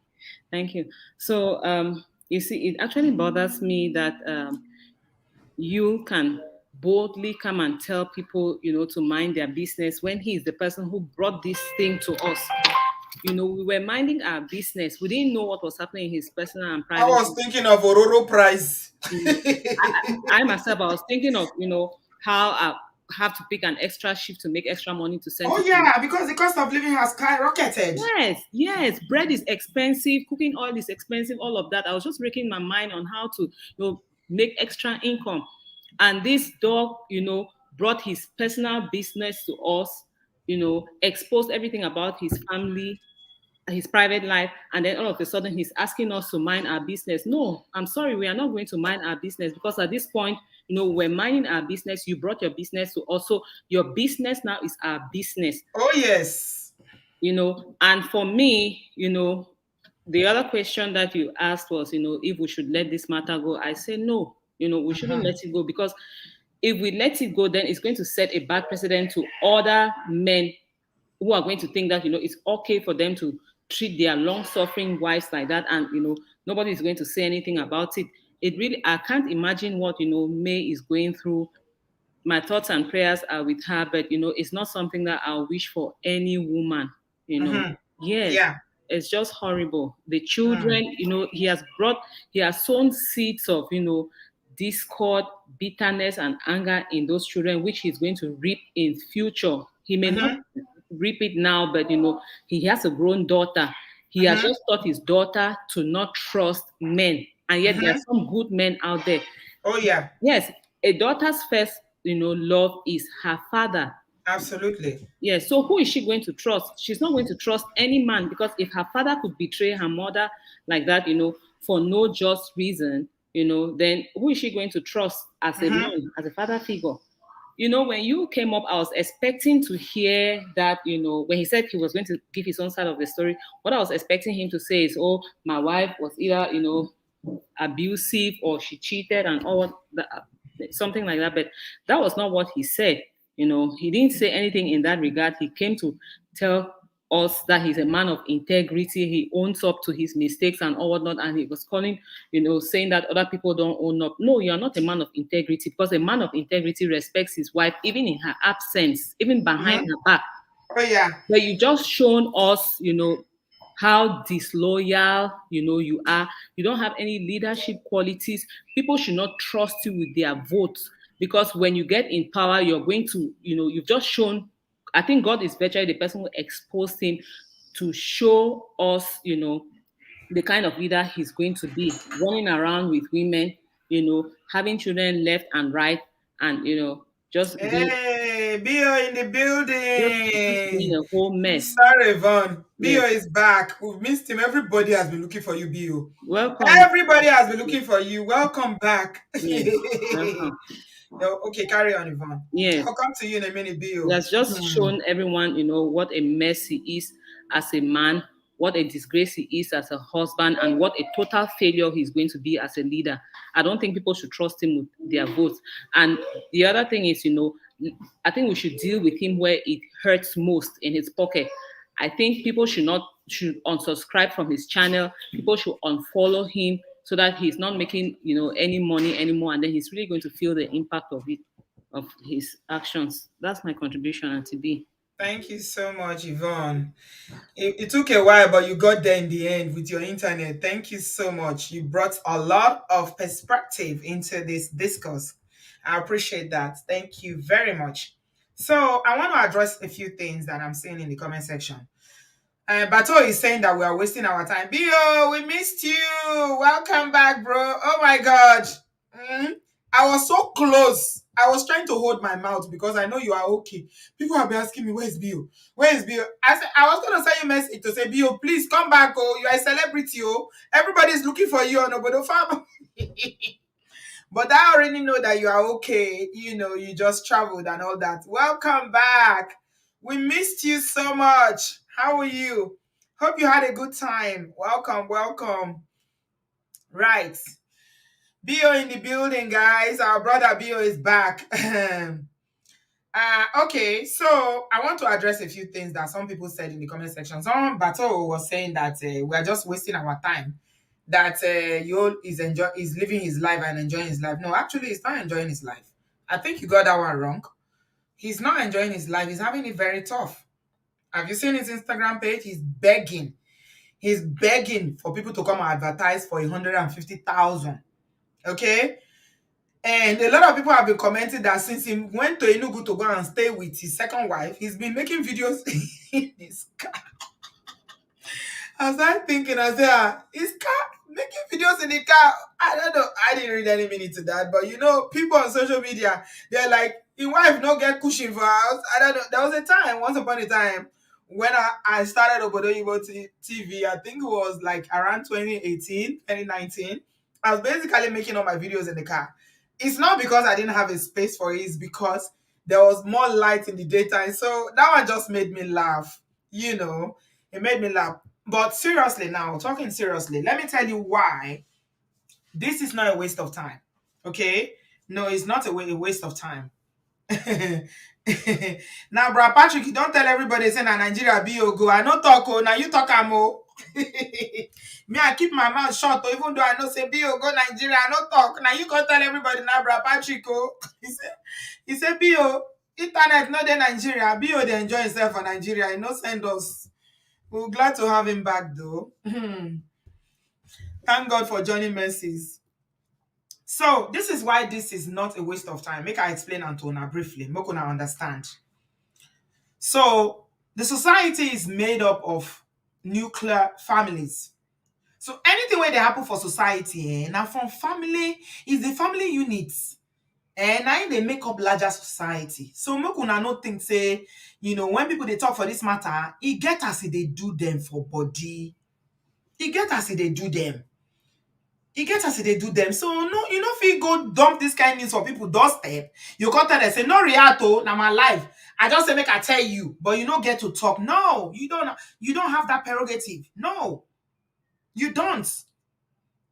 Thank you. So, you see, it actually bothers me that you can boldly come and tell people, to mind their business when he is the person who brought this thing to us. We were minding our business. We didn't know what was happening in his personal and I private was life. thinking of Ororo price. I myself, I was thinking of, how I have to pick an extra shift to make extra money to send Oh to yeah, because the cost of living has skyrocketed. Yes. Bread is expensive, cooking oil is expensive, all of that. I was just breaking my mind on how to, make extra income. And this dog, brought his personal business to us, exposed everything about his family, his private life, and then all of a sudden he's asking us to mind our business. No, I'm sorry, we are not going to mind our business because at this point, we're minding our business. You brought your business to us, so your business now is our business. Oh yes. And for me, the other question that you asked was, if we should let this matter go. I say no, we shouldn't let it go because if we let it go, then it's going to set a bad precedent to other men who are going to think that, it's okay for them to treat their long-suffering wives like that, and nobody is going to say anything about it. It really, I can't imagine what May is going through. My thoughts and prayers are with her, but it's not something that I wish for any woman. Yes, Yeah. it's just horrible. The children, he has sown seeds of discord, bitterness, and anger in those children, which he's going to reap in future. He may not reap it now, but he has a grown daughter. He has just taught his daughter to not trust men, and yet there are some good men out there. Oh yeah. Yes, a daughter's first, love is her father. Absolutely. Yes. So who is she going to trust? She's not going to trust any man because if her father could betray her mother like that, for no just reason, then who is she going to trust as a man, as a father figure? When you came up, I was expecting to hear that, when he said he was going to give his own side of the story, what I was expecting him to say is, oh, my wife was either, abusive or she cheated and all that, something like that. But that was not what he said. He didn't say anything in that regard. He came to tell us that he's a man of integrity. He owns up to his mistakes and all whatnot. And he was calling, saying that other people don't own up. No, you are not a man of integrity because a man of integrity respects his wife, even in her absence, even behind her back. Oh yeah. But you just shown us, how disloyal, you are. You don't have any leadership qualities. People should not trust you with their votes because when you get in power, you're going to, you've just shown. I think God is virtually the person who exposed him to show us, the kind of leader he's going to be, running around with women, having children left and right, and just being Hey, Bio in the just being building. a whole mess. Sorry, Vaughn. Bio Yes. is back. We've missed him. Everybody has been looking for you, Bio. Welcome. Everybody has been looking for you. Welcome back. Yes. Welcome. Okay, carry on, Yvonne. Yes. I'll come to you in a minute, Bio. He has just shown everyone, what a mess he is as a man, what a disgrace he is as a husband, and what a total failure he's going to be as a leader. I don't think people should trust him with their votes. And the other thing is, I think we should deal with him where it hurts most, in his pocket. I think people should unsubscribe from his channel. People should unfollow him so that he's not making any money anymore, and then he's really going to feel the impact of it, of his actions. That's my contribution, Auntie B. Thank you so much, Yvonne. It took a while, but you got there in the end with your internet. Thank you so much. You brought a lot of perspective into this discourse. I appreciate that. Thank you very much. So I want to address a few things that I'm seeing in the comment section. Bato is saying that we are wasting our time. Bio, we missed you. Welcome back, bro. Oh my God. Mm. I was so close. I was trying to hold my mouth because I know you are okay. People have been asking me, where's Bio? Where is Bio? I was going to send you a message to say, Bio, please come back. Oh, you are a celebrity. Oh, everybody's looking for you on Obodo Farm. But I already know that you are okay. You just traveled and all that. Welcome back. We missed you so much. How are you? Hope you had a good time. Welcome, welcome. Right. Bio in the building, guys. Our brother Bio is back. Okay, so I want to address a few things that some people said in the comment section. Some Bato was saying that we are just wasting our time. That Yul is living his life and enjoying his life. No, actually, he's not enjoying his life. I think you got that one wrong. He's not enjoying his life. He's having it very tough. Have you seen his Instagram page? He's begging. He's begging for people to come and advertise for 150,000. Okay? And a lot of people have been commenting that since he went to Enugu to go and stay with his second wife, he's been making videos in his car. I started thinking, I said, his car, making videos in the car. I don't know. I didn't read any meaning to that. But people on social media, they're like, your wife no get cushion for house. I don't know. There was a time, once upon a time, when I started Obodooyinbo TV, I think it was like around 2018, 2019. I was basically making all my videos in the car. It's not because I didn't have a space for it. It's because there was more light in the daytime. So that one just made me laugh. It made me laugh. But seriously now, talking seriously, let me tell you why this is not a waste of time. Okay? No, it's not a waste of time. Now, bro, Patrick, you don't tell everybody saying that Nigeria be your go. I no talk, oh, now you talk, amo. Me, I keep my mouth shut, oh, even though I know say be your go Nigeria, I no talk. Now you can tell everybody now, bro, Patrick, oh. He said, be your internet, not the Nigeria. Be your they enjoy himself for Nigeria. He no send us. We're glad to have him back, though. Thank God for Johnny Mercies. So, this is why this is not a waste of time. Make I explain Antona briefly. Make una understand. So, the society is made up of nuclear families. So, anything where they happen for society, now from family, is the family units. And now they make up larger society. So make una no think say, when people they talk for this matter, it get as they do them for body. It get as they do them. It get as they do them. So no, if you go dump this kind of news for people doorstep, you can't tell them say no react na my life. I just say make I tell you, but you don't get to talk. No, you don't have that prerogative. No, you don't.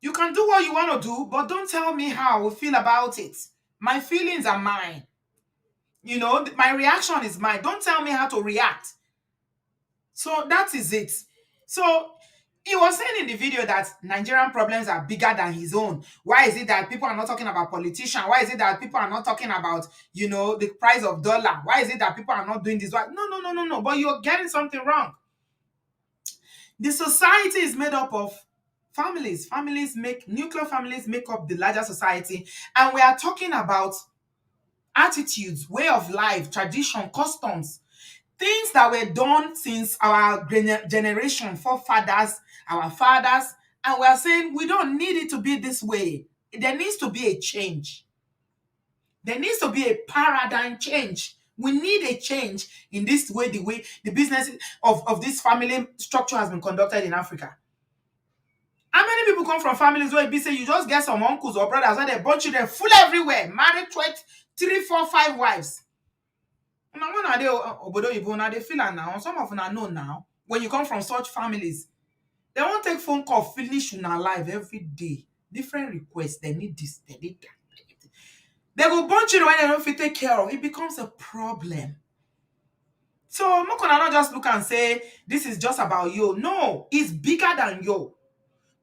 You can do what you want to do, but don't tell me how I feel about it. My feelings are mine. My reaction is mine. Don't tell me how to react. So that is it. So he was saying in the video that Nigerian problems are bigger than his own. Why is it that people are not talking about politicians? Why is it that people are not talking about, the price of dollar? Why is it that people are not doing this? Why? No. But you're getting something wrong. The society is made up of families. Nuclear families make up the larger society. And we are talking about attitudes, way of life, tradition, customs, things that were done since our generation, forefathers, our fathers, and we are saying we don't need it to be this way. There needs to be a change. There needs to be a paradigm change. We need a change in this way, the business of this family structure has been conducted in Africa. How many people come from families where say you just get some uncles or brothers where they born children full everywhere, married 3, 4, 5 wives? Now when are they obodoyibo now they feel like now some of them know now when you come from such families they won't take phone call finish una live every day different requests they need this they need that They go born children when they don't fit take care of. It becomes a problem. So make una not just look and say this is just about you. No, it's bigger than you.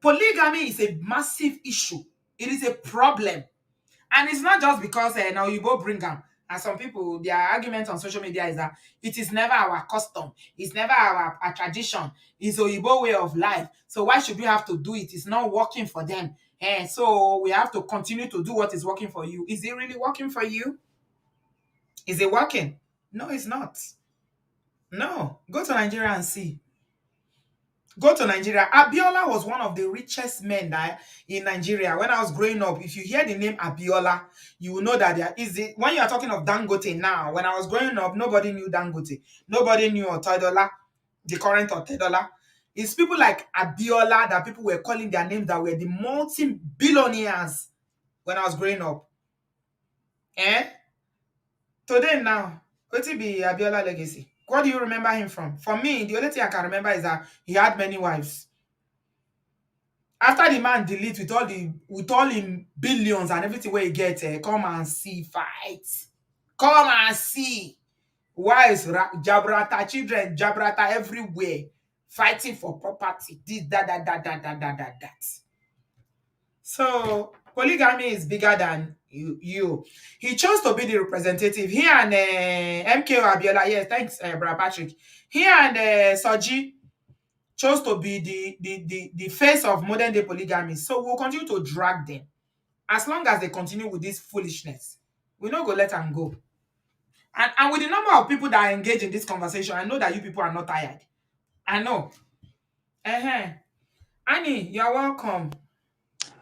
Polygamy is a massive issue. It is a problem. And it's not just because now you both bring them. And some people, their argument on social media is that it is never our custom. It's never our tradition. It's a Igbo way of life. So why should we have to do it? It's not working for them. And so we have to continue to do what is working for you. Is it really working for you? Is it working? No, it's not. No. Go to Nigeria and see. Go to Nigeria. Abiola was one of the richest men that in Nigeria. When I was growing up, if you hear the name Abiola, you will know that there is it. When you are talking of Dangote now, when I was growing up, nobody knew Dangote. Nobody knew Otedola, the current Otedola. It's people like Abiola that people were calling their names that were the multi-billionaires when I was growing up. Eh? Today now, what will be Abiola legacy? What do you remember him from? For me, the only thing I can remember is that he had many wives. After the man delete with all him billions and everything where he get, come and see fight. Come and see. Wives, jabrata, children, jabrata everywhere, fighting for property. This, that. So polygamy is bigger than you. He chose to be the representative. He and MK Abiola, yes, thanks, Brother Patrick. He and Soji chose to be the face of modern day polygamy. So we'll continue to drag them. As long as they continue with this foolishness, we're not going to let them go. And with the number of people that are engaged in this conversation, I know that you people are not tired. I know. Uh-huh. Annie, you're welcome.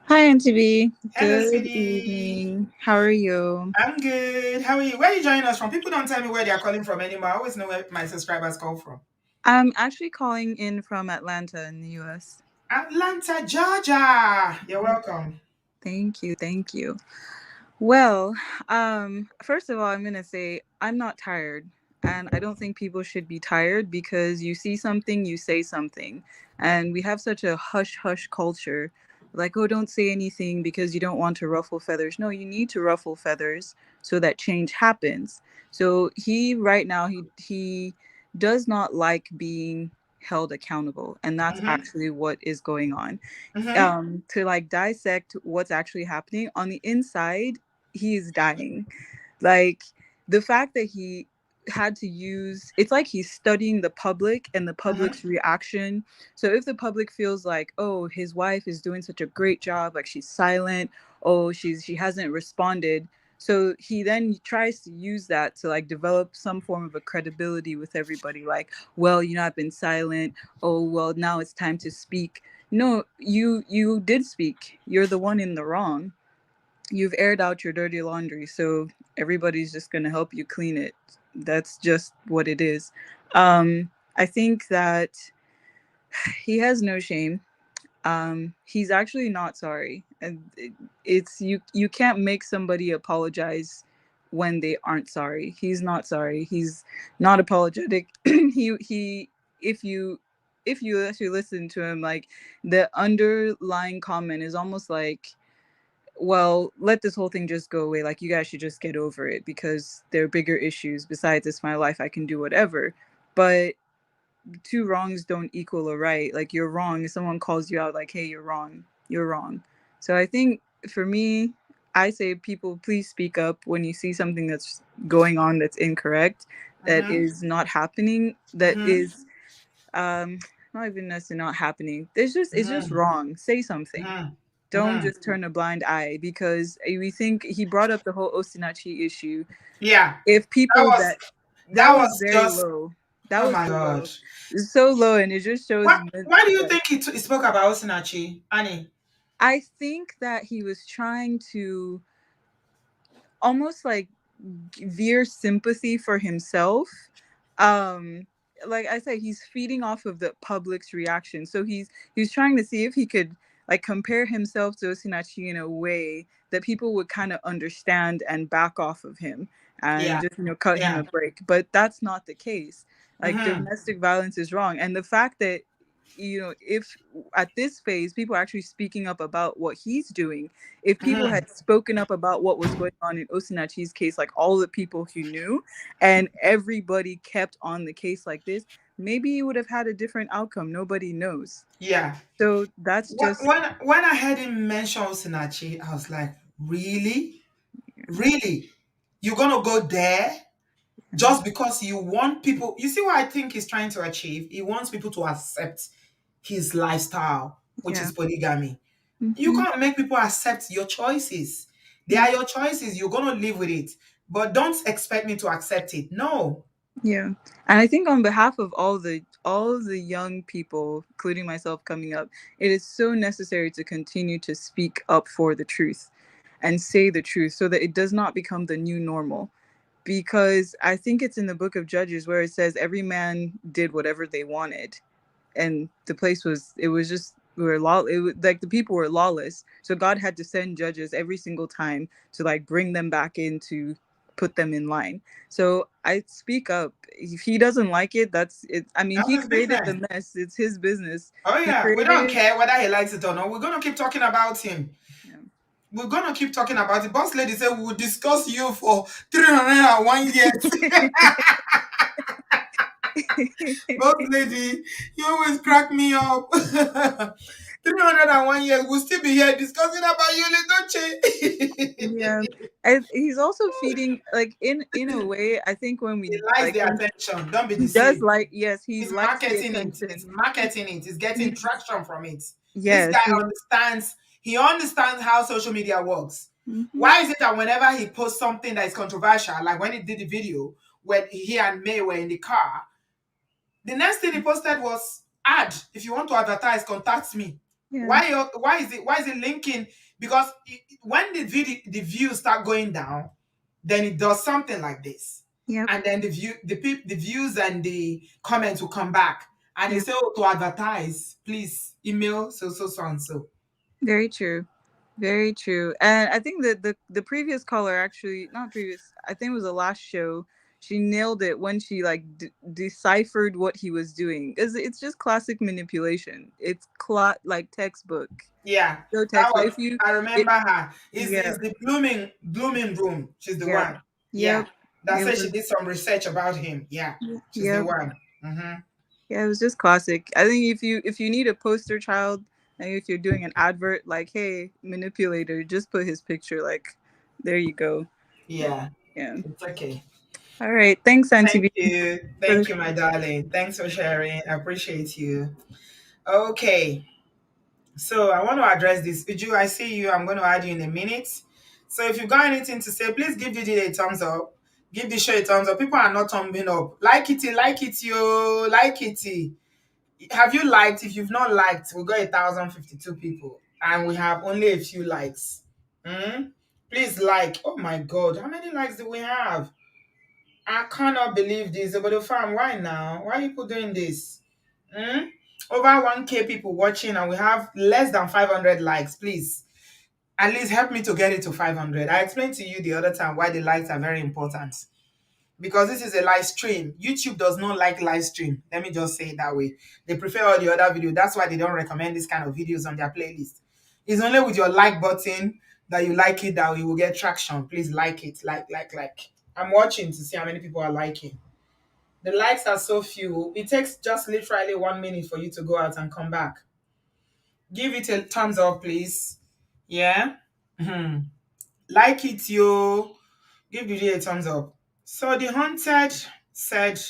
Hi, Auntie B. Hello, Good sweetie. evening. How are you? I'm good. How are you? Where are you joining us from? People don't tell me where they are calling from anymore. I always know where my subscribers call from. I'm actually calling in from Atlanta in the US. Atlanta, Georgia. You're welcome. Thank you. Thank you. Well, first of all, I'm going to say I'm not tired. And I don't think people should be tired because you see something, you say something. And we have such a hush hush culture. Like, oh, don't say anything because you don't want to ruffle feathers. No, you need to ruffle feathers so that change happens. So right now, he does not like being held accountable. And that's Mm-hmm. actually what is going on. Mm-hmm. To like dissect what's actually happening on the inside, he is dying. Like the fact that he had to use it's like he's studying the public and the public's reaction. So if the public feels like, oh, his wife is doing such a great job, like she's silent, oh, she hasn't responded, so he then tries to use that to like develop some form of a credibility with everybody, like, well, I've been silent, oh well, now it's time to speak. No, you did speak. You're the one in the wrong. You've aired out your dirty laundry, so everybody's just going to help you clean it. That's just what it is. I think that he has no shame. He's actually not sorry, and it's you can't make somebody apologize when they aren't sorry. He's not sorry. He's not apologetic. He if you actually listen to him, like the underlying comment is almost like, well, let this whole thing just go away. Like, you guys should just get over it because there are bigger issues. Besides, it's my life. I can do whatever. But two wrongs don't equal a right. Like, you're wrong. If someone calls you out, like, hey, you're wrong. You're wrong. So I think for me, I say, people, please speak up when you see something that's going on that's incorrect, that is not happening, that is not even necessarily not happening. It's just wrong. Say something. Don't just turn a blind eye, because we think he brought up the whole Osinachi issue. Yeah. If people that was very just low. That oh was my so god. low. It's so low, and it just shows. Why do you think he spoke about Osinachi, Annie? I think that he was trying to almost like veer sympathy for himself. Like I said, he's feeding off of the public's reaction. So he's trying to see if he could like compare himself to Osinachi in a way that people would kind of understand and back off of him and just cut him a break. But that's not the case. Like domestic violence is wrong, and the fact that if at this phase people are actually speaking up about what he's doing, if people Mhm. had spoken up about what was going on in Osinachi's case, like all the people who knew, and everybody kept on the case like this, maybe you would have had a different outcome. Nobody knows. Yeah. So that's just, When I heard him mention Osinachi, I was like, really? Really? You're gonna go there just because you want people? You see what I think he's trying to achieve? He wants people to accept his lifestyle, which yeah. is polygamy. You Hmm. can't make people accept your choices. They are your choices. You're gonna live with it. But don't expect me to accept it. No. Yeah. And I think on behalf of all the young people, including myself coming up, it is so necessary to continue to speak up for the truth and say the truth so that it does not become the new normal. Because I think it's in the book of Judges where it says every man did whatever they wanted, and the place was, it was just, we were law it was like the people were lawless, so God had to send judges every single time to like bring them back in, to put them in line. So I speak up. If he doesn't like it, that's it. I mean, That's he his created business. the mess. It's his business. Oh He yeah. We created don't it. care whether he likes it or not. We're gonna keep talking about him. Yeah. We're gonna keep talking about it. Boss lady said we will discuss you for 301 years. Boss lady, you always crack me up. 301 years, we'll still be here discussing about you, Yeah. Ledoche. And he's also feeding, like, in a way, I think when He we likes like the when attention. Don't be he does, deceived. like, yes, he He's likes the marketing it. attention. He's marketing it. He's getting He's traction from it. This yes, guy he understands. He understands how social media works. hmm Why is it that whenever he posts something that is controversial, like when he did the video when he and May were in the car, the next thing he posted was ad. If you want to advertise, contact me. yeah. Why is it linking? Because when the views start going down, then it does something like this, Yep. and then the views and the comments will come back, and they Yep. say, oh, to advertise, please email so and so. Very true. Very true. And I think that the previous caller, actually, not previous, I think it was the last show, she nailed it when she like deciphered what he was doing. It's just classic manipulation. It's like textbook. Yeah, So that textbook. was. If you I it remember her. Yeah. Is the blooming room? She's the Yep. one. Yeah, Yep. that It said she was did some research about him. Yeah, she's the yep. one. Hmm. Yeah, it was just classic. I think if you need a poster child, and if you're doing an advert, like, hey, manipulator, just put his picture, like, there you go. Yeah, Yeah. it's okay. All right. Thanks, Auntie Thank B. you. For the Thank you, my darling. Thanks for sharing. I appreciate you. Okay. So I want to address this. Uju, I see you. I'm going to add you in a minute. So if you've got anything to say, please give the video a thumbs up. Give the show a thumbs up. People are not thumbing up. Like it, yo. Like it. Have you liked? If you've not liked, we got 1,052 people. And we have only a few likes. Hmm? Please like. Oh my God. How many likes do we have? I cannot believe this. Obodo fam, why now? Why are people doing this? Hmm? Over 1K people watching and we have less than 500 likes. Please, at least help me to get it to 500. I explained to you the other time why the likes are very important. Because this is a live stream. YouTube does not like live stream. Let me just say it that way. They prefer all the other videos. That's why they don't recommend this kind of videos on their playlist. It's only with your like button that you like it that you will get traction. Please like it. Like. I'm watching to see how many people are liking. The likes are so few. It takes just literally 1 minute for you to go out and come back. Give it a thumbs up, please. Yeah? Mhm. Like it, yo. Give the video a thumbs up. So the haunted said,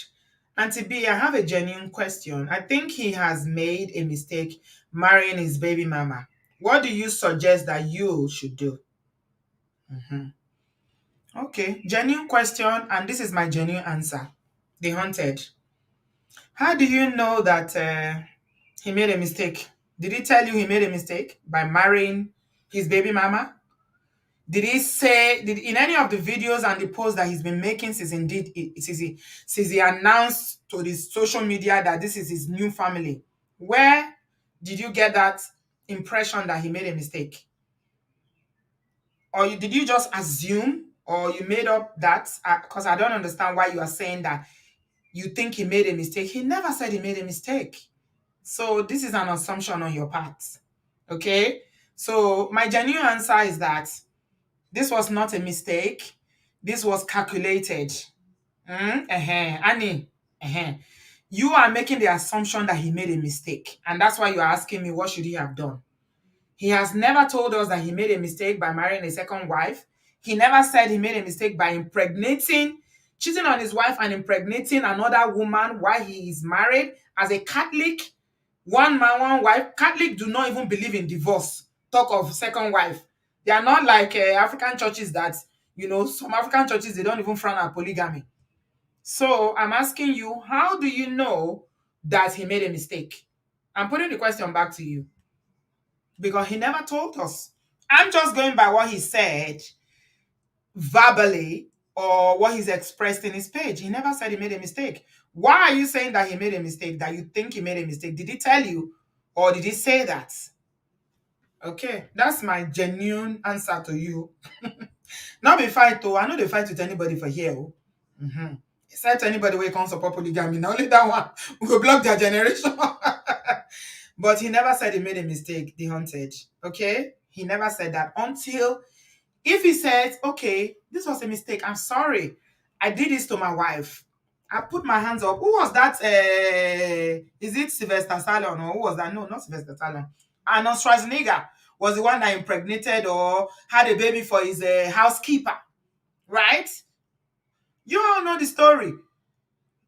Auntie B, I have a genuine question. I think he has made a mistake marrying his baby mama. What do you suggest that you should do? Mhm. Okay, genuine question, and this is my genuine answer. The haunted. How do you know that he made a mistake? Did he tell you he made a mistake by marrying his baby mama? Did he say, did in any of the videos and the posts that he's been making since he announced to the social media that this is his new family, where did you get that impression that he made a mistake? Or did you just assume or you made up that? Because I don't understand why you are saying that you think he made a mistake. He never said he made a mistake. So this is an assumption on your part. Okay? So my genuine answer is that this was not a mistake. This was calculated. Annie, you are making the assumption that he made a mistake. And that's why you're asking me, what should he have done? He has never told us that he made a mistake by marrying a second wife. He never said he made a mistake by impregnating, cheating on his wife and impregnating another woman while he is married. As a Catholic, one man, one wife, Catholic do not even believe in divorce. Talk of second wife. They are not like African churches that, some African churches, they don't even frown at polygamy. So I'm asking you, how do you know that he made a mistake? I'm putting the question back to you because he never told us. I'm just going by what he said verbally or what he's expressed in his page. He never said he made a mistake. Why are you saying that he made a mistake, that you think he made a mistake? Did he tell you or did he say that? Okay, that's my genuine answer to you. Not be fight though. I know they fight with anybody for here. Mm-hmm. Except anybody who comes support polygamy. Now only that one we will block their generation. But he never said he made a mistake, the haunted. Okay? He never said that until if he says, okay, this was a mistake. I'm sorry. I did this to my wife. I put my hands up. Who was that? Is it Sylvester Stallone or who was that? No, not Sylvester Stallone. Arnold Schwarzenegger was the one that impregnated or had a baby for his housekeeper. Right? You all know the story.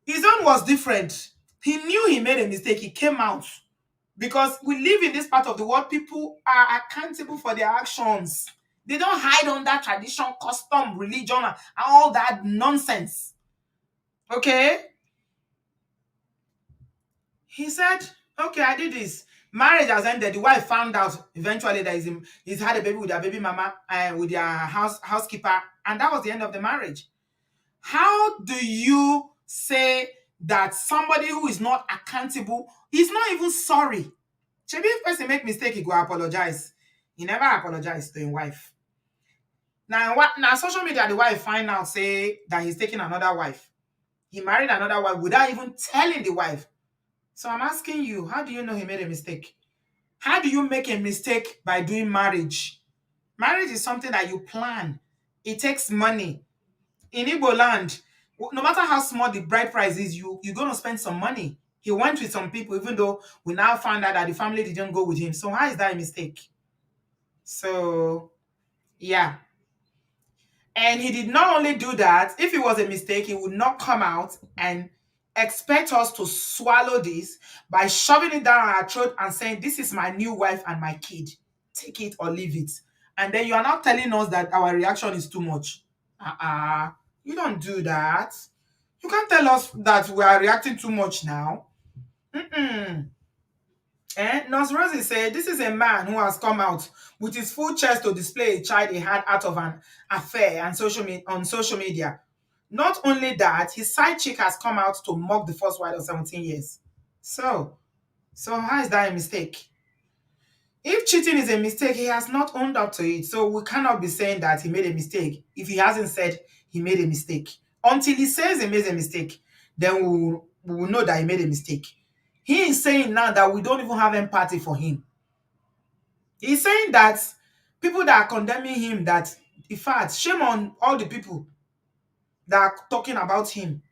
His own was different. He knew he made a mistake. He came out. Because we live in this part of the world, people are accountable for their actions. They don't hide under tradition, custom, religion, and all that nonsense. Okay? He said, okay, I did this. Marriage has ended. The wife found out eventually that he's had a baby with their baby mama and with their housekeeper. And that was the end of the marriage. How do you say that somebody who is not accountable is not even sorry? Maybe if person make mistake, he go apologize. He never apologized to his wife. Now social media, the wife find out, say that he's taking another wife. He married another wife without even telling the wife. So I'm asking you, how do you know he made a mistake? How do you make a mistake by doing marriage? Marriage is something that you plan. It takes money. In Igbo land, no matter how small the bride price is, you're going to spend some money. He went with some people, even though we now found out that the family didn't go with him. So how is that a mistake? So, yeah. And he did not only do that, if it was a mistake, he would not come out and expect us to swallow this by shoving it down our throat and saying, this is my new wife and my kid. Take it or leave it. And then you are not telling us that our reaction is too much. You don't do that. You can't tell us that we are reacting too much now. Nurse Rosie said, this is a man who has come out with his full chest to display a child he had out of an affair and on social media. Not only that, his side chick has come out to mock the first wife of 17 years. So how is that a mistake? If cheating is a mistake, he has not owned up to it. So we cannot be saying that he made a mistake if he hasn't said he made a mistake. Until he says he made a mistake, then we will know that he made a mistake. He is saying now that we don't even have empathy for him. He's saying that people that are condemning him, that in fact, shame on all the people that are talking about him.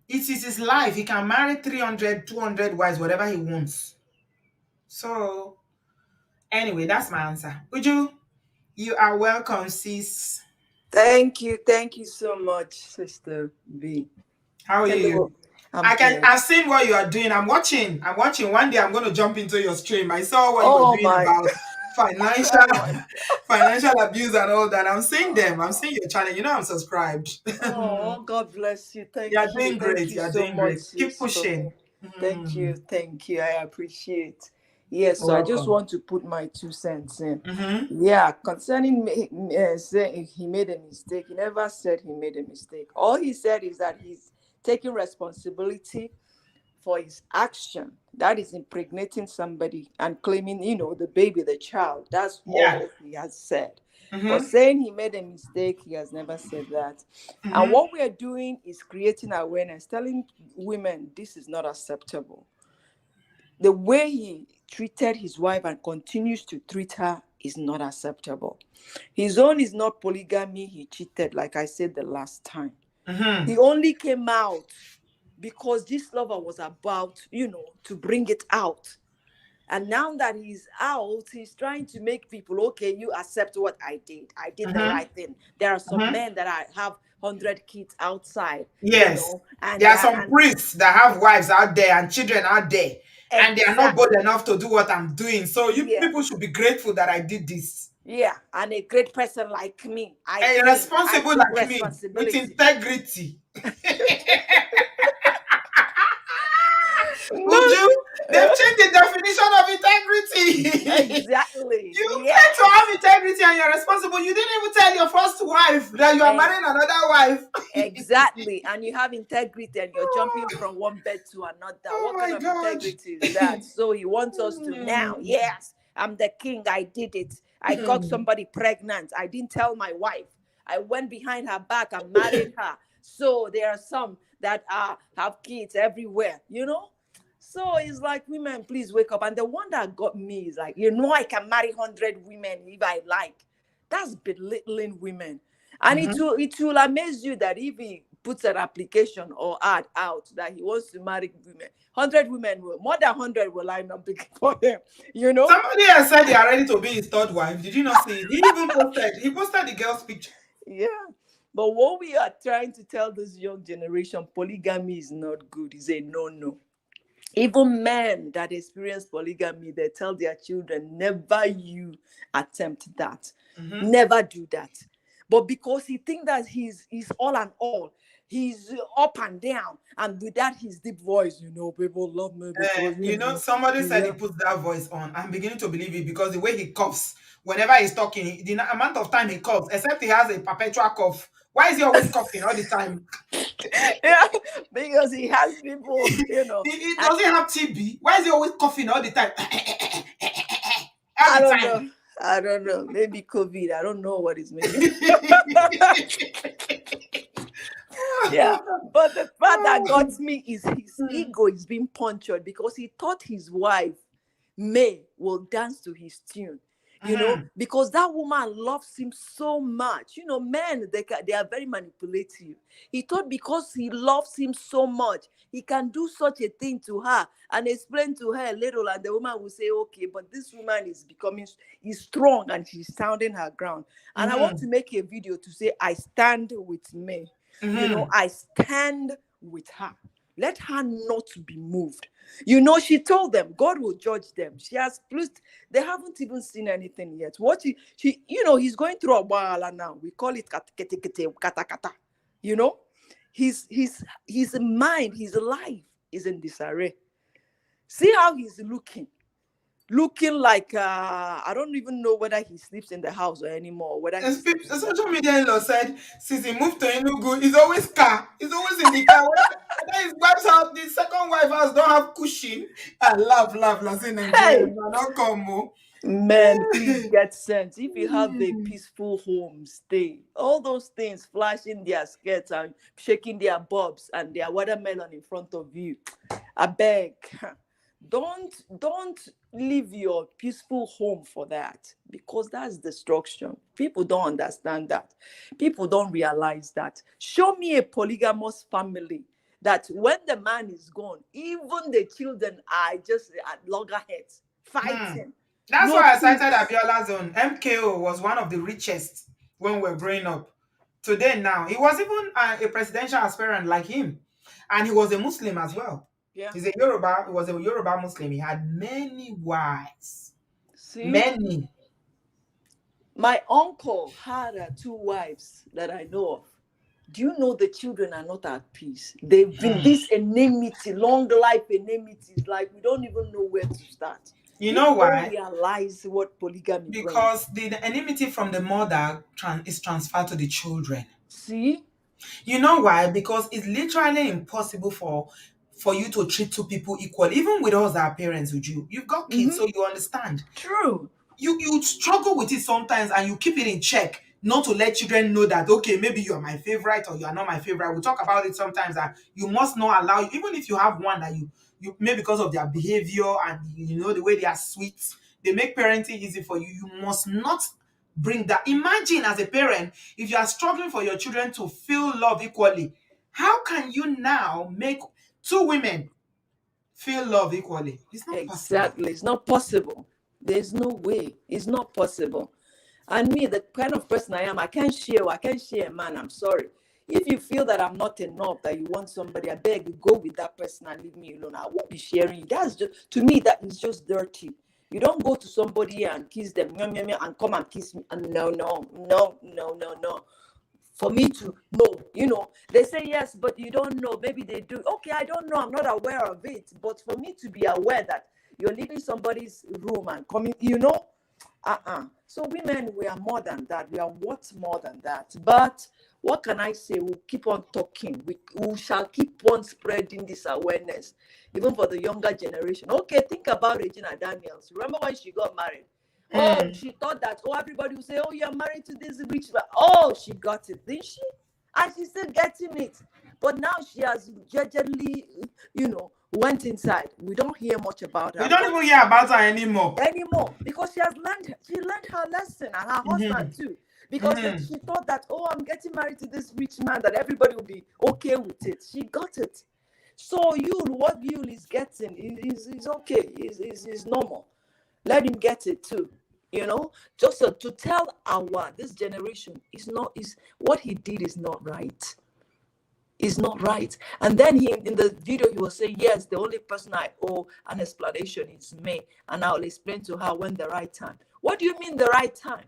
It is his life. He can marry 300, 200 wives, whatever he wants. So, anyway, that's my answer. Uju, you are welcome, sis. Thank you so much, Sister B. How are you? I've seen what you are doing. I'm watching. One day I'm going to jump into your stream. I saw what you were doing about financial abuse and all that. I'm seeing them. I'm seeing your channel. You know I'm subscribed. Oh, God bless you. Thank You're you. doing great. You're doing great. Keep pushing. Thank you. I appreciate. Yes, so I just want to put my 2 cents in. Yeah, concerning saying he made a mistake, he never said he made a mistake. All he said is that he's taking responsibility for his action. That is impregnating somebody and claiming, the baby, the child. That's all he has said. But saying he made a mistake, he has never said that. And what we are doing is creating awareness, telling women this is not acceptable. The way he treated his wife and continues to treat her is not acceptable. His own is not polygamy. He cheated, like I said the last time. He only came out because this lover was about, to bring it out. And now that he's out, he's trying to make people, okay, you accept what I did. I did the right thing. There are some men that I have 100 kids outside, Yes. and There are some priests that have wives out there and children out there, and they are not bold enough to do what I'm doing. So you people should be grateful that I did this. Yeah, and a great person like me. A responsible like me, with integrity. Uju, they've changed the definition of integrity. Exactly. You claim to have integrity and you're responsible. You didn't even tell your first wife that you are marrying another wife. Exactly. And you have integrity and you're jumping from one bed to another. What kind of integrity is that? So he wants us to now, yes, I'm the king. I did it. I got somebody pregnant. I didn't tell my wife. I went behind her back and married her. So there are some that have kids everywhere, So it's like, women, please wake up. And the one that got me is like, I can marry 100 women if I like. That's belittling women. And it will amaze you that if he puts an application or ad out that he wants to marry women, 100 women more than 100 will line up for him, Somebody else said they are ready to be his third wife. Did you not see it? He even posted the girl's picture. Yeah. But what we are trying to tell this young generation, polygamy is not good. It's a no-no. Even men that experience polygamy, they tell their children, never you attempt that. Never do that. But because he thinks that he's all and all, he's up and down. And with that, his deep voice, people love me because... somebody said he puts that voice on. I'm beginning to believe it because the way he coughs, whenever he's talking, the amount of time he coughs, except he has a perpetual cough. Why is he always coughing all the time? Yeah, because he has people, He doesn't have TB. Why is he always coughing all the time? I don't know. Maybe COVID. I don't know what is maybe. Yeah, but the part that got me is his ego is being punctured because he thought his wife, May, will dance to his tune. Because that woman loves him so much. Men, they are very manipulative. He thought because he loves him so much, he can do such a thing to her and explain to her little, and the woman will say, okay, but this woman is strong and she's sounding her ground. And I want to make a video to say, I stand with May. I stand with her. Let her not be moved. She told them God will judge them. She has placed, they haven't even seen anything yet. What he's going through a while now. We call it kata kata. His mind, his life is in disarray. See how he's looking like I don't even know whether he sleeps in the house or anymore. The social media in-law said since he moved to Enugu, he's always He's always in the car. Whether his wife's house, the second wife house don't have cushion. I laugh. In Nigeria, don't come. Men, please get sense. If you have a peaceful home, stay. All those things, flashing their skirts and shaking their bobs and their watermelon in front of you. I beg. Don't leave your peaceful home for that, because that's destruction. People don't understand that. People don't realize that. Show me a polygamous family that when the man is gone, even the children are just at loggerheads fighting. That's why I cited Abiola's own. MKO was one of the richest when we were growing up. Today now, he was even a presidential aspirant like him, and he was a Muslim as well. Yeah. He was a Yoruba Muslim. He had many wives. See? Many. My uncle had 2 wives that I know of. Do you know the children are not at peace? They've been this enmity, long life enmity. It's like we don't even know where to start. You know why? Don't realize what polygamy because the enmity from the mother is transferred to the children. See? You know why? Because it's literally impossible for you to treat 2 people equally. Even with us, our parents, with you. You've got kids, so you understand. True. You struggle with it sometimes and you keep it in check, not to let children know that, okay, maybe you are my favorite or you are not my favorite. We talk about it sometimes that you must not allow, even if you have one that you maybe because of their behavior and the way they are sweet, they make parenting easy for you. You must not bring that. Imagine as a parent, if you are struggling for your children to feel love equally, how can you now make two women feel love equally? It's not possible. Exactly. It's not possible. There's no way. It's not possible. And me, the kind of person I am, I can't share a man. I'm sorry. If you feel that I'm not enough, that you want somebody, I beg you, go with that person and leave me alone. I won't be sharing. That's just, to me, that is just dirty. You don't go to somebody and kiss them and come and kiss me. And no. For me to know, they say yes, but you don't know. Maybe they do. Okay, I don't know. I'm not aware of it. But for me to be aware that you're leaving somebody's room and coming, So women, we are more than that. We are what more than that. But what can I say? We'll keep on talking. We shall keep on spreading this awareness, even for the younger generation. Okay, think about Regina Daniels. Remember when she got married? Oh, she thought that, everybody would say, oh, you're married to this rich man. Oh, she got it, didn't she? And she's still getting it. But now she has gradually, went inside. We don't hear much about her. We don't even hear about her anymore. Because she learned her lesson, and her husband too. Because she thought that, I'm getting married to this rich man, that everybody will be okay with it. She got it. So what Yul is getting is okay, is normal. Let him get it too. Just to tell this generation is what he did is not right. Is not right. And then in the video he was saying, yes, the only person I owe an explanation is me, and I'll explain to her when the right time. What do you mean the right time?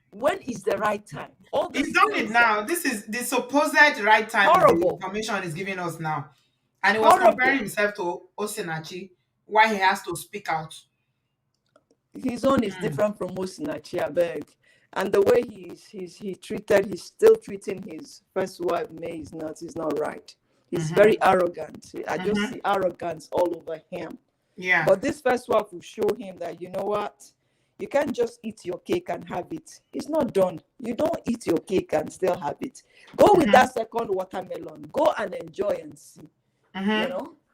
When is the right time? He's done it now. This is the supposed right time. Horrible. The information is giving us now. And he was comparing himself to Osinachi, why he has to speak out. His own is different from Osinachi, I beg. And the way he's still treating his first wife, May, is not right. He's very arrogant. I just see arrogance all over him. Yeah. But this first wife will show him that, you know what? You can't just eat your cake and have it. It's not done. You don't eat your cake and still have it. Go with that second watermelon. Go and enjoy and see.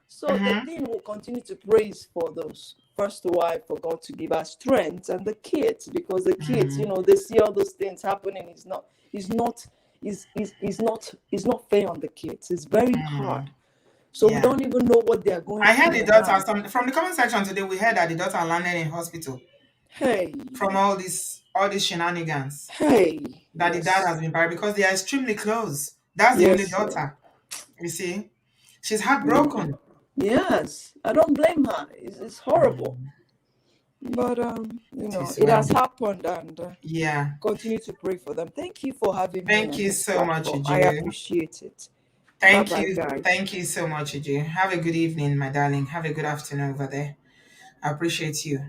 So the thing will continue to praise for those first wife, for God to give her strength, and the kids, because the kids, they see all those things happening. It's not fair on the kids. It's very hard. So we don't even know what they are going I heard through. the daughter, from the comment section today, we heard that the daughter landed in hospital. Hey. From all these shenanigans. Hey. That the dad has been buried, because they are extremely close. That's the only daughter. You see? She's heartbroken. Yes. I don't blame her. It's horrible. But it has happened, and continue to pray for them. Thank you for having me. Thank you so much, Uju. I appreciate it. Thank you. Guys. Thank you so much, Uju. Have a good evening, my darling. Have a good afternoon over there. I appreciate you.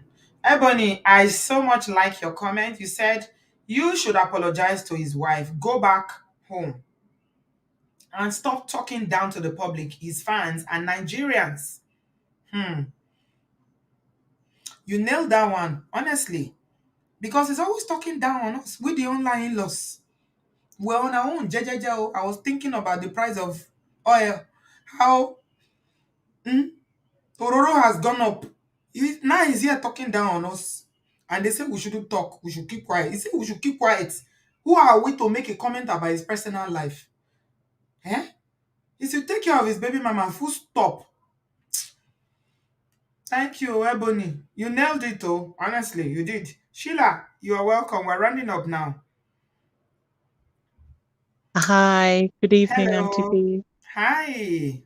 Ebony, I so much like your comment. You said you should apologize to his wife. Go back home and stop talking down to the public, his fans, and Nigerians. You nailed that one, honestly. Because he's always talking down on us with the online in-laws. We're on our own. I was thinking about the price of oil. How Ororo has gone up. Now he's here talking down on us. And they say we shouldn't talk. We should keep quiet. He said we should keep quiet. Who are we to make a comment about his personal life? He should take care of his baby mama. Full stop. Thank you, Ebony. You nailed it, though. Honestly, you did. Sheila, you are welcome. We're running up now. Hi, good evening, Hello. Auntie B. Hi.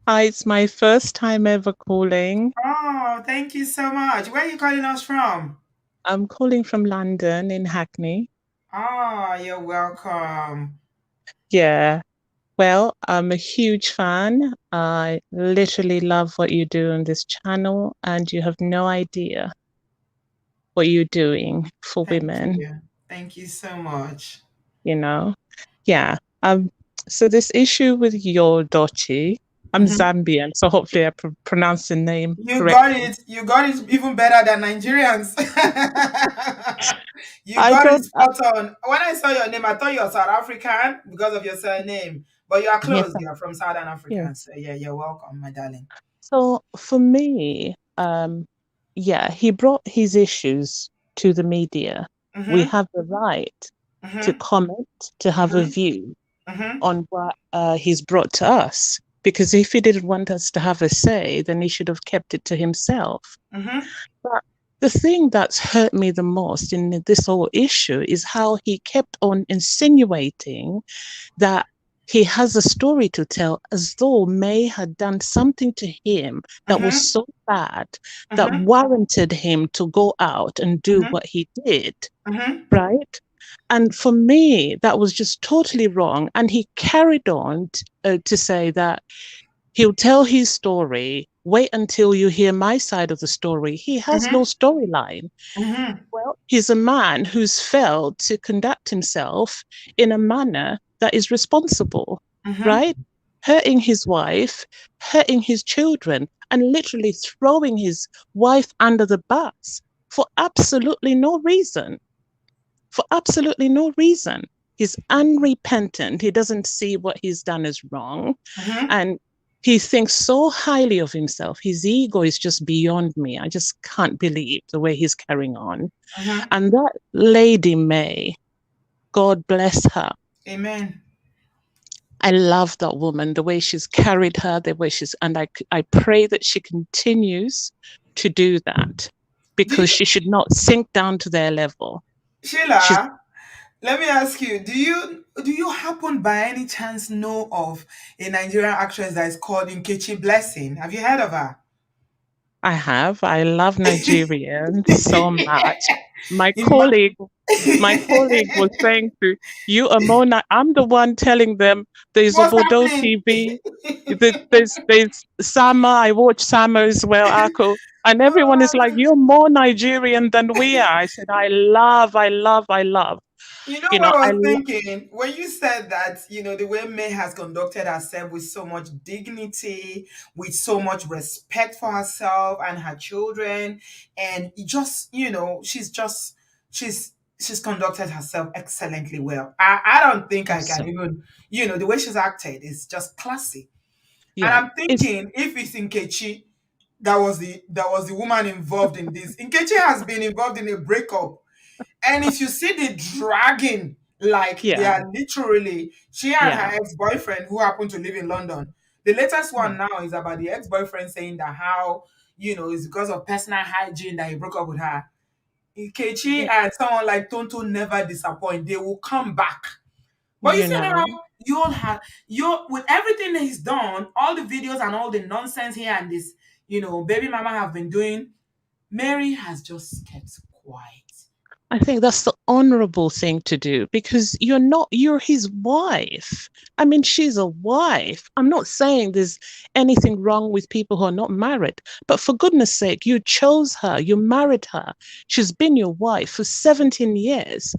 Hi, it's my first time ever calling. Oh, thank you so much. Where are you calling us from? I'm calling from London in Hackney. Oh, you're welcome. Yeah. Well, I'm a huge fan. I literally love what you do on this channel, and you have no idea what you're doing for women. Thank you so much. Yeah. So this issue with your Edochie, I'm Zambian, so hopefully I pronounced the name correctly. You got it even better than Nigerians. You got it spot on. When I saw your name, I thought you were South African because of your surname. But you are close. You are from Southern Africa. So yeah, you're welcome, my darling. So for me, yeah, he brought his issues to the media. We Mm-hmm. have the right to Mm-hmm. comment, to have a Mm-hmm. view Mm-hmm. on what he's brought to us. Because if he didn't want us to have a say, then he should have kept it to himself. Mm-hmm. But the thing that's hurt me the most in this whole issue is how he kept on insinuating that he has a story to tell, as though May had done something to him that was Mm-hmm. so bad that Mm-hmm. warranted him to go out and do Mm-hmm. what he did, Mm-hmm. right? And for me, that was just totally wrong. And he carried on to say that he'll tell his story. Wait until you hear my side of the story. He has no Mm-hmm. storyline. Mm-hmm. Well, he's a man who's failed to conduct himself in a manner that is responsible, Mm-hmm. right? Hurting his wife, hurting his children, and literally throwing his wife under the bus for absolutely no reason. For absolutely no reason. He's unrepentant. He doesn't see what he's done is wrong. Mm-hmm. And he thinks so highly of himself. His ego is just beyond me. I just can't believe the way he's carrying on. Mm-hmm. And that lady May, God bless her. Amen. I love that woman, the way she's carried her, the way and I pray that she continues to do that Do because you, she should not sink down to their level. She's, Sheila, let me ask you, do you happen by any chance know of a Nigerian actress that is called Nkechi Blessing? Have you heard of her? I have. I love Nigerians so much. My In my, colleague, my colleague was saying to you, Amona, I'm the one telling them there's what's Obodo happening? TV, there's Sama. I watch Sama as well, Ako, and everyone is like, you're more Nigerian than we are. I said, I love. You know You what know, I was thinking when you said that, the way May has conducted herself with so much dignity, with so much respect for herself and her children, and it just, she's conducted herself excellently well. I don't think I can awesome. even, the way she's acted is just classy. And Yeah, I'm it's thinking if it's Nkechi that was the woman involved in this. Nkechi has been involved in a breakup, and if you see the dragging, like they yeah, are literally, she and yeah, her ex-boyfriend who happen to live in London. The latest yeah, one now is about the ex-boyfriend saying that how, it's because of personal hygiene that he broke up with her. Ikechi yeah. and someone like Tonto never disappoint. They will come back. But you You see now, know, you all have you with everything that he's done, all the videos and all the nonsense here and this, baby mama have been doing. Mary has just kept quiet. I think that's the honorable thing to do because you're his wife. I mean, she's a wife. I'm not saying there's anything wrong with people who are not married, but for goodness sake, you chose her, you married her. She's been your wife for 17 years.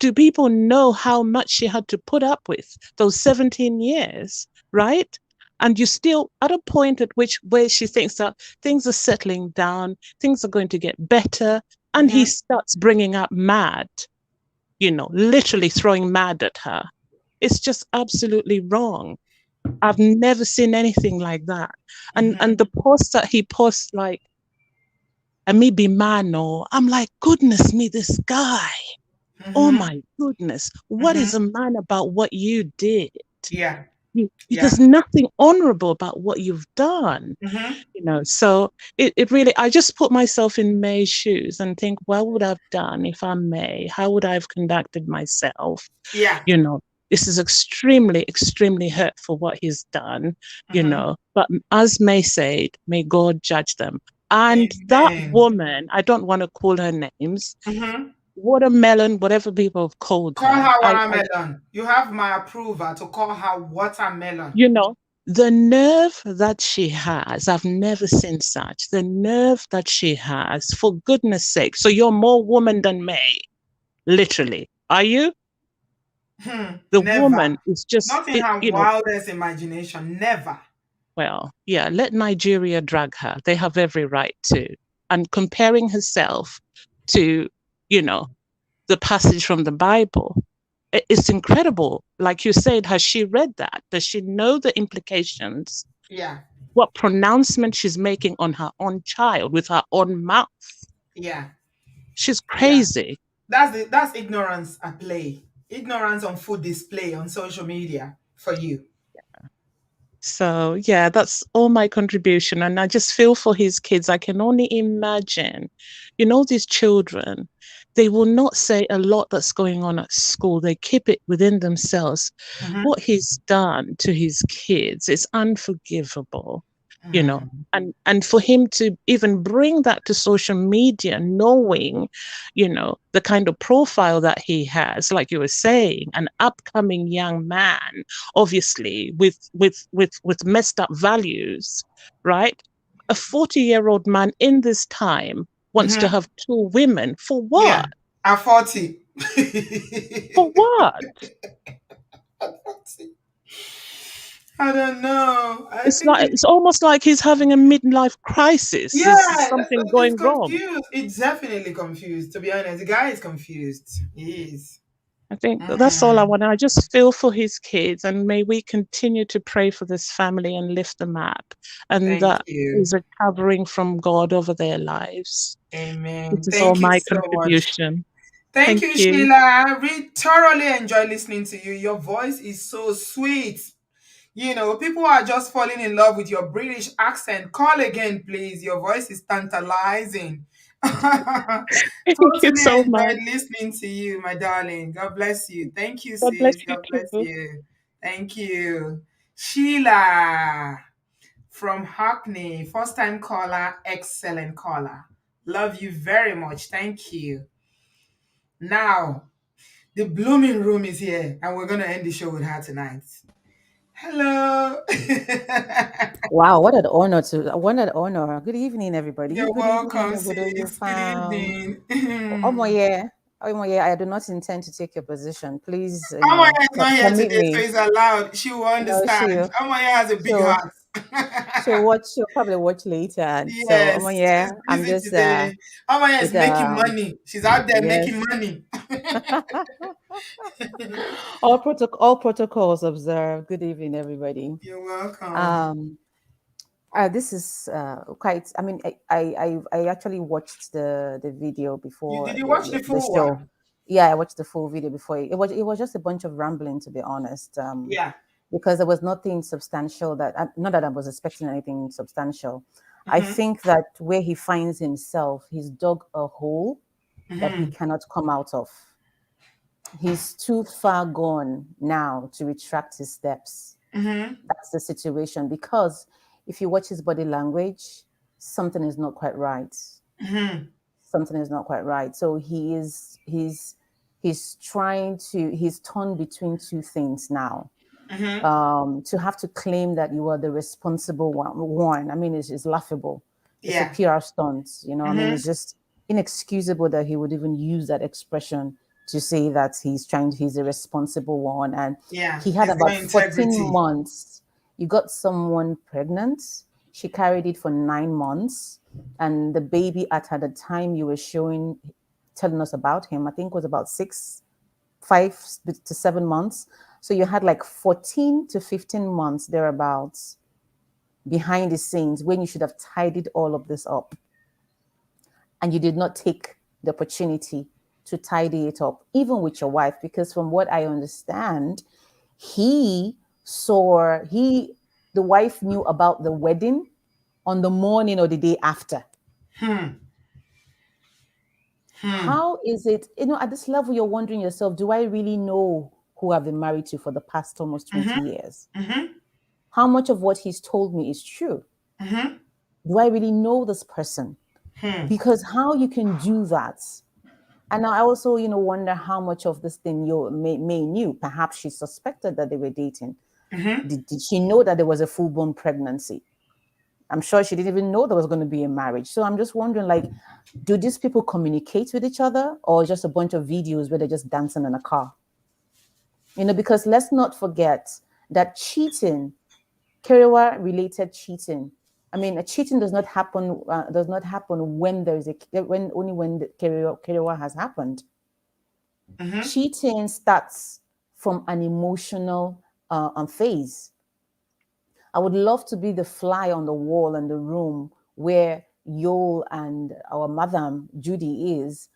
Do people know how much she had to put up with those 17 years, right? And you're still at a point at which where she thinks that things are settling down, things are going to get better, and he Mhm. starts bringing up mad, literally throwing mad at her. It's just absolutely wrong. I've never seen anything like that. And Mhm. the posts that he posts, like, and me be man, or I'm like, goodness me, this guy. Oh Mhm. my goodness. What is Mhm. a man about what you did? Yeah. There's Yeah. nothing honorable about what you've done. Mhm. So it really, I just put myself in May's shoes and think, what would I've done if I'm May? How would I have conducted myself? Yeah. You know, this is extremely, extremely hurtful what he's done. Mhm. But as May said, may God judge them. And that Amen. woman, I don't want to call her names, Mhm. watermelon, whatever people have called Call her. her I watermelon. You have my approval to call her watermelon. you know, the nerve that she has, I've never seen such. The nerve that she has, for goodness sake. So you're more woman than May, literally. Are you? The Never. woman is just, Not in her wildest imagination. Never. well, yeah, let Nigeria drag her. They have every right to. And comparing herself to, you know, the passage from the Bible, it's incredible. Like you said, has she read that? Does she know the implications? Yeah. what pronouncement she's making on her own child with her own mouth. Yeah. She's Yeah. crazy. That's ignorance at play. Ignorance on full display on social media for you. So yeah, that's all my contribution. And I just feel for his kids. I can only imagine, these children, they will not say a lot that's going on at school. They keep it within themselves. Mm-hmm. What he's done to his kids is unforgivable, and for him to even bring that to social media, knowing, the kind of profile that he has, like you were saying, an upcoming young man, obviously with messed up values, right? A 40-year-old man in this time wants to Mm-hmm. have two women. For Yeah. what? At 40. For what? At 40. I don't know. I It's think like it's almost like he's having a midlife crisis. Is yeah, that's something what it's going wrong? confused. It's definitely confused, to be honest. The guy is confused. He is. I think that's all I Mm. want. I just feel for his kids, and may we continue to pray for this family and lift them up, and Thank that you. is a covering from God over their lives. It Amen. is all Thank you my so much. contribution. Thank Thank you, you. Sheila. I really thoroughly enjoy listening to you. Your voice is so sweet. People are just falling in love with your British accent. Call again, please. Your voice is tantalizing. Thank you Totally so much. enjoyed listening to you, my darling. God bless you. Thank you, God bless sis. you God bless too. you. Thank you. Sheila from Hackney, first time caller, excellent caller. Love you very much. Thank you. Now, the blooming room is here, and we're going to end the show with her tonight. Hello. Wow, what an honor. Good evening, everybody. You're Good evening, welcome, Obodo sis. Good fam. evening. Oh my yeah. Oh my yeah, I do not intend to take your position. Please, Amaya is not here permit today, so me. it's allowed. She will understand. She'll Amaya has a big she'll heart. she'll probably watch later. And so oh Yes, my she's yeah, I'm busy just today. Amaya is with making money. She's out there making yes. money. All protocols observed. Good evening, everybody. You're welcome. Um this is quite. I mean, I actually watched the video before Did you watch the the full show. one? Yeah, I watched the full video before. It was just a bunch of rambling, to be honest. Yeah. Because there was nothing substantial that not that I was expecting anything substantial. I Mm-hmm. think that where he finds himself, he's dug a hole that he Mm-hmm. cannot come out of. He's too far gone now to retract his steps. Mm-hmm. That's the situation, because if you watch his body language, something is not quite right. Mm-hmm. Something is not quite right. So he's torn between two things now. Mm-hmm. To have to claim that you are the responsible one, I mean, it's laughable. It's a Yeah. PR stunt, I mean, Mm-hmm. it's just inexcusable that he would even use that expression to say that he's the responsible one. And Yeah. he had He's got about 14 integrity. months. You got someone pregnant. She carried it for 9 months. And the baby at the time you were telling us about him, I think was about 5 to 7 months. So you had like 14 to 15 months thereabouts behind the scenes when you should have tidied all of this up. And you did not take the opportunity to tidy it up, even with your wife, because from what I understand, the wife knew about the wedding on the morning or the day after. How is it, at this level, you're wondering yourself, do I really know who I've been married to for the past almost 20 years? Mm-hmm. How much of what he's told me is true? Mm-hmm. Do I really know this person? Because how you can do that? And I also, wonder how much of this thing May knew. Perhaps she suspected that they were dating. Mm-hmm. Did she know that there was a full-blown pregnancy? I'm sure she didn't even know there was going to be a marriage. So I'm just wondering, like, do these people communicate with each other, or just a bunch of videos where they're just dancing in a car? Because let's not forget that cheating, Kerewa-related cheating, I mean, cheating does not happen when when the Kerewa has happened. Mm-hmm. Cheating starts from an emotional phase. I would love to be the fly on the wall in the room where Yol and our madam Judy is,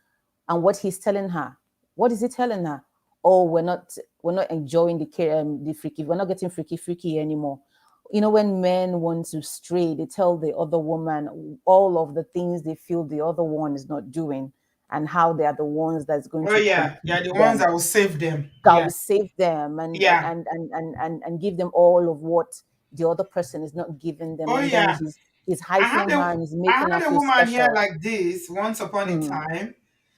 and what he's telling her. What is he telling her? Oh, we're not enjoying the freaky. We're not getting freaky anymore. You know, when men want to stray, they tell the other woman all of the things they feel the other one is not doing, and how they are the ones that's going Oh to yeah, complete yeah, the ones them, that will save them. that Yeah, will save them, yeah. and give them all of what the other person is not giving them, Oh and then yeah. he's I had hyping a her and he's I making her had a feel woman here special. like this once upon a Mm, time.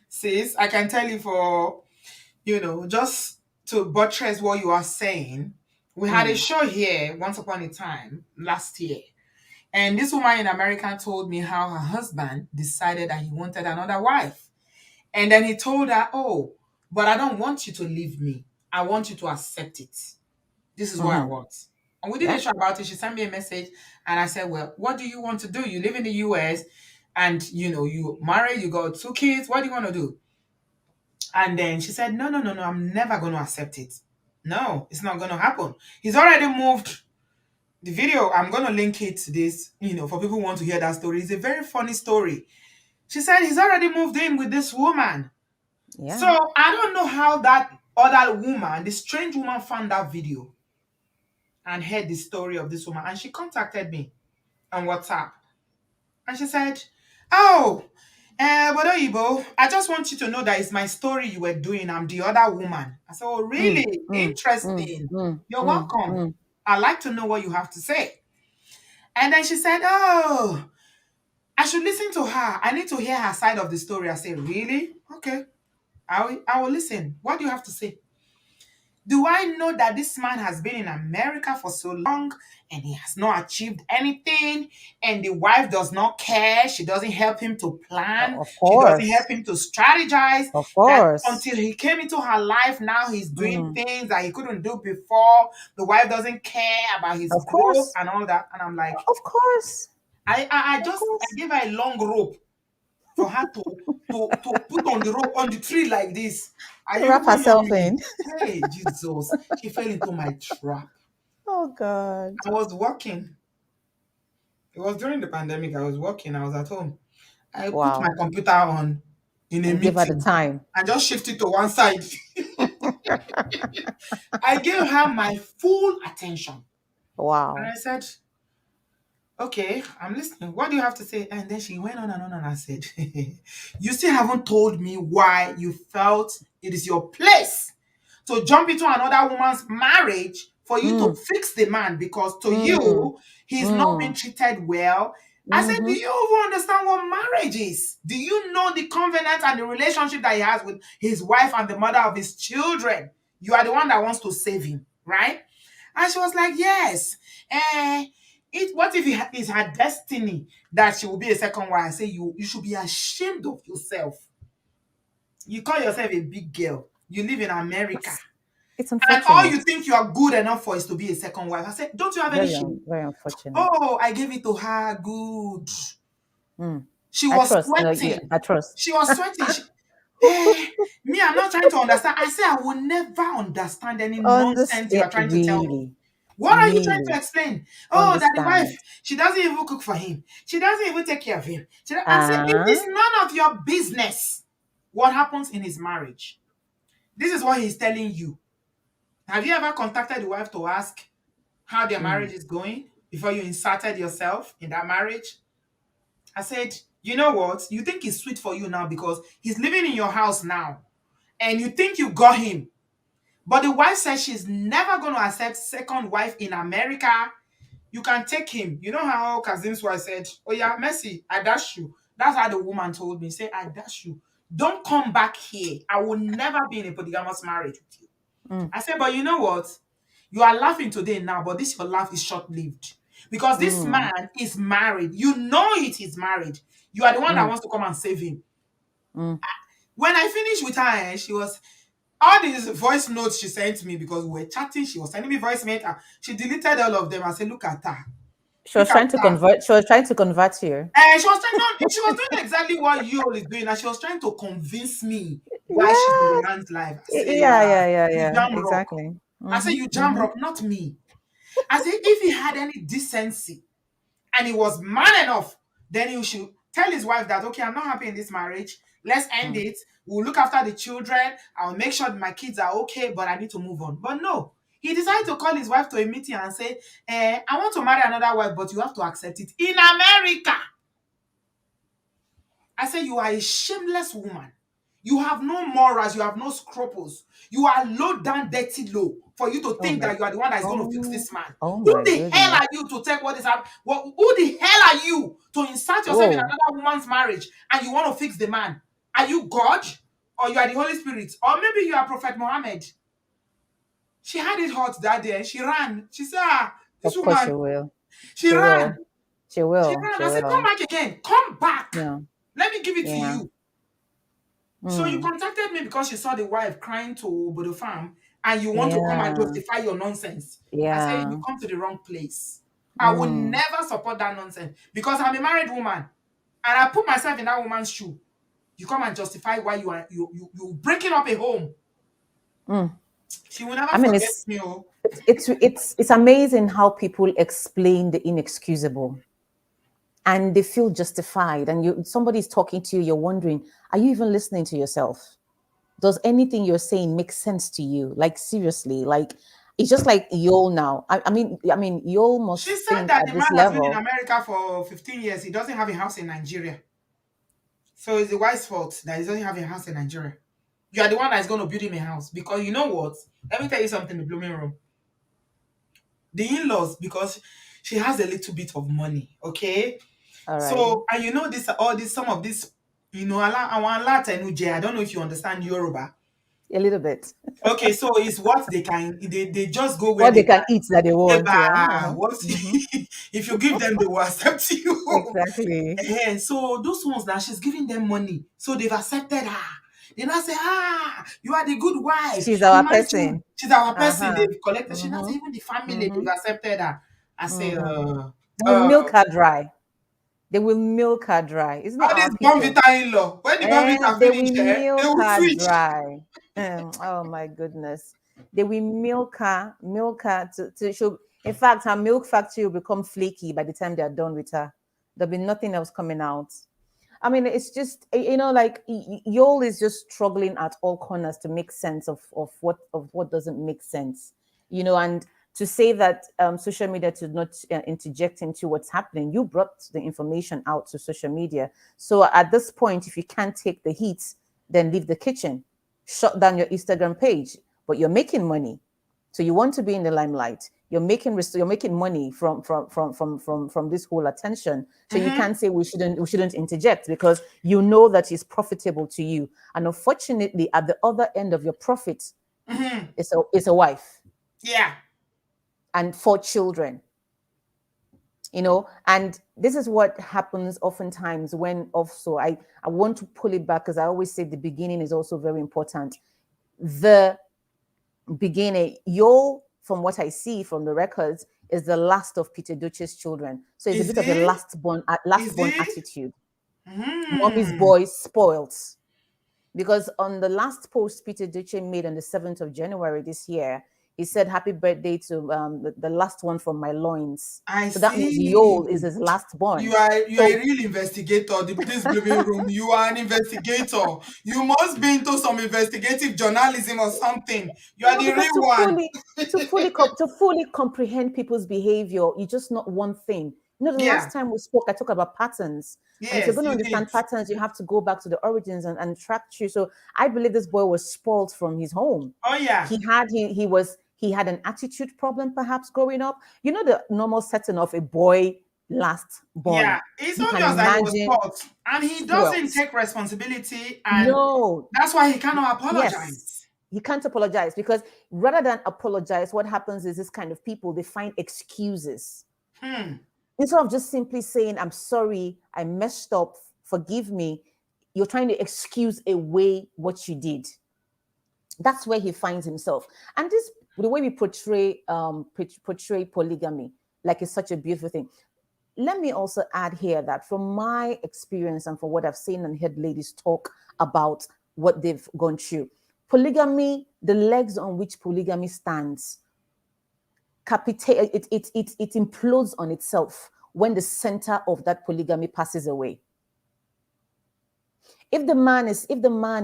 Sis, I can tell you for, just to buttress what you are saying, we had a mm, show here once upon a time last year. And this woman in America told me how her husband decided that he wanted another wife. And then he told her, oh, but I don't want you to leave me. I want you to accept it. This is what I mm-hmm. want. And we did a Yeah. show about it. She sent me a message and I said, well, what do you want to do? You live in the US and you married, you got 2 kids. What do you want to do? And then she said, no, no, no, no, I'm never going to accept it. No, it's not going to happen. He's already moved. The video, I'm going to link it to this, for people who want to hear that story. It's a very funny story. She said he's already moved in with this woman. So Yeah. I don't know how that other woman, the strange woman, found that video and heard the story of this woman. And she contacted me on WhatsApp. And she said, oh, Obodoyibo, I just want you to know that it's my story you were doing. I'm the other woman. I said, oh, Mm, really? mm, mm, Interesting. mm, You're mm, welcome. mm. I'd like to know what you have to say. And then she said, oh, I should listen to her. I need to hear her side of the story. I said, really? Okay. I will listen. What do you have to say? Do I know that this man has been in America for so long and he has not achieved anything? And the wife does not care. She doesn't help him to plan. Of She doesn't help course. him to strategize. Of That course. until he came into her life, now he's doing Mm, things that he couldn't do before. The wife doesn't care about his of growth course. and all that. And I'm like, Of course. I Of gave her a long rope for her to put on the rope on the tree like this. And you Wrap people know herself me. in. Hey, Jesus. She fell into my trap. Oh God. I was working. It was during the pandemic. I was working. I was at home. I put my Wow. computer on in a And give her the meeting. time. I just shifted to one side. I gave her my full attention. And Wow. I said, okay, I'm listening. What do you have to say? And then she went on and on, and I said, you still haven't told me why you felt it is your place to jump into another woman's marriage for you to Mm, fix the man because to mm, you, he's not being mm, treated well. I said, do mm-hmm. you even understand what marriage is? Do you know the covenant and the relationship that he has with his wife and the mother of his children? You are the one that wants to save him, right? And she was like, yes. What if it is her destiny that she will be a second wife? I say, you should be ashamed of yourself. You call yourself a big girl. You live in America. It's And all unfortunate. you think you are good enough for is to be a second wife. I said, don't you have any shame? Very unfortunate. Oh, I gave it to her. Good. Mm. She I was trust. No, yeah, sweating. I trust. She was sweating. Me, I'm not trying to understand. I say I will never understand any nonsense you are trying to tell me. Really, What are you trying to really explain? Oh, that the wife, understand. she doesn't even cook for him. She doesn't even take care of him. I said, it Ah, is none of your business what happens in his marriage. This is what he's telling you. Have you ever contacted the wife to ask how their mm, marriage is going before you inserted yourself in that marriage? I said, you know what? You think it's sweet for you now because he's living in your house now and you think you got him. But the wife says she's never going to accept second wife in America. You can take him. You know how Kazim's wife said, oh yeah, Mercy, I dash you. That's how the woman told me. Say, I dash you. Don't come back here. I will never be in a polygamous marriage with you. mm, I said, but you know what? You are laughing today now, but this your laugh is short-lived. Because this mm, man is married. You know it, he's married. You are the one that mm, wants to come and save him. mm. When I finished with her, she was all these voice notes she sent me because we were chatting. She was sending me voice notes. She deleted all of them. I said, look at her. She Look was at trying to her. convert. She was trying to convert you. And she was trying no, she was doing exactly what you all is doing, and she was trying to convince me why she's in Yeah, the man's life. I say, yeah, yeah, yeah, you yeah. jam rock. Exactly. I say, Mm-hmm, you jam mm-hmm. rock, not me. I said, if he had any decency and he was man enough, then he should tell his wife that, okay, I'm not happy in this marriage. Let's end it. We'll look after the children. I'll make sure my kids are okay, but I need to move on. But no, he decided to call his wife to a meeting and say, I want to marry another wife, but you have to accept it. In America. I say, you are a shameless woman. You have no morals. You have no scruples. You are low down, dirty low for you to Oh think my, that you are the one that is going to fix oh, this man. oh Who my the hell goodness. are you to take what is happening? Who the hell are you to insert yourself in Whoa. another woman's marriage and you want to fix the man? Are you God or you are the Holy Spirit? Or maybe you are Prophet Muhammad? She had it hot that day and she ran. She said, this Of course she woman, will. she She ran. will. She She will. ran. She I said, come will. back again. Come back. Yeah. Let me give it to Yeah. you. So you Mm. contacted me because you saw the wife crying to Obodo Farm and you want to come and Yeah. justify your nonsense. I said, Yeah. you come to the wrong place. I will never support that nonsense because I'm a married woman and I put myself in that woman's shoe. You come and justify why you breaking up a home. Mm. She will never I mean, forget me. Oh. it's amazing how people explain the inexcusable, and they feel justified. And somebody's talking to you, you're wondering, are you even listening to yourself? Does anything you're saying make sense to you? Like seriously, like it's just like Yol now. I mean, Yol She must said think that at the this man has been in level. America for 15 years. He doesn't have a house in Nigeria. So it's the wife's fault that he doesn't have a house in Nigeria. You are the one that is going to build him a house because you know what? Let me tell you something, the blooming room. The in-laws, because she has a little bit of money, okay? Alrighty, So, and you know this, all this, some of this, I don't know if you understand Yoruba. a little bit. Okay, so it's what they can, they just go where What they they can can. eat that they want, yeah. Eba, what Hmm. if you give them, they will accept you. Exactly. So those ones that she's giving them money, so they've accepted her. They now say, you are the good wife. She's You our married to, person. she's our person. Uh-huh. They've collected. She now say, Mm-hmm. even the family, Mm-hmm. they've accepted her. I say, Mm-hmm. They will milk her dry. They will milk her dry. Isn't it all our this people? Bonvita in-law. When the Bonvita They finish, will they milk will her switch. dry. Oh my goodness. They will milk her to show. In fact, her milk factory will become flaky by the time they are done with her. There'll be nothing else coming out. I mean, it's just like Yol is just struggling at all corners to make sense of what doesn't make sense, and to say that social media to not interject into what's happening. You brought the information out to social media, so at this point, if you can't take the heat, then leave the kitchen, shut down your Instagram page. But you're making money, so you want to be in the limelight. You're making money from this whole attention. So you Mm-hmm. can't say we shouldn't interject because you know that it's profitable to you. And unfortunately, at the other end of your profit, Mm-hmm. it's a wife Yeah. and 4 children. And this is what happens oftentimes when also I want to pull it back because I always say the beginning is also very important. The beginning, from what I see from the records, is the last of Peter Duce's children. So it's a Is bit of a it? Is last born it? attitude. Mommy's Mm. boy spoiled. Because on the last post Peter Duce made on the 7th of January this year, he said, "Happy birthday to the last one from my loins." I So that means see. Yol is his last born. You are a So real investigator. This blooming room. You are an investigator. You must be into some investigative journalism or something. You are no, the because real one. to fully comprehend people's behavior, you just not one thing. The Yeah. last time we spoke, I talked about patterns. And if you're Yes, going to you did. understand patterns, you have to go back to the origins and track through. So I believe this boy was spoiled from his home. Oh yeah. He had an attitude problem perhaps growing up. The normal setting of a boy last born. Yeah. It's You can obvious that he was imagine caught, and he doesn't spoiled. take responsibility, and No, that's why he cannot yes, apologize. he can't apologize because rather than apologize, what happens is this kind of people, they find excuses. Hmm. Instead of just simply saying, "I'm sorry, I messed up, forgive me," you're trying to excuse away what you did. That's where he finds himself. And the way we portray polygamy, like it's such a beautiful thing. Let me also add here that from my experience and from what I've seen and heard ladies talk about what they've gone through, polygamy, the legs on which polygamy stands, it implodes on itself when the center of that polygamy passes away. If the man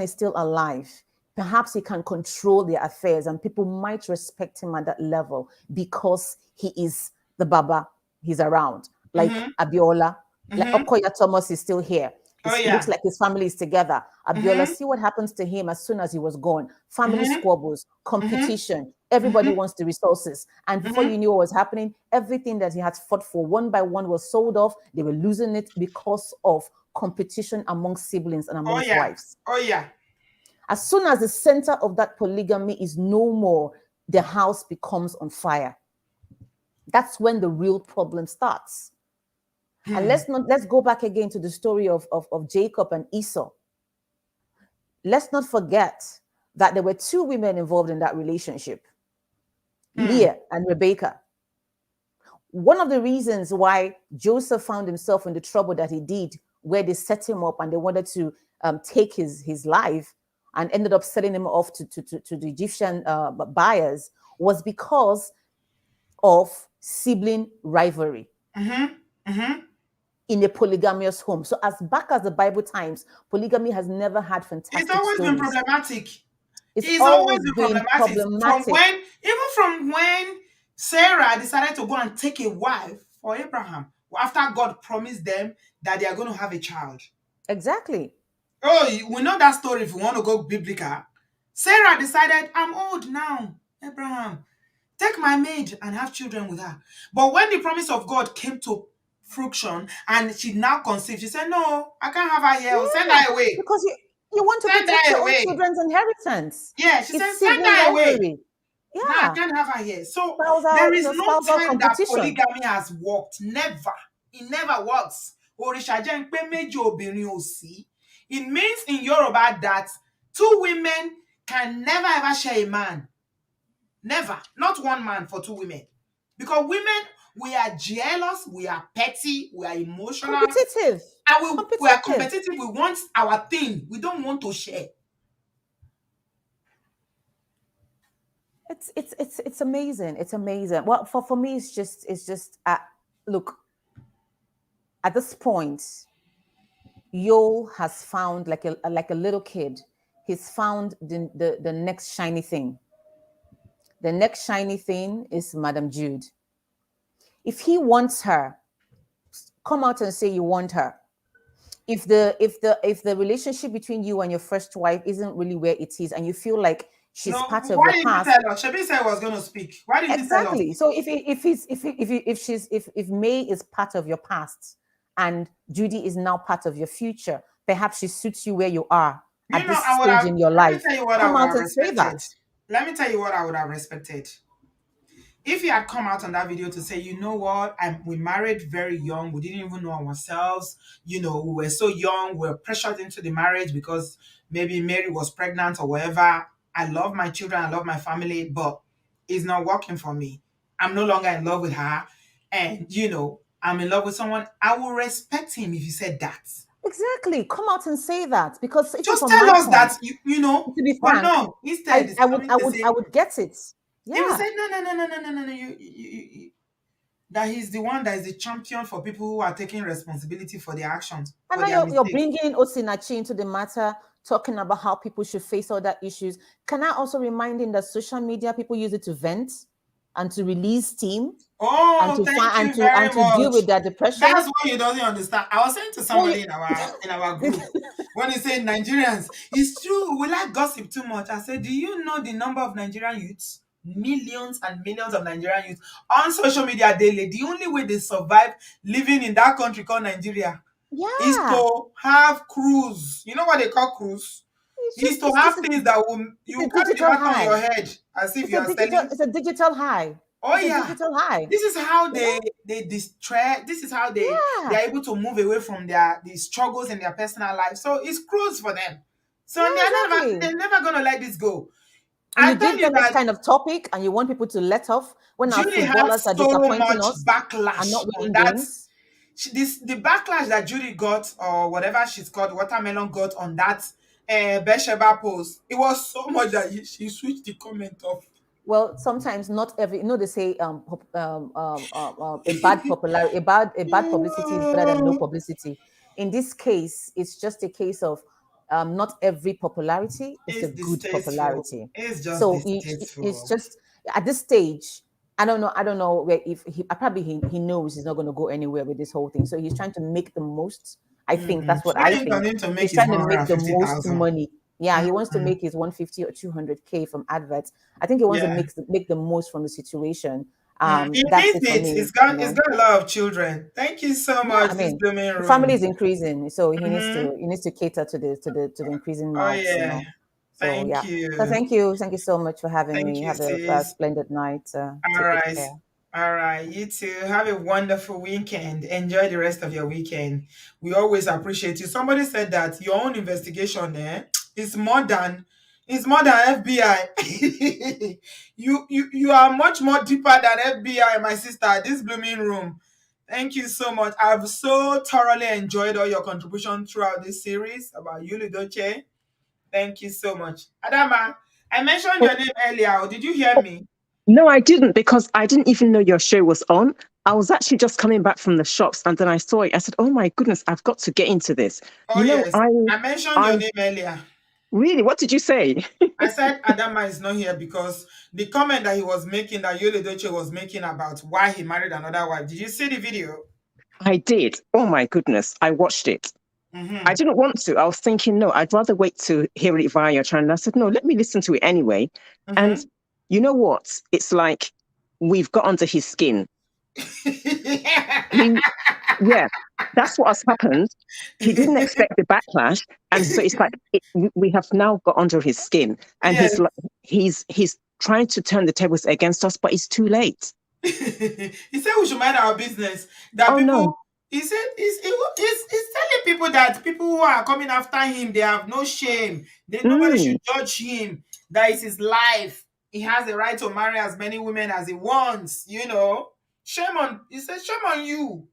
is still alive, perhaps he can control their affairs and people might respect him at that level because he is the Baba, he's around. Like Abiola, like Okoya Thomas is still here. It looks like his family is together. Abiola, see what happens to him as soon as he was gone. Family squabbles, competition. Everybody wants the resources. And before you knew what was happening, everything that he had fought for one by one was sold off. They were losing it because of competition amongst siblings and amongst wives. As soon as the center of that polygamy is no more, the house becomes on fire. That's when the real problem starts. And let's go back again to the story of Jacob and Esau. Let's not forget that there were two women involved in that relationship, Leah and Rebecca. One of the reasons why Joseph found himself in the trouble that he did, where they set him up and they wanted to take his life and ended up selling him off to the Egyptian buyers, was because of sibling rivalry in a polygamous home. So as back as the Bible times, polygamy has never had fantastic It's always stories. been problematic. It's always been problematic. From when Sarah decided to go and take a wife for Abraham after God promised them that they are going to have a child. Exactly. Oh, we know that story if we want to go biblical. Sarah decided, I'm old now, Abraham. Take my maid and have children with her. But when the promise of God came to fruition and she now conceived, she said, no, I can't have her here. Send her away. Because you want to protect your own children's inheritance. Yeah, she said, send her away. Yeah. No, I can't have her here. So there is no time that polygamy has worked. Never. It never works. It means in Yoruba that two women can never ever share a man. Never. Not one man for two women. Because women, we are jealous, we are petty, we are emotional. Competitive. And we are competitive. We want our thing. We don't want to share. It's amazing. It's amazing. Well, for me, it's just look, at this point, Yol has found like a little kid. He's found the next shiny thing. The next shiny thing is Madam Jude. If he wants her, come out and say you want her. If the relationship between you and your first wife isn't really where it is, and you feel like she's part of your past. Why didn't you tell us? Shabi said I was going to speak. Why didn't you tell us? Exactly. So if May is part of your past and Judy is now part of your future, perhaps she suits you where you are at this stage in your life. Come out and say that. Let me tell you what I would have respected. If you had come out on that video to say, you know what, we married very young, we didn't even know ourselves, we were so young, we were pressured into the marriage because maybe Mary was pregnant or whatever. I love my children, I love my family, but it's not working for me. I'm no longer in love with her, and I'm in love with someone. I will respect him if you said that. Exactly. Come out and say that, because just tell us that to be frank, no, instead I would get it. Yeah. He would say, no. That he's the one that is the champion for people who are taking responsibility for their actions. And now you're bringing Osinachi into the matter, talking about how people should face other issues. Can I also remind him that social media, people use it to vent and to release steam? Oh, and to deal with their depression. That's what he doesn't understand. I was saying to somebody in our group when he said Nigerians, it's true, we like gossip too much. I said, do you know the number of Nigerian youths? Millions and millions of Nigerian youth on social media daily. The only way they survive living in that country called Nigeria is to have cruise. You know what they call cruise? Is to have things that will you carry the back on your head as if you are selling. It's a digital high. Digital high. This is how they distress. This is how they are able to move away from the struggles in their personal life. So it's cruise for them. So they're never gonna let this go. And you give them this kind of topic and you want people to let off when our footballers are disappointing us backlash and not winning games. The backlash that Judy got, or whatever she's called, Watermelon got on that Bathsheba post, it was so much that she switched the comment off. Well, sometimes not every. You know, they say a bad popularity, a bad publicity is better than no publicity. In this case, it's just a case of not every popularity is a It's good distasteful. popularity. It's just So it's distasteful. just at this stage. I don't know. I don't know where if he probably he knows he's not going to go anywhere with this whole thing. So he's trying to make the most. I think that's what I Trying for think. him to make He's his trying to make the most 150,000. money. Yeah, he wants to Mm-hmm. make his 150 or 200K from adverts. I think he wants to Yeah. make the most from the situation. He That's needs it for it. me. He's got a lot of children. Thank you so Yeah, much, I this mean, blooming the family room. is increasing, so Mm-hmm. he needs to cater to the increasing Oh mouths. yeah. So Thank yeah. So you. thank you so much for having Thank me. you, Have a sis. splendid night. All Take good right. care. All right. You too. Have a wonderful weekend. Enjoy the rest of your weekend. We always appreciate you. Somebody said that your own investigation is more than FBI. You are much more deeper than FBI, my sister. This blooming room. Thank you so much. I've so thoroughly enjoyed all your contribution throughout this series about Yuli Doche. Thank you so much. Adama, I mentioned Oh, your name earlier. Did you hear me? no, I didn't because I didn't even know your show was on. I was actually just coming back from the shops and then I saw it. I said, "Oh my goodness, I've got to get into this." Oh You know, yes, I mentioned your I name earlier. really. What did you say? I said Adama is not here because the comment that he was making, that Yule Doche was making about why he married another wife. Did you see the video? I did. Oh my goodness, I watched it. I Mm-hmm. didn't want to. I was thinking, no, I'd rather wait to hear it via your channel. I said, no, let me listen to it anyway. And Mm-hmm. you know what? It's like we've got under his skin. He, yeah, that's what has happened. He didn't expect the backlash, and so it's like we have now got under his skin, and Yes. he's trying to turn the tables against us, but it's too late. He said we should mind our business. That Oh no. people, he said, he's telling people that people who are coming after him, they have no shame. Nobody Mm, should judge him. That is his life. He has the right to marry as many women as he wants. He said, shame on you.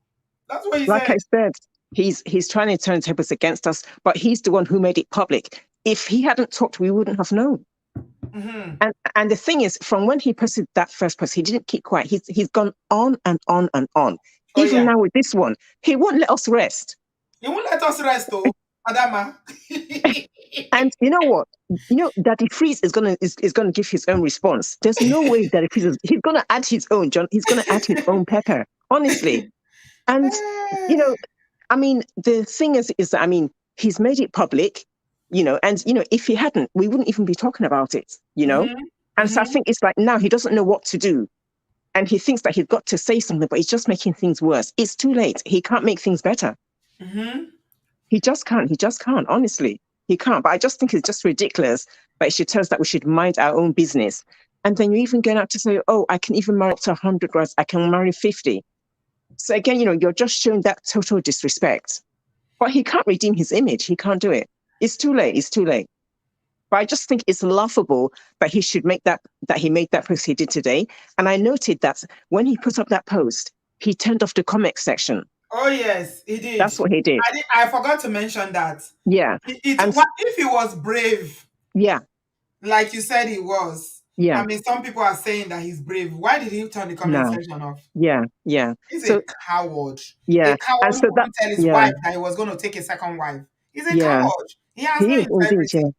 That's what he like said. I said, he's trying to turn tables against us, but he's the one who made it public. If he hadn't talked, we wouldn't have known. Mm-hmm. And the thing is, from when he posted that first post, he didn't keep quiet. He's gone on and on and on. Oh Even yeah. now with this one, he won't let us rest. He won't let us rest, though, Adama. And you know what? You know, Daddy Freeze is gonna give his own response. There's no way Daddy Freeze he's gonna add his own, John. He's gonna add his own pepper, honestly. And you know, I mean, the thing is that I mean, he's made it public, and if he hadn't, we wouldn't even be talking about it. Mm-hmm. And so I Mm-hmm. think it's like now he doesn't know what to do. And he thinks that he's got to say something, but he's just making things worse. It's too late. He can't make things better. Mm-hmm. He just can't. He just can't. Honestly, he can't. But I just think it's just ridiculous that it should tell us that we should mind our own business. And then you're even going out to say, oh, I can even marry up to 100 girls. I can marry 50. So again, you're just showing that total disrespect. But he can't redeem his image. He can't do it. It's too late. It's too late. But I just think it's laughable that he should that he made that post he did today. And I noted that when he put up that post, he turned off the comment section. Oh yes, he did. That's what he did. I forgot to mention that. Yeah. And What if he was brave, yeah, like you said he was? yeah. I mean, some people are saying that he's brave. Why did he turn the comment No. section off? Yeah, yeah. He's a So coward. A yeah. coward And who so that wouldn't tell his yeah, wife that he was going to take a second wife. He's a yeah. coward. He has no He is indeed, integrity. yeah.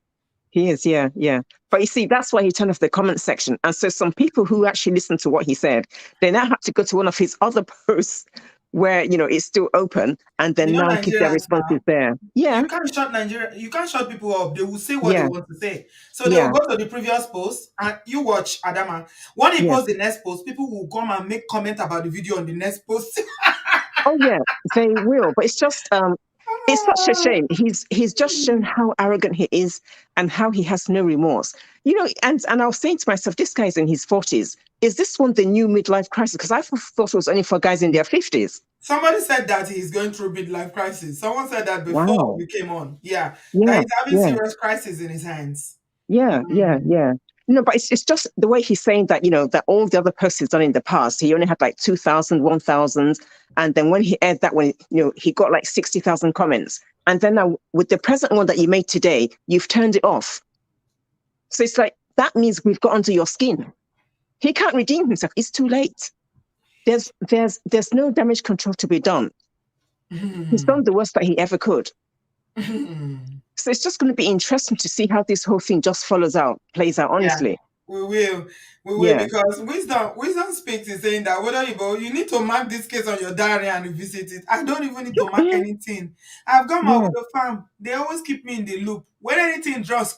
He is, yeah, yeah. But you see, that's why he turned off the comment section. And so some people who actually listened to what he said, they now have to go to one of his other posts where, it's still open and then now give their Nigerians responses now, there. Yeah, you can't shut Nigeria. You can't shut people up. They will say what they yeah, want to say. So they will yeah, go to the previous post and you watch Adama. When he yeah. posts the next post, people will come and make comment about the video on the next post. Oh yeah, they will. But it's such a shame. He's just shown how arrogant he is and how he has no remorse. And I was saying to myself, this guy's in his 40s. Is this one the new midlife crisis? Because I thought it was only for guys in their 50s. Somebody said that he's going through midlife crisis. Someone said that before Wow. we came on. Yeah, that Yeah, he's having yeah. serious crisis in his hands. Yeah, yeah, Mm. yeah. No, but it's just the way he's saying that, that all the other posts he's done in the past, he only had like 2,000, 1,000. And then when he aired that one, he got like 60,000 comments. And then now with the present one that you made today, you've turned it off. So it's like, that means we've got under your skin. He can't redeem himself. It's too late. There's no damage control to be done. He's done the worst that he ever could. So it's just going to be interesting to see how this whole thing just plays out, honestly. We will, because wisdom speaks in saying that whether you need to mark this case on your diary and revisit it. I don't even need to mark anything. I've got my widow farm. They always keep me in the loop. When anything drops,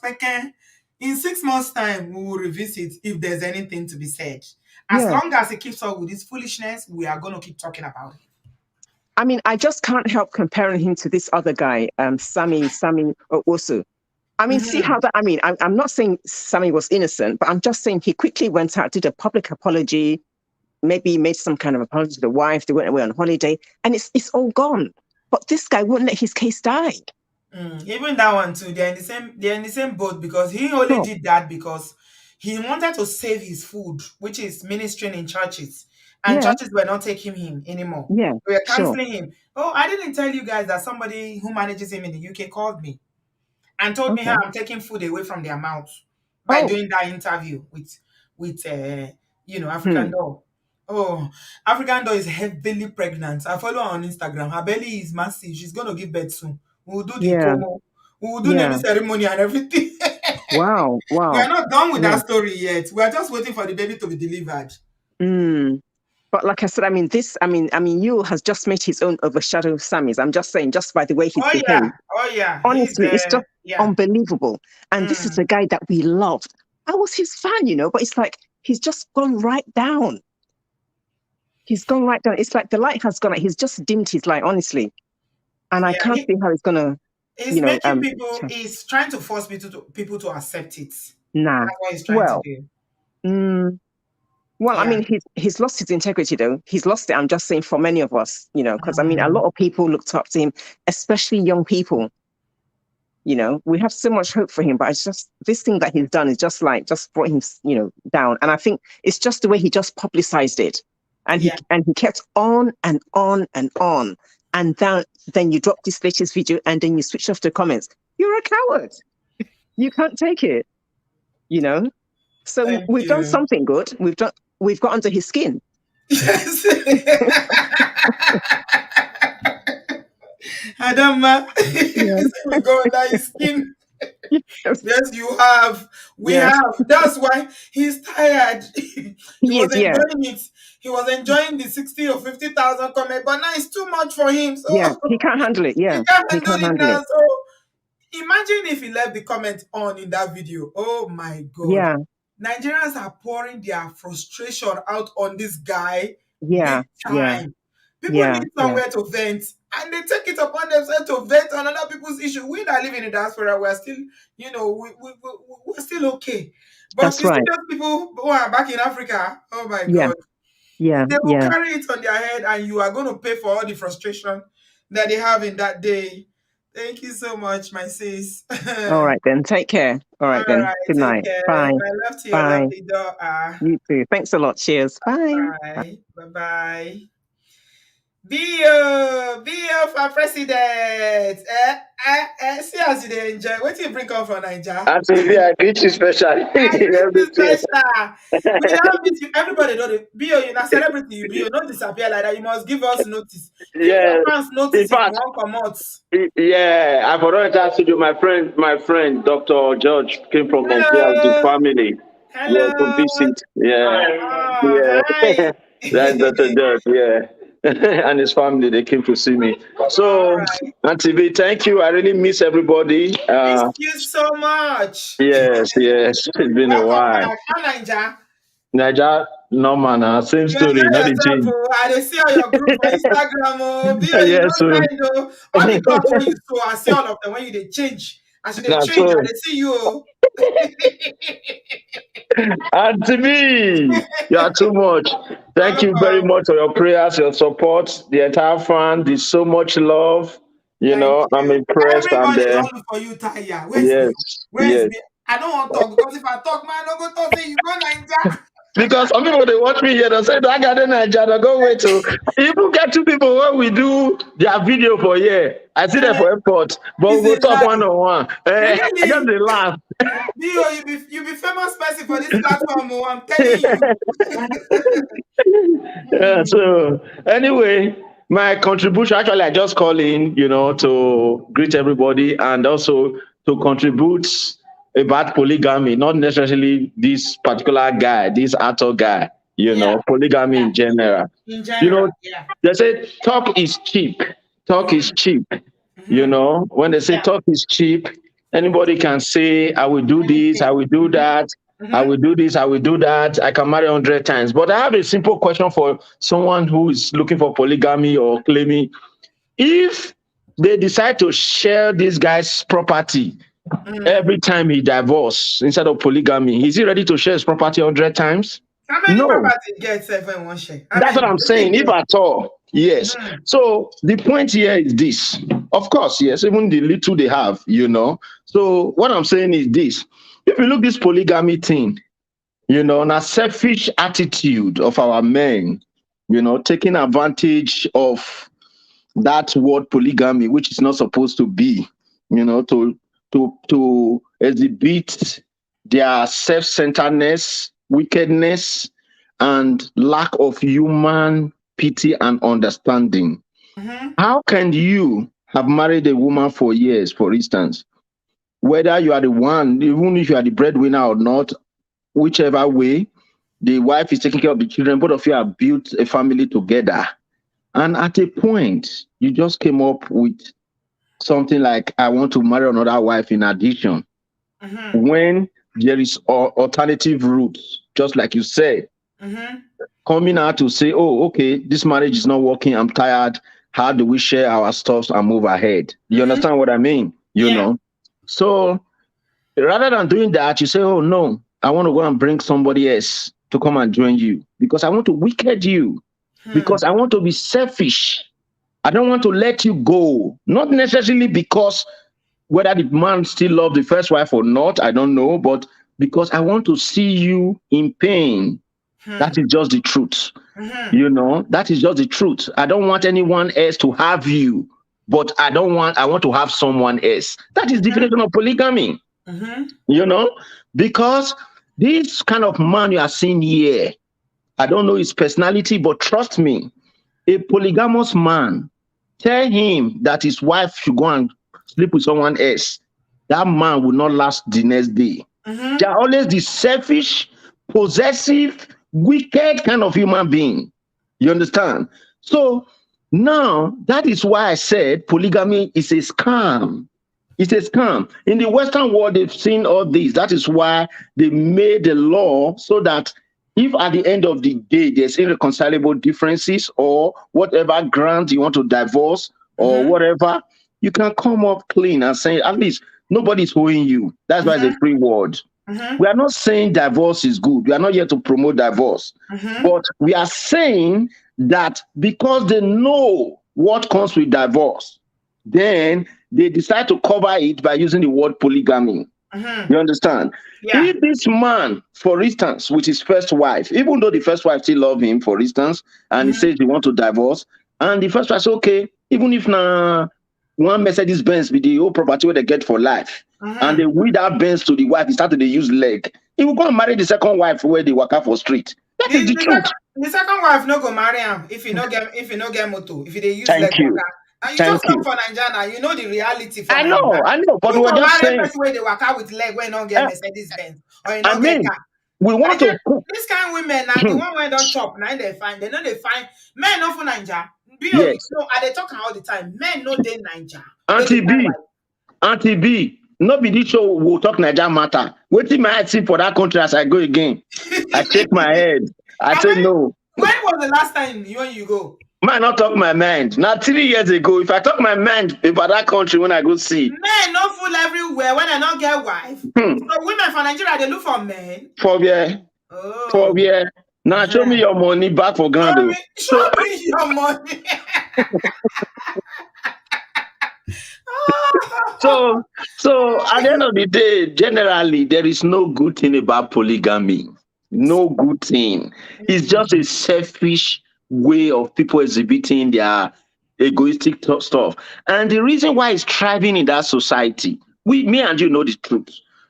in 6 months' time, we will revisit if there's anything to be said. As long as it keeps up with this foolishness, we are going to keep talking about it. I mean, I just can't help comparing him to this other guy, Sammy Owosu. I mean, see how that, I mean, I'm not saying Sammy was innocent, but I'm just saying he quickly went out, did a public apology, maybe made some kind of apology to the wife, they went away on holiday, and it's all gone. But this guy wouldn't let his case die. Even that one too, they're in the same boat, because he only did that because he wanted to save his food, which is ministering in churches. And churches were not taking him anymore. Yeah, we were canceling him. Oh, I didn't tell you guys that somebody who manages him in the UK called me and told me how I'm taking food away from their mouth by doing that interview with African Doll. Oh, African Doll is heavily pregnant. I follow her on Instagram. Her belly is massive. She's going to give birth soon. We'll do the promo. We'll do naming ceremony and everything. Wow. We are not done with that story yet. We are just waiting for the baby to be delivered. But like I said, I mean, Yul has just made his own overshadow Sammy's. I'm just saying, just by the way he's behaved. Honestly, it's just unbelievable. And this is a guy that we loved. I was his fan, but it's like he's just gone right down. He's gone right down. It's like the light has gone out. He's just dimmed his light, honestly. And I can't see how it's gonna. He's making people. He's trying to force people to accept it. Nah. That's what he's trying to do. Well, I mean, he's lost his integrity, though. He's lost it. I'm just saying for many of us, because I mean, a lot of people looked up to him, especially young people. We have so much hope for him, but it's just this thing that he's done is just brought him, down. And I think it's just the way he just publicized it, and he kept on and on and on, and then you drop this latest video, and then you switch off the comments. You're a coward. You can't take it. So we've done something good. We've got under his skin. Yes. Adama, we go under his skin. Yes, you have. We have. That's why he's tired. He was enjoying it. He was enjoying the 60 or 50,000 comment, but now it's too much for him. So he can't handle it. Yeah, he can't handle it now. So imagine if he left the comment on in that video. Oh my God. Yeah. Nigerians are pouring their frustration out on this guy. Yeah. People need somewhere to vent, and they take it upon themselves to vent on other people's issue. We that live in the diaspora, we're still, we're still okay. But that's right. Those people who are back in Africa, oh my God. Yeah. They will carry it on their head, and you are going to pay for all the frustration that they have in that day. Thank you so much, my sis. All right, then. Take care. All right, then. Good night. Care. Bye. I love you. I love you. You too. Thanks a lot. Cheers. Bye. Bye. Bio for president. See as you enjoy. What do you bring up from Nigeria? Absolutely, I greet you special. Everybody know the Bio, you're not celebrity. Bio, don't disappear like that. You must give us notice. Yeah. Notice. In fact, yeah, I forgot to ask you. My friend, Dr. George came from Nigeria with his family. Hello. Yeah, to visit. Yeah. Hi. That's Dr. George. Yeah. And his family, they came to see me. So, Auntie V, thank you. I really miss everybody. Thank you so much. Yes. It's been a while. Nigeria, no man, same story. Not the change. I see all your group on Instagram. Yes, all the talk when you saw, I see all of them when you they change. As they change, I see you. Auntie V, you are too much. Thank you very much for your prayers, your support, the entire fan. There's so much love. I'm impressed. Everybody and for you, Taya. Where's I don't want to talk, because if I talk, man, I don't go talk. Say you go Nigeria. Because some people, they watch me here, they say, I got in Nigeria, go wait to. Even get two people when we do their video for here. I see them for airport, but we'll talk one-on-one. I just laugh. Dio, you be famous person for this platform. Oh, I'm telling you. Yeah, so anyway, my contribution actually I just call in, to greet everybody and also to contribute about polygamy, not necessarily this particular guy, this actor guy, Yeah, polygamy yeah. in general. In You general, know, yeah. they say talk is cheap. Talk is cheap. When they say Yeah. talk is cheap, anybody can say, I will do this, I Anything. will do that, I will do this, I will do that, I can marry 100 times. But I have a simple question for someone who is looking for polygamy or claiming. If they decide to share this guy's property every time he divorces instead of polygamy, is he ready to share his property 100 times? How many No. property get in one share? How That's what many? I'm What thing saying, if get? at all. Yes. So the point here is this. Of course, yes, even the little they have. So what I'm saying is this. If you look this polygamy thing, a selfish attitude of our men, taking advantage of that word polygamy, which is not supposed to be, to exhibit their self-centeredness, wickedness, and lack of human pity and understanding. How can you have married a woman for years, for instance, whether you are the one, even if you are the breadwinner or not, whichever way, the wife is taking care of the children, both of you have built a family together. And at a point, you just came up with something like, I want to marry another wife in addition. When there is alternative routes, just like you said, coming out to say, oh, okay, this marriage is not working, I'm tired. How do we share our stuff and move ahead? You understand what I mean? Yeah. So rather than doing that, you say, oh, no, I want to go and bring somebody else to come and join you because I want to wicked you, because I want to be selfish. I don't want to let you go. Not necessarily because whether the man still loves the first wife or not, I don't know, but because I want to see you in pain. That is just the truth. That is just the truth. I don't want anyone else to have you, but I want to have someone else. That is the definition of polygamy. Because this kind of man you are seeing here, I don't know his personality, but trust me, a polygamous man, tell him that his wife should go and sleep with someone else, that man will not last the next day. They are always the selfish, possessive, wicked kind of human being. You understand? So now that is why I said polygamy is a scam. It's a scam. In the Western world, they've seen all this. That is why they made the law so that if at the end of the day there's irreconcilable differences or whatever ground you want to divorce or whatever, you can come up clean and say, at least nobody's owing you. That's why it's a free word. We are not saying divorce is good. We are not here to promote divorce. But we are saying that because they know what comes with divorce, then they decide to cover it by using the word polygamy. You understand? Yeah. If this man, for instance, with his first wife, even though the first wife still love him, for instance, and he says he want to divorce, and the first wife says, okay, even if now one Mercedes Benz be the whole property where they get for life, and they will that Benz to the wife, he started to use leg, he will go and marry the second wife where they work out for street. That is the truth. The second wife no go marry him if you no get motor, if they use Thank leg you. waka. And you Thank just come you. for Nigeria now, you know the reality for I Nigeria. know, but Who we're go just marry saying. person where they work out with leg when don't get Mercedes Benz or you I don't get mean, car? we want to. This kind of women now, the one where don't chop, now they find. They know they find men not for Nigeria. Yes. No, are they talking all the time? Men no they Nigeria. Auntie B, no be this show will talk Nigeria matter. Wetin my head see for that country as I go again? I shake my head. I say no. When was the last time you go? Man, not talk my mind. Now 3 years ago, if I talk my mind about that country when I go see. Men no fool everywhere when I don't get wife. So women from Nigeria they look for men. For where? Oh. For where? Now show me your money back for ground. Show me your money. So at the end of the day, generally, there is no good thing about polygamy. No good thing. It's just a selfish way of people exhibiting their egoistic stuff. And the reason why it's thriving in that society, me and you know the truth.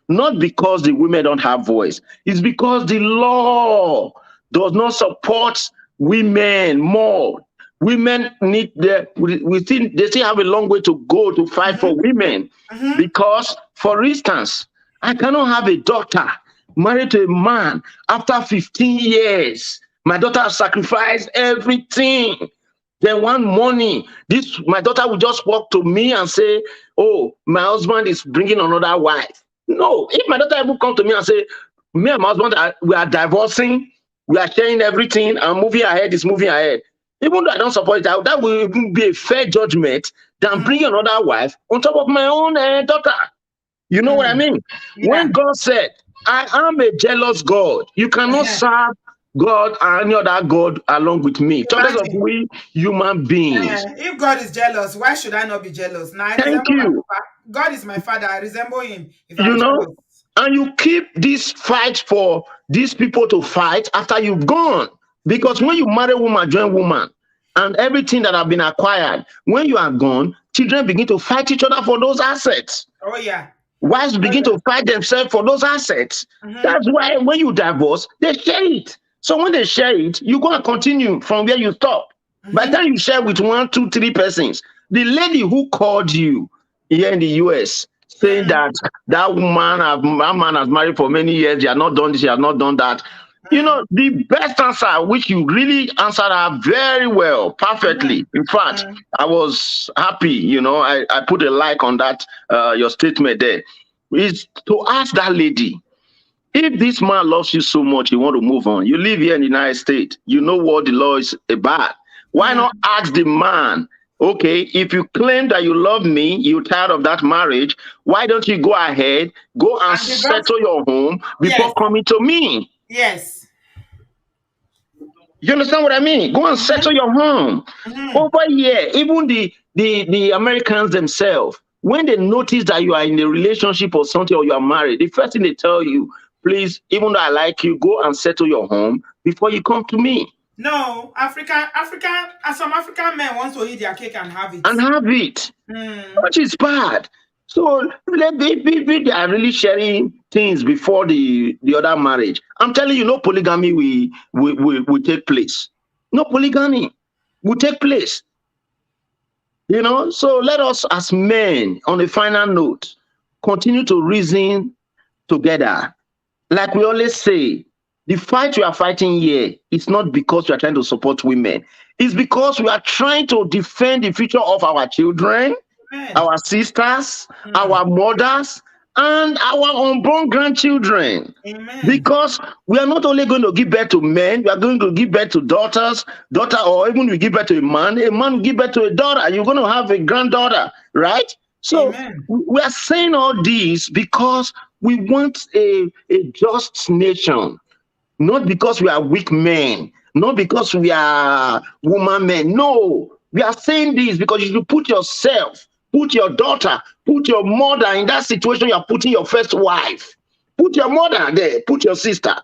Not because the women don't have voice. It's because the law does not support women more. Women need they still have a long way to go to fight for women. Because, for instance, I cannot have a daughter married to a man after 15 years. My daughter has sacrificed everything. Then one morning, my daughter will just walk to me and say, "Oh, my husband is bringing another wife." No, if my daughter will come to me and say, "Me and my husband we are divorcing, we are sharing everything, and moving ahead is moving ahead," even though I don't support it, that will even be a fair judgment than bringing another wife on top of my own daughter. You know what I mean? Yeah. When God said, "I am a jealous God," you cannot serve God and any other God along with me. Talk of Imagine. we human beings. If God is jealous, why should I not be jealous? Now I Thank resemble my you. papa. God is my father. I resemble him if You I'm know, jealous. and you keep this fight for these people to fight after you've gone. Because when you marry woman, join woman, and everything that have been acquired, when you are gone, children begin to fight each other for those assets. Oh yeah. Wives begin to fight themselves for those assets. That's why when you divorce, they share it. So when they share it, you go and continue from where you stop. By the time you share with 1, 2, 3 persons, the lady who called you here in the US saying that that man has married for many years, she has not done this, she has not done that. You know, the best answer, which you really answered her very well, perfectly. In fact, I was happy, you know, I put a like on that, your statement there, is to ask that lady, if this man loves you so much, you want to move on. You live here in the United States. You know what the law is about. Why not ask the man, okay, if you claim that you love me, you're tired of that marriage, why don't you go ahead, go and settle your home before coming to me? Yes. You understand what I mean? Go and settle your home. Over here, even the Americans themselves, when they notice that you are in a relationship or something, or you are married, the first thing they tell you, please, even though I like you, go and settle your home before you come to me. No, some African men want to eat their cake and have it. And have it, which is bad. So they are really sharing things before the other marriage. I'm telling you, no polygamy will take place. No polygamy will take place. You know, so let us as men, on a final note, continue to reason together. Like we always say, the fight we are fighting here is not because we are trying to support women. It's because we are trying to defend the future of our children, our sisters, our mothers, and our unborn grandchildren. Because we are not only going to give birth to men, we are going to give birth to daughters, or even we give birth to a man will give birth to a daughter. You're going to have a granddaughter, right? So we are saying all this because we want a just nation, not because we are weak men, not because we are woman men. No, we are saying this because you should put yourself, put your daughter, put your mother in that situation. You are putting your first wife. Put your mother there, put your sister,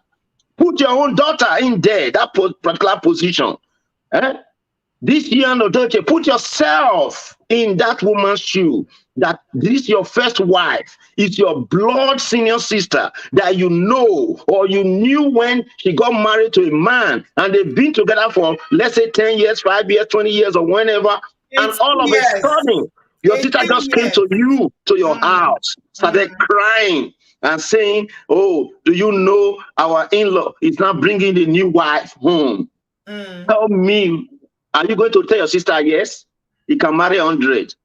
put your own daughter in there, that particular position. This year, Edochie, put yourself in that woman's shoe. That this your first wife is your blood senior sister that you know or you knew when she got married to a man, and they've been together for, let's say, 10 years, 5 years, 20 years, or whenever. And all of a sudden, your sister just came to you, to your house, started crying and saying, "Oh, do you know our in-law is now bringing the new wife home?" Tell me, are you going to tell your sister, yes, he can marry 100?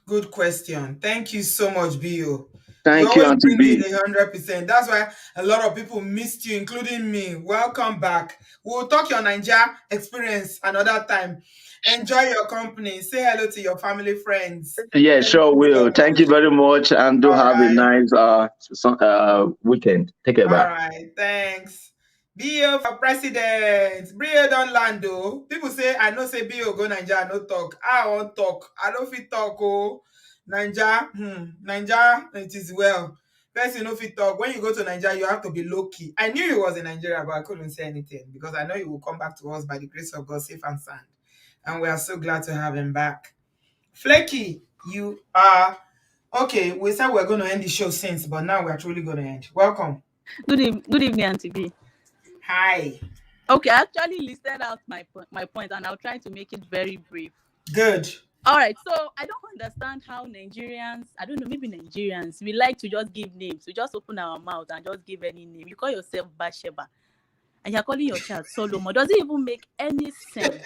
Good question. Thank you so much, Bio. You Thank you, always Auntie bring B. it 100%. That's why a lot of people missed you, including me. Welcome back. We'll talk your Nigeria experience another time. Enjoy your company. Say hello to your family, friends. Yeah, Thank sure you so will. Thank much. you very much, and do All have a right. nice weekend. Take care, All bye. right. Thanks. Bio for president. Bio don land o. People say I know say Bio go Naija, no talk. I won't talk. I don't fit talk oh. Naija, Naija, it is well. Person no fit talk. When you go to Naija, you have to be low key. I knew he was in Nigeria, but I couldn't say anything because I know he will come back to us by the grace of God, safe and sound. And we are so glad to have him back. Flaky, you are Okay, we said we're going to end the show since, but now we're truly going to end. Welcome. Good evening, Auntie B. Hi. Okay, I actually listed out my point, and I'll try to make it very brief. Good. All right, so I don't understand how Nigerians, I don't know, maybe Nigerians, we like to just give names. We just open our mouth and just give any name. You call yourself Bathsheba, and you're calling your child Solomon. Does it even make any sense?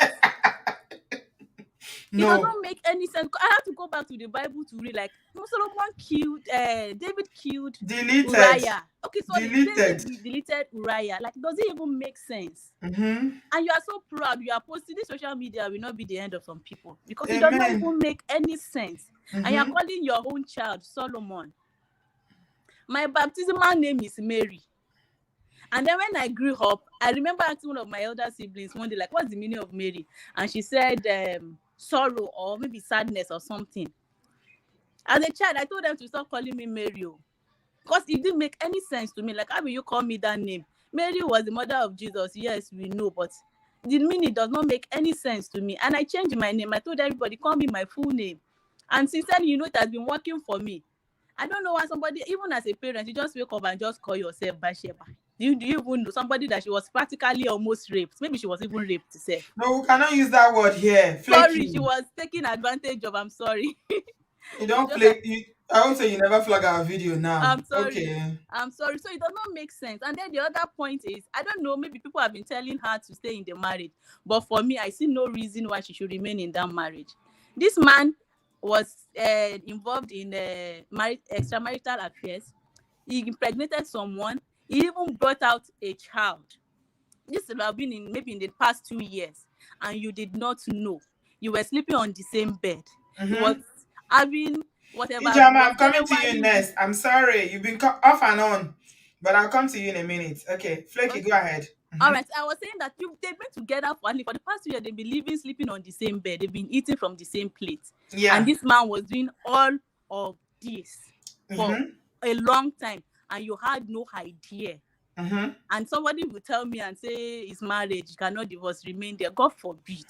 It No. doesn't make any sense. I have to go back to the Bible to read, like, Solomon killed, David killed Deleted. Uriah. Okay, so Deleted. David deleted Uriah. Like, does it even make sense? Mm-hmm. And you are so proud. You are posting this social media will not be the end of some people because Amen. it does not even make any sense. Mm-hmm. And you are calling your own child Solomon. My baptismal name is Mary. And then when I grew up, I remember asking one of my elder siblings one day, like, what's the meaning of Mary? And she said, sorrow or maybe sadness or something. As a child, I told them to stop calling me Mary because it didn't make any sense to me. Like, how will you call me that name? Mary was the mother of Jesus. Yes, we know, but the meaning does not make any sense to me. And I changed my name. I told everybody, call me my full name. And since then, you know, it has been working for me. I don't know why somebody, even as a parent, you just wake up and just call yourself Bathsheba. Do you even know somebody that she was practically almost raped? Maybe she was even raped herself. No, we cannot use that word here. Flaky. Sorry, she was taking advantage of. I'm sorry. You don't play. I won't say you never flag our video now. I'm sorry. Okay. I'm sorry. So it does not make sense. And then the other point is, I don't know, maybe people have been telling her to stay in the marriage. But for me, I see no reason why she should remain in that marriage. This man was involved in extramarital affairs. He impregnated someone. He even brought out a child. This would have been maybe in the past 2 years. And you did not know. You were sleeping on the same bed. Mm-hmm. You was having whatever. Ijama, I'm coming to you next. I'm sorry. You've been off and on. But I'll come to you in a minute. Okay. Flaky, go ahead. Mm-hmm. All right. I was saying that they've been together for the past 2 years. They've been sleeping on the same bed. They've been eating from the same plate. Yeah. And this man was doing all of this for a long time. And you had no idea. Mm-hmm. And somebody will tell me and say his marriage, you cannot divorce, remain there. God forbid.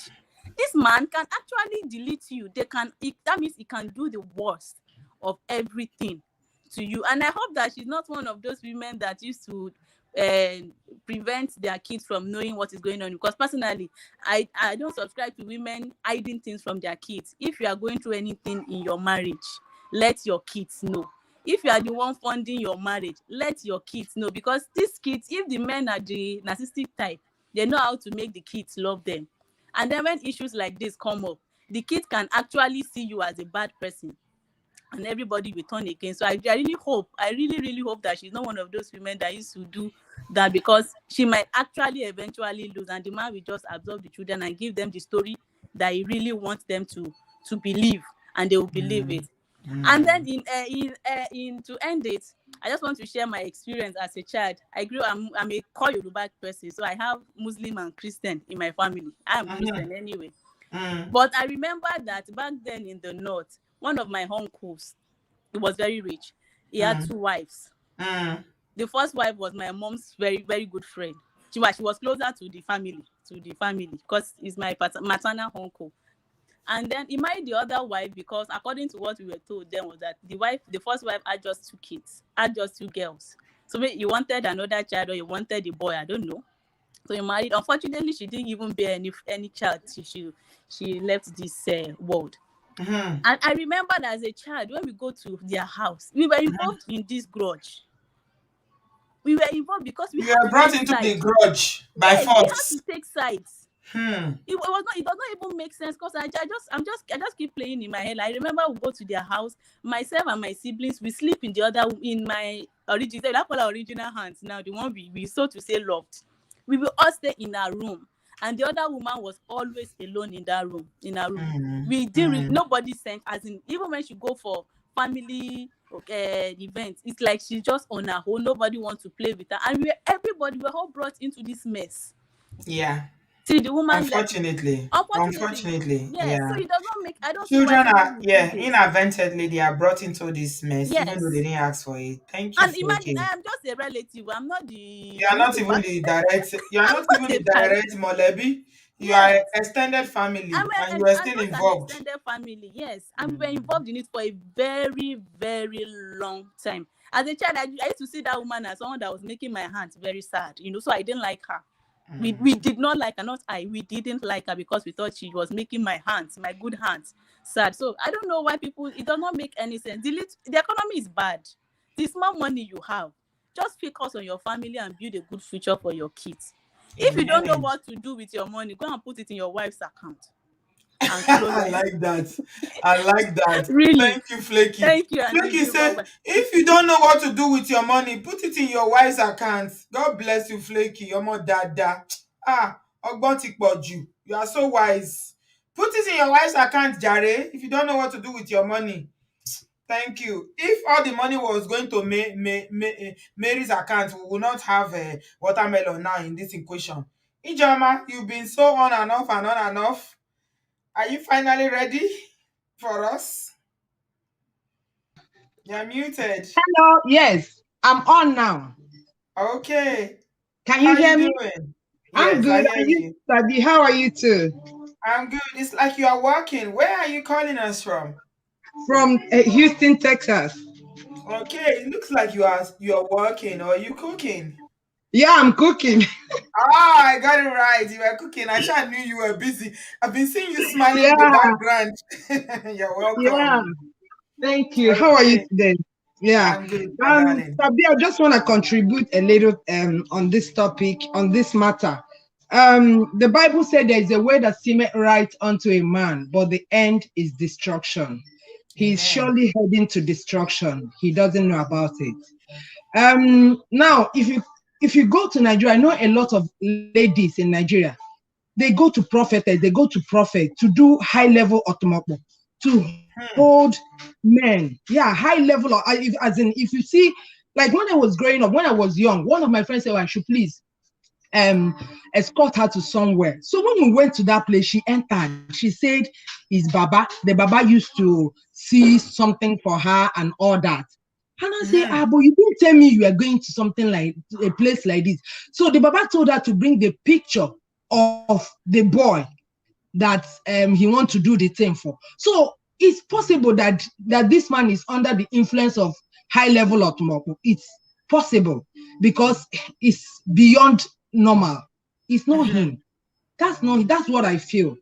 This man can actually delete you. That means he can do the worst of everything to you. And I hope that she's not one of those women that used to prevent their kids from knowing what is going on. Because personally, I don't subscribe to women hiding things from their kids. If you are going through anything in your marriage, let your kids know. If you are the one funding your marriage, let your kids know. Because these kids, if the men are the narcissistic type, they know how to make the kids love them. And then when issues like this come up, the kids can actually see you as a bad person. And everybody will turn against. So I really hope that she's not one of those women that used to do that, because she might actually eventually lose, and the man will just absorb the children and give them the story that he really wants them to believe, and they will believe it. And then in to end it, I just want to share my experience as a child. I'm a core Yoruba person, so I have Muslim and Christian in my family. I am Christian anyway. But I remember that back then in the north, one of my uncles, he was very rich. He had 2 wives. The first wife was my mom's very, very good friend. She was closer to the family because he's my maternal uncle. And then he married the other wife because, according to what we were told then, was that the first wife had just 2 kids, had just 2 girls. So maybe he wanted another child, or he wanted a boy, I don't know. So he married. Unfortunately, she didn't even bear any child. She left this world. And I remember that as a child, when we go to their house, we were involved in this grudge. We were involved because we were brought into the grudge by force. We had to take sides. It does not even make sense, because I just keep playing in my head. I remember we go to their house, myself and my siblings, we sleep in my original hands now, the one we so to say loved. We will all stay in our room, and the other woman was always alone in that room. We didn't nobody sent, as in, even when she go for family events, it's like she's just on her own. Nobody wants to play with her, and everybody were all brought into this mess. Yeah. See, the woman. Unfortunately. Yeah. Yeah. So it does not make. I don't. Children are inadvertently they are brought into this mess, even though they didn't ask for it. Thank you. And imagine, I am just a relative. I'm not the. You are not even the direct. You are not even the direct molebi. You are Yes. extended family and you are And still not an involved. extended family, yes. And we were involved in it for a very, very long time. As a child, I used to see that woman as someone that was making my hands very sad, so I didn't like her. We did not like her, not I. We didn't like her because we thought she was making my hands, my good hands, sad. So I don't know why people, it does not make any sense. The economy is bad. The small money you have, just focus on your family and build a good future for your kids. If you don't know Amen. what to do with your money, go and put it in your wife's account and close I it. like that. I like that. Really. Thank you, Flaky. Thank you, Auntie Flaky View. say, Bye-bye. if you don't know what to do with your money, put it in your wife's account. God bless you, Flaky. Omo dada. Ọgbọ́n ti pọ̀ jù. You are so wise. Put it in your wife's account, Jare. If you don't know what to do with your money. Thank you. If all the money was going to Mary's account, we will not have a watermelon now in this equation. Ijoma, you've been so on and off and on and off. Are you finally ready for us? You're muted. Hello, yes, I'm on now. Okay. Can How you are hear you me? doing? I'm Yes, I good. hear And you, you. Sabi, how are you too? I'm good. It's like you are working. Where are you calling us from? From Houston, Texas. Okay, it looks like you are working or you cooking. Yeah, I'm cooking. I got it right. You were cooking. I sure knew you were busy. I've been seeing you smiling Yeah, in the background. You're yeah. welcome. Thank you. How are you Okay. today? Yeah. I'm good, my darling. Sabi, I just want to contribute a little on this topic, on this matter. The Bible said there is a way that seemeth right unto a man, but the end is destruction. He's Amen. surely heading to destruction. He doesn't know about it. Now, if you go to Nigeria, I know a lot of ladies in Nigeria. They go to prophetess, they go to prophet to do high level automobile, to hold men. Yeah, high level of, as in, if you see, like when I was growing up, when I was young, one of my friends said, "Oh, I should please escort her to somewhere." So when we went to that place, she entered. She said, "Is Baba." The Baba used to see something for her and all that. And I say, but you didn't tell me you are going to something like a place like this. So the Baba told her to bring the picture of the boy that he wants to do the thing for. So it's possible that this man is under the influence of high level automobile. It's possible because it's beyond normal. It's not him. That's what I feel.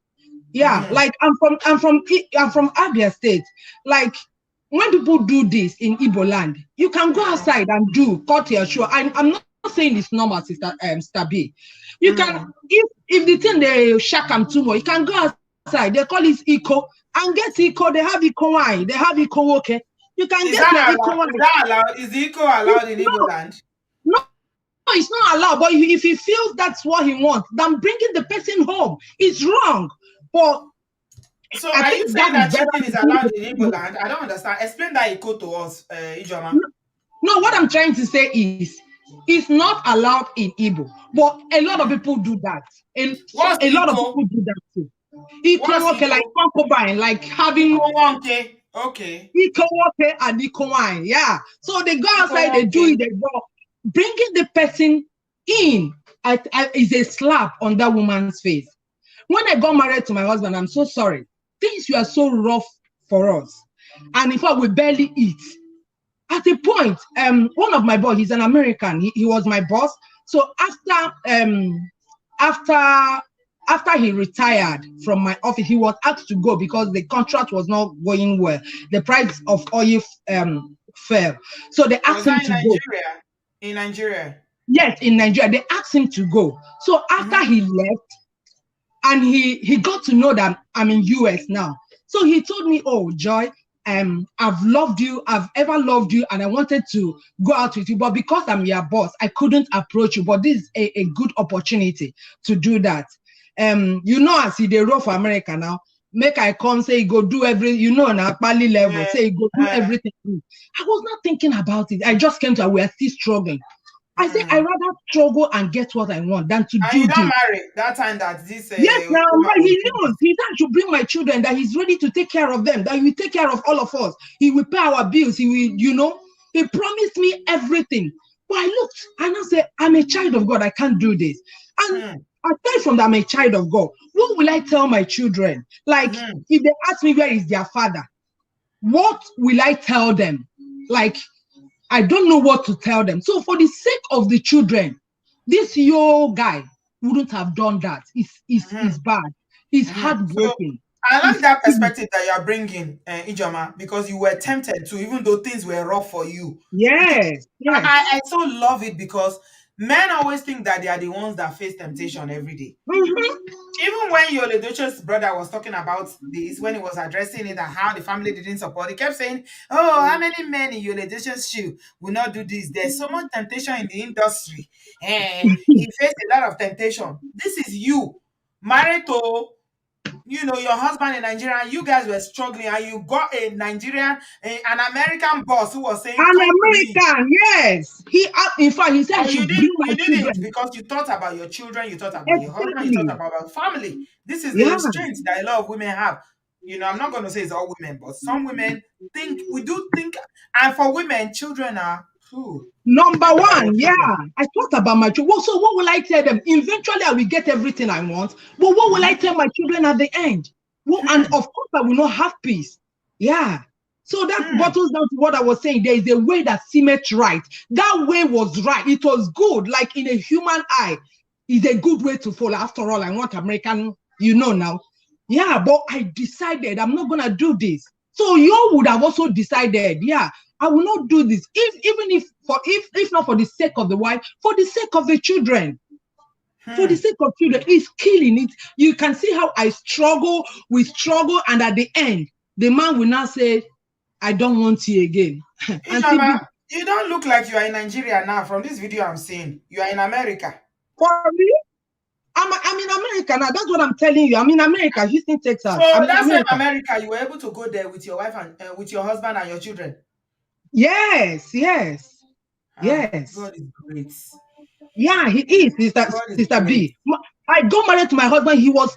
Yeah, like I'm from Abia State. Like when people do this in Igbo land, you can go outside and cut your shoe. I'm not saying it's normal, Sister Stabi. You can, if the thing they shack them too much, you can go outside. They call it eco and get eco. They have eco wine. They have eco okay. You can Is get your that eco allowed? wine. Is that allowed? Is the eco allowed in Igbo land? No, it's not allowed. But if he feels that's what he wants, then bringing the person home is wrong. But So I are you think that saying is that better. cheating is allowed in Igbo land? I don't understand. Explain that eco to us, Ijoma. No, what I'm trying to say is it's not allowed in Igbo, but a lot of people do that. What's A lot of eco? people do that too. Eco What's okay, like eco? concubine, like having Eco wonke. Okay. eco okay and eco wine. Yeah. So they go Eco outside, they do wonke. it, they go. Bringing the person in is a slap on that woman's face. When I got married to my husband, I'm so sorry. Things were so rough for us. And in fact, we barely eat. At a point, one of my boys, he's an American, he was my boss. So after he retired from my office, he was asked to go because the contract was not going well. The price of oil fell. So they asked Was him that in to go. Nigeria? In Nigeria? Yes, in Nigeria, they asked him to go. So after he left, and he got to know that I'm in US now. So he told me, "Oh, Joy, I've loved you, I've ever loved you, and I wanted to go out with you, but because I'm your boss, I couldn't approach you. But this is a good opportunity to do that. As he they roll for America now, make I come say go do now Pali level, say go do everything." I was not thinking about it. I just came to we are still struggling. I say I rather struggle and get what I want than to do you this. don't marry that time that this Yes, now woman he was knows. He said to bring my children, that he's ready to take care of them, that he will take care of all of us. He will pay our bills. He will, he promised me everything. But I looked and I said, I'm a child of God. I can't do this. And aside from that, I'm a child of God. What will I tell my children? Like, if they ask me where is their father, what will I tell them? Like, I don't know what to tell them. So for the sake of the children, this yo guy wouldn't have done that. It's bad. It's So heartbreaking. I like It's that perspective that you are bringing, Ijoma, because you were tempted to, even though things were rough for you. yes. I so love it because men always think that they are the ones that face temptation every day. Even when your Edochie's brother was talking about this, when he was addressing it and how the family didn't support, he kept saying, "Oh, how many men in your Edochie's shoe will not do this? There's so much temptation in the industry." He faced a lot of temptation. This is you, married to, your husband in Nigeria, and you guys were struggling, and you got a Nigerian, an American boss who was saying, An "Come to me." American, yes. In fact, he said I And should bring my you did it children. because you thought about your children, you thought about your husband, you thought Exactly. about your family. This is the Yeah. restraint that a lot of women have. I'm not going to say it's all women, but some women we do think, and for women, children are, Number think about your one, yeah. children. I thought about my children. So what will I tell them? Eventually, I will get everything I want. But what will I tell my children at the end? And of course, I will not have peace. Yeah. So that bottles down to what I was saying. There is a way that seemeth right. That way was right. It was good. Like in a human eye, is a good way to follow. After all, I want American, now. Yeah, but I decided I'm not gonna do this. So you would have also decided, yeah, I will not do this. If not for the sake of the wife, for the sake of the children. For the sake of children, it's killing it. You can see how we struggle, and at the end, the man will now say, I don't want you again. Ijoma, you don't look like you are in Nigeria now. From this video I'm seeing, you are in America. For me? I'm in America now. That's what I'm telling you. I'm in America, Houston, Texas. So I'm in that's in America. America. You were able to go there with your wife and with your husband and your children. Yes. God is great. Yeah, he is, Sister B. I got married to my husband. He was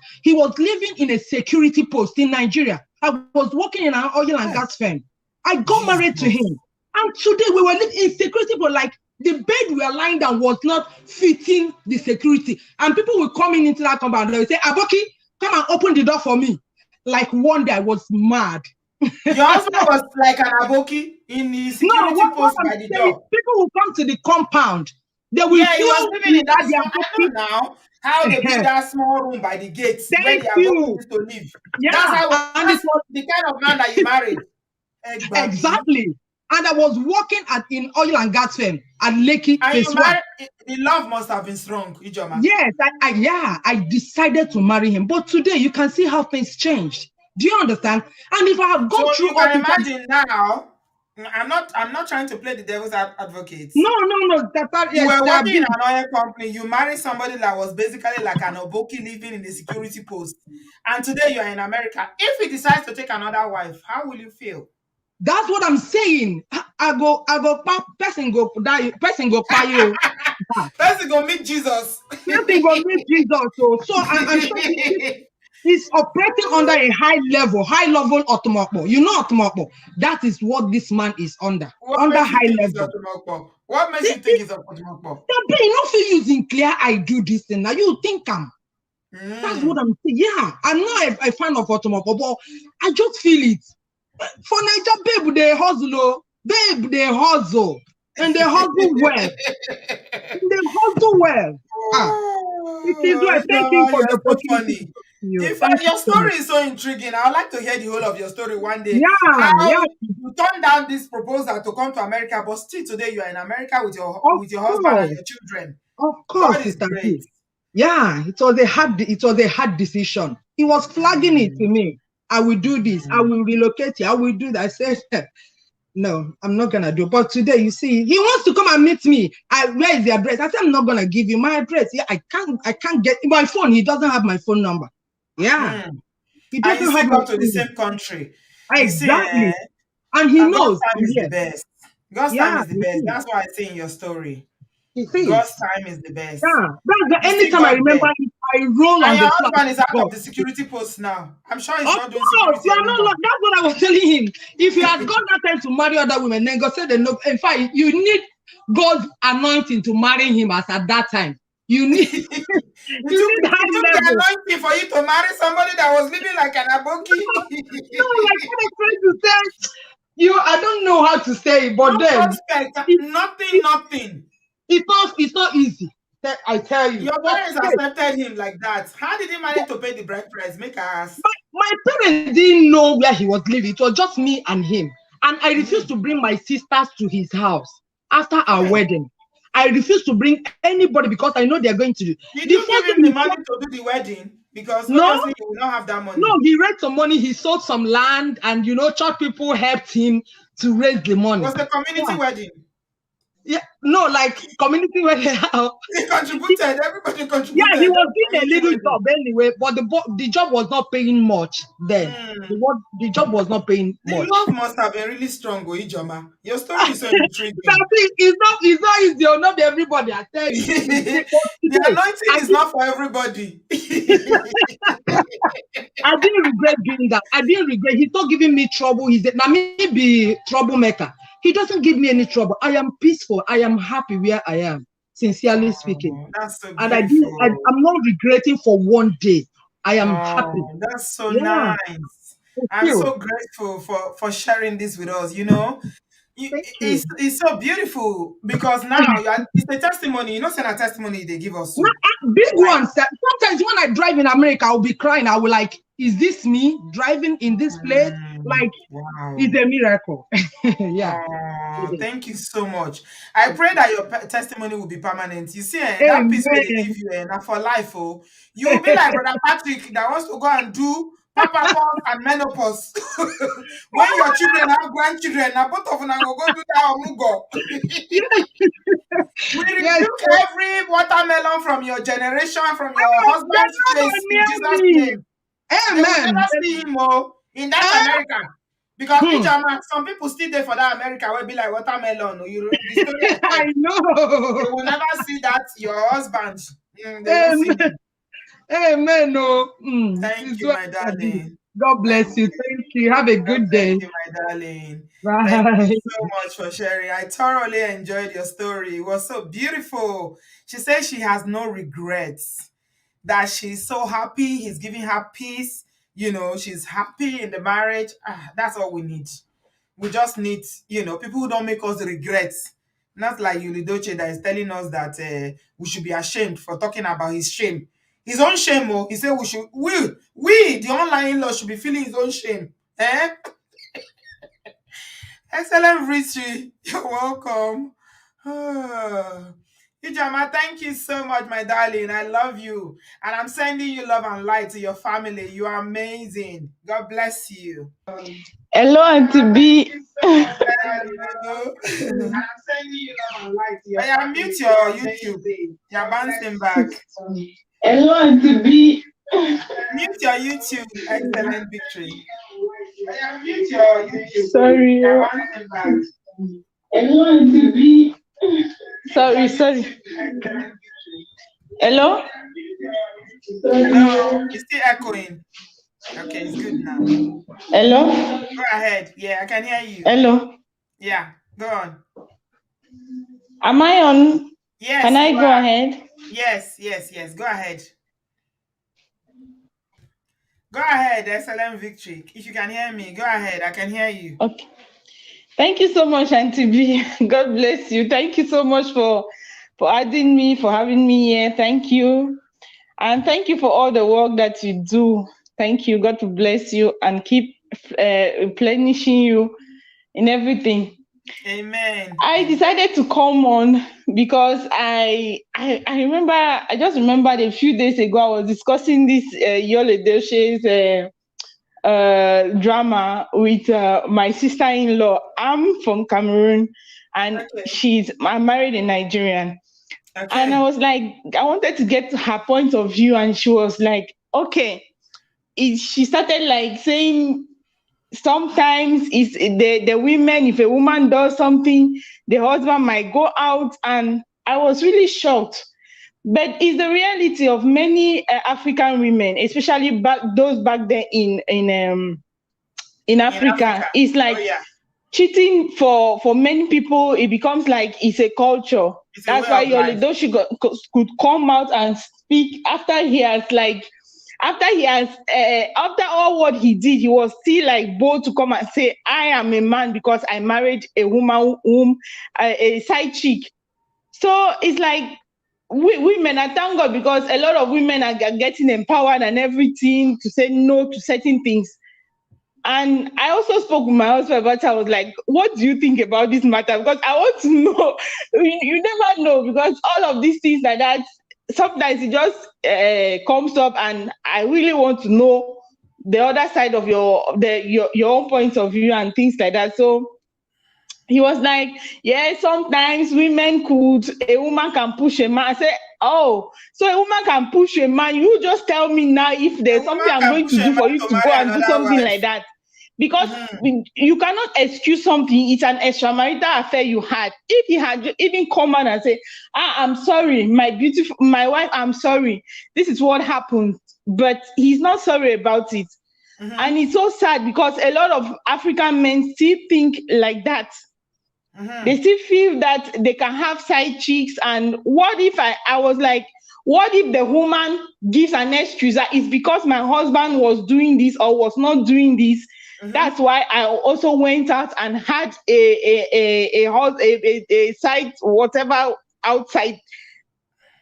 living in a security post in Nigeria. I was working in an oil and gas firm. I got married to him. And today we were living in security, but like the bed we were lying down was not fitting the security. And people will come into that compound and they will say, Aboki, come and open the door for me. Like one day I was mad. Your husband was like an aboki in the security post by the door. People will come to the compound. They will he was living in that their small, I know now how they build that small room by the gates where the aboki used to live. Yeah, that's the kind of man that you married. Exactly. And I was working in oil and gas firm at Lekki Phase 1. The love must have been strong, Ijoma. Yes, I decided to marry him. But today you can see how things changed. Do you understand? And if I have gone through you can imagine now, I'm not trying to play the devil's advocate. No. You were working in an oil company. You married somebody that was basically like an oboki living in the security post. And today you are in America. If he decides to take another wife, how will you feel? That's what I'm saying. I go person go die, person go pay you. Person go meet Jesus. Person go meet Jesus. So I'm sure he's operating under a high level automobile. You know automobile. That is what this man is under. Under high level. What makes you think he's automobile? You not feel using clear I do this thing. Now you think that's what I'm saying. Yeah, I'm not a fan of automobile, but I just feel it. For Niger, babe, they hustle. Babe, they hustle. And they hustle well. It is well. Thank you for the opportunity. In fact, your story is so intriguing. I would like to hear the whole of your story one day. Yeah. You turned down this proposal to come to America, but still today you are in America with your husband and your children. Of course, Sister B. Yeah, it was a hard decision. He was flagging it to me. I will do this. I will relocate you. I will do that. I said, no, I'm not gonna do it. But today, you see, he wants to come and meet me. Where is the address? I said, I'm not gonna give you my address. Yeah, I can't get my phone. He doesn't have my phone number. Yeah. He doesn't have go to the same country. Exactly. And he knows. God's time is the best. God's time is the best. That's why I say in your story. God's time is the best. Yeah, that's the anytime I remember it, I roll on the your floor. husband is out of the security post now. I'm sure he's not doing security anymore. That's what I was telling him. If you had got that time to marry other women, then God said, no. In fact, you need God's anointing to marry him as at that time. You need it took you need the high level. anointing for you to marry somebody that was living like an aboki. No, like what I'm trying to say, I don't know how to say it, but No then prospect, it, nothing. it's not easy. I tell you. Your But parents hey, accepted him like that. How did he manage to pay the bride price? Make us ask. my parents didn't know where he was living. It was just me and him. And I refused to bring my sisters to his house after our Hey, wedding. I refused to bring anybody because I know they're going to do. did The you give first him thing the he money said, to do the wedding? Because no, obviously he will not have that no, money. he raised some money. He sold some land, and church people helped him to raise the It money. was a community Yeah, wedding. yeah, no, like community wedding. He contributed. Everybody Yeah, contributed. he was That's doing a community little wedding. job anyway, but the job was not paying much then. Hmm. The job was not paying The much. love must have been really strong, Ijoma. Your story is so intriguing. It's not easy. Not everybody. I tell you. But The today, anointing is not for everybody. I didn't regret doing that. I didn't regret. He's not giving me trouble. He's now me be troublemaker. He doesn't give me any trouble. I am peaceful. I am happy where I am. Sincerely speaking, Oh, that's so and beautiful. I'm not regretting for one day. I am happy. Oh, that's so Yeah. nice. Thank I'm you. so grateful for sharing this with us. Thank you. It's so beautiful because now it's a testimony. Send a testimony they give us so. Big Like, ones. Sometimes when I drive in America, I'll be crying. I will like, is this me driving in this place? Like, wow. it's a miracle. Yeah. Oh, thank you so much. I pray that your testimony will be permanent. You see, that peace where they Amen. give you now for life. Oh, you will be like Brother Patrick that wants to go and do papa pause and menopause. When your children have grandchildren, now both of them go do that omugo. We Yes. rebuke every watermelon from your generation, from your husband's face in Jesus' Me. name. They will Amen. never see him in that America. Because some people still there for that America will be like watermelon. The story I I tell. know. They will never see that your husband. They won't see him. Amen. No. Thank you, my darling. God bless you. Thank you. Have a good day. Thank you, my darling. Bye. Thank you so much for sharing. I thoroughly enjoyed your story. It was so beautiful. She says she has no regrets, that she's so happy. He's giving her peace. She's happy in the marriage. That's all we need. We just need, people who don't make us regret. Not like Edochie that is telling us that we should be ashamed for talking about his shame. His own shame, he said we, the online in-law, should be feeling his own shame. Excellent victory. You're welcome. Ijama, thank you so much, my darling. I love you. And I'm sending you love and light to your family. You are amazing. God bless you. Hello, Auntie B. Hello. I'm sending you love and light to your family. Mute your YouTube. You're bouncing back. Hello, Auntie B. Mute your YouTube. Excellent victory. Mute your YouTube. Sorry. You're bouncing back. Hello, Auntie B. Sorry. Hello? Hello. It's still echoing. Okay, it's good now. Hello? Go ahead. Yeah, I can hear you. Hello? Yeah, go on. Am I on? Yes. Can I go ahead? Yes. Go ahead. Go ahead. Excellent victory. If you can hear me, go ahead. I can hear you. Okay. Thank you so much, Auntie B. God bless you. Thank you so much for adding me, for having me here. Thank you. And thank you for all the work that you do. Thank you. God to bless you and keep replenishing you in everything. Amen. I decided to come on because I remember, I just remembered a few days ago, I was discussing this Edochie's drama with my sister-in-law. I'm from Cameroon and I'm married in Nigerian. Okay. And I was like, I wanted to get her point of view, and she was like, okay. She started like saying sometimes it's the women, if a woman does something, the husband might go out, and I was really shocked. But it's the reality of many African women, especially those back there in Africa. It's like cheating for many people. It becomes like it's a culture. It's a way That's why of your life. Edochie could come out and speak after he has after all what he did, he was still like bold to come and say, I am a man because I married a woman whom a side chick. So it's like women, I thank God because a lot of women are getting empowered and everything to say no to certain things. And I also spoke with my husband about it. I was like, what do you think about this matter? Because I want to know. You never know because all of these things like that, sometimes it just comes up and I really want to know the other side of your own point of view and things like that. So he was like, yeah, sometimes a woman can push a man. I said, oh, so a woman can push a man. You just tell me now if A there's something woman I'm can going push to a do man for you to to go marry and do another something wife. like that. Because Mm-hmm. you cannot excuse something. It's an extramarital affair you had. If he had even come out and say, I'm sorry, my wife, I'm sorry. This is what happened. But he's not sorry about it. Mm-hmm. And it's so sad because a lot of African men still think like that. Mm-hmm. They still feel that they can have side chicks. And what if I was like, what if the woman gives an excuse that it's because my husband was doing this or was not doing this? Mm-hmm. That's why I also went out and had a side whatever outside.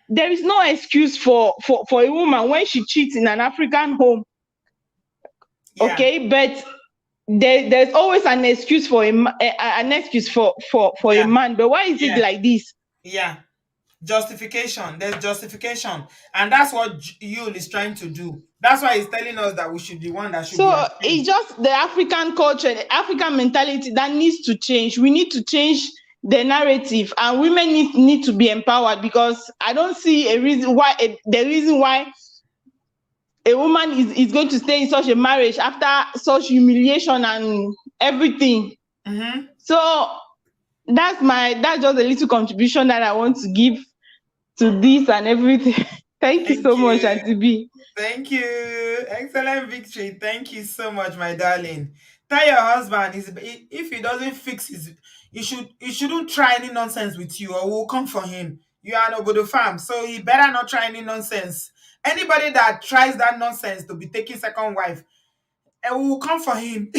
There is no excuse for a woman when she cheats in an African home. Yeah. Okay, but there's always an excuse for an excuse for a Yeah. man. But why is it Yeah. like this? Yeah. Justification. There's justification. And that's what Yul is trying to do. That's why he's telling us that we should be one that should be So ashamed. it's just the African culture, the African mentality that needs to change. We need to change the narrative, and women need to be empowered because I don't see a reason why the reason why a woman is going to stay in such a marriage after such humiliation and everything. Mm-hmm. So that's just a little contribution that I want to give to this and everything. Thank you so Thank much, you. Auntie B. Thank you. Excellent victory. Thank you so much, my darling. Tell your husband if he doesn't fix he shouldn't try any nonsense with you or we'll come for him. You are an Obodo farm, so he better not try any nonsense. Anybody that tries that nonsense to be taking second wife, and we will come for him.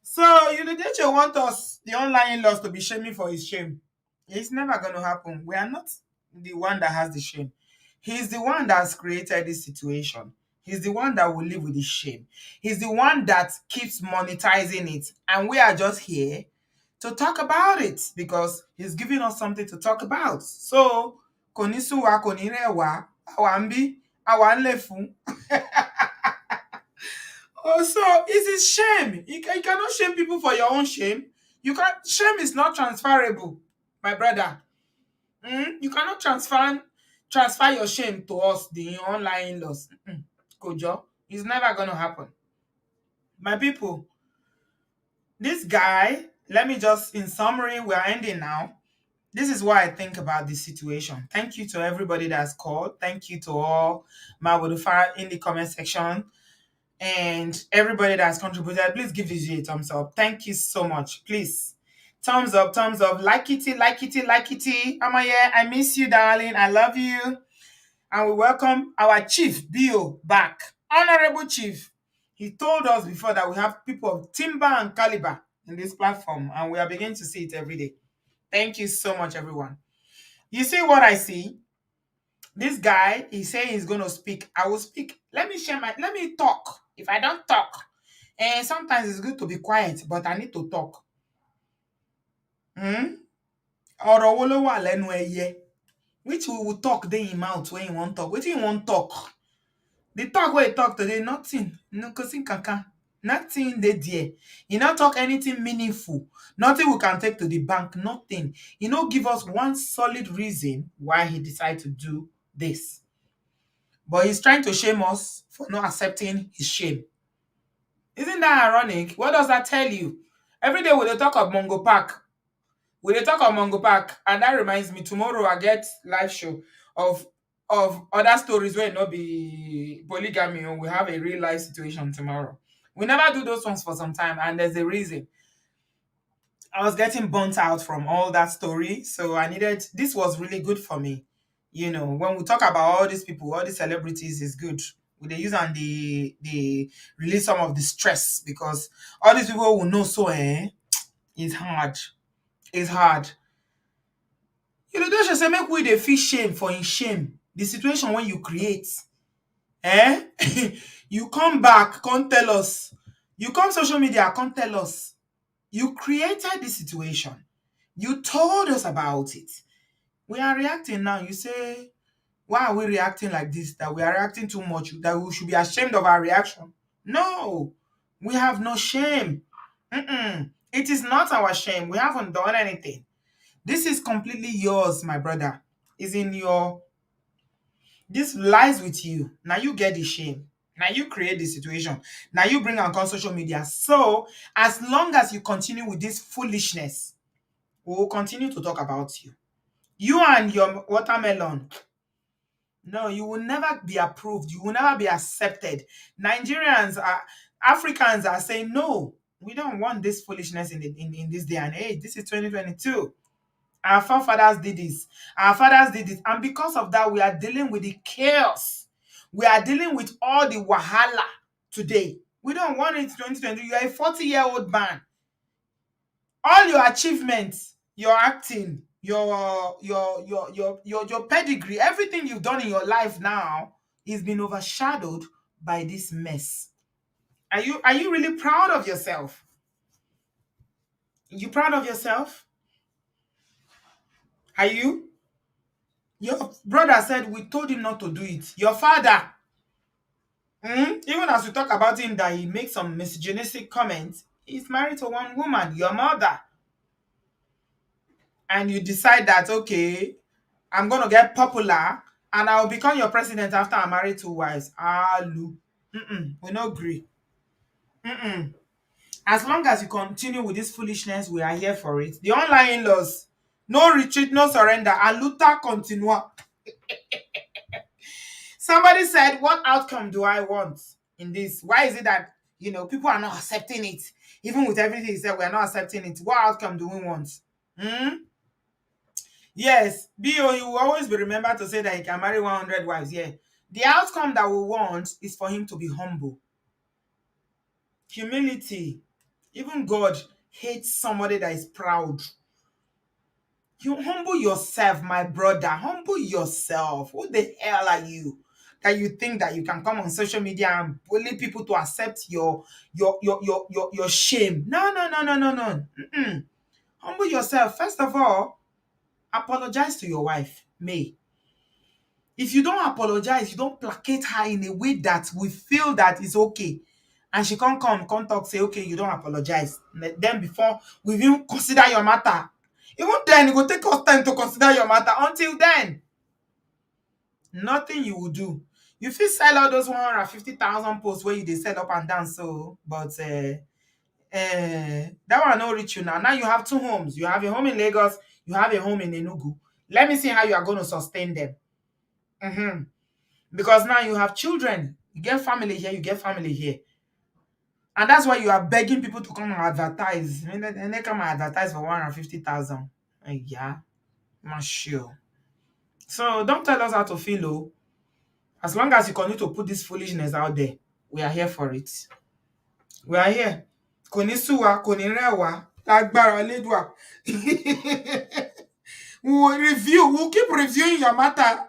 So you know that you want us, the online laws, to be shaming for his shame. It's never going to happen. We are not the one that has the shame. He's the one that's created this situation. He's the one that will live with the shame. He's the one that keeps monetizing it. And we are just here to talk about it because he's giving us something to talk about. So, konisuwa, konirewa, awambi, awanlefu. Also, it's his shame. You cannot shame people for your own shame. You can't. Shame is not transferable, my brother. You cannot transfer your shame to us, the online loss. Kojo, it's never gonna happen. My people, this guy. Let me just, in summary, we are ending now. This is what I think about this situation. Thank you to everybody that's called. Thank you to all my Wadufara in the comment section. And everybody that's contributed, please give this video a thumbs up. Thank you so much. Please. Thumbs up, thumbs up. Like it, like it, like it. Amaya, I miss you, darling. I love you. And we welcome our Chief Bio back. Honorable Chief. He told us before that we have people of timber and caliber in this platform, and we are beginning to see it every day. Thank you so much, everyone. You see what I see? This guy, he's saying he's going to speak. I will speak. Let me talk. If I don't talk, and sometimes it's good to be quiet, but I need to talk. Ọ̀rọ̀ wo ló wà lẹ́nu ẹyẹ? Which we will talk then in mouth when you want talk. What do you want talk? The talk where you talk today, nothing. No, kankan. Nothing there. You not talk anything meaningful. Nothing we can take to the bank. Nothing. You know, give us one solid reason why he decided to do this. But he's trying to shame us for not accepting his shame. Isn't that ironic? What does that tell you? Every day we dey talk of Mongo Park. We dey talk of Mongo Park. And that reminds me, tomorrow I get live show of other stories where it not be polygamy and we have a real life situation tomorrow. We never do those ones for some time, and there's a reason. I was getting burnt out from all that story. So I needed, this was really good for me. You know, when we talk about all these people, all these celebrities is good. They use and they release some of the stress because all these people will know so it's hard. It's hard. You know, don't just say make we they feel shame for in shame. The situation when you create. Eh? You come back, can't tell us. You come social media, can't tell us. You created the situation. You told us about it. We are reacting now. You say, why are we reacting like this? That we are reacting too much, that we should be ashamed of our reaction. No, we have no shame. It is not our shame. We haven't done anything. This is completely yours, my brother. Is in your, this lies with you. Now you get the shame. Now you create the situation. Now you bring on social media. So as long as you continue with this foolishness, we will continue to talk about you. You and your watermelon. No, you will never be approved. You will never be accepted. Nigerians are, Africans are saying, no, we don't want this foolishness in this day and age. This is 2022. Our forefathers did this. Our fathers did this. And because of that, we are dealing with the chaos. We are dealing with all the wahala today. We don't want it in 2020. You are a 40-year-old man. All your achievements, your acting, your pedigree, everything you've done in your life now is being overshadowed by this mess. Are you really proud of yourself? You proud of yourself? Are you? Your brother said we told him not to do it. Your father, even as we talk about him that he makes some misogynistic comments, he's married to one woman, your mother. And you decide that, okay, I'm going to get popular and I'll become your president after I marry two wives. Alu. We no agree. As long as you continue with this foolishness, we are here for it. The online laws, no retreat, no surrender. Aluta continua. Somebody said, what outcome do I want in this? Why is it that, people are not accepting it? Even with everything he said, we are not accepting it. What outcome do we want? Yes, B.O., you will always be remembered to say that he can marry 100 wives. Yeah. The outcome that we want is for him to be humble. Humility. Even God hates somebody that is proud. You humble yourself, my brother. Humble yourself. Who the hell are you? That you think that you can come on social media and bully people to accept your shame. No. Humble yourself. First of all, apologize to your wife, May. If you don't apologize, you don't placate her in a way that we feel that is okay. And she can't come talk, say, okay, you don't apologize. Then before we even consider your matter. Even then, it will take us time to consider your matter. Until then, nothing you will do. You feel sell out those 150,000 posts where you they set up and down. So, but that one no reach you now. Now you have two homes. You have a home in Lagos. You have a home in Enugu. Let me see how you are going to sustain them. Because now you have children. You get family here. You get family here. And that's why you are begging people to come and advertise. I mean, they come and advertise for 150,000. Yeah, I'm not sure. So don't tell us how to feel, oh. As long as you continue to put this foolishness out there, we are here for it. We are here. Kò ní sú wa, kò ní rẹ̀ wá, lágbára Elédùà. We'll keep reviewing your matter.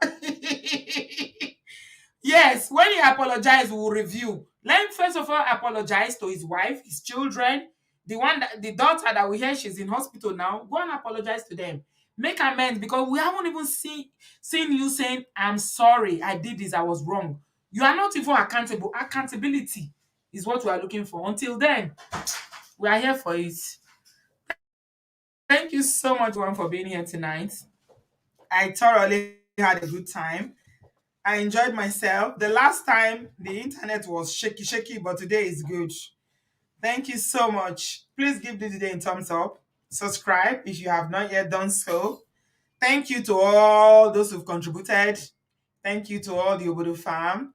Yes, when he apologizes, we will review. Let him first of all apologize to his wife, his children, the daughter that we hear she's in hospital now. Go and apologize to them. Make amends, because we haven't even seen you saying, I'm sorry, I did this, I was wrong. You are not even accountable. Accountability is what we are looking for. Until then, we are here for it. Thank you so much, everyone, for being here tonight. I thoroughly had a good time. I enjoyed myself. The last time the internet was shaky, but today is good. Thank you so much. Please give this video a thumbs up. Subscribe if you have not yet done so. Thank you to all those who've contributed. Thank you to all the Obodo fam.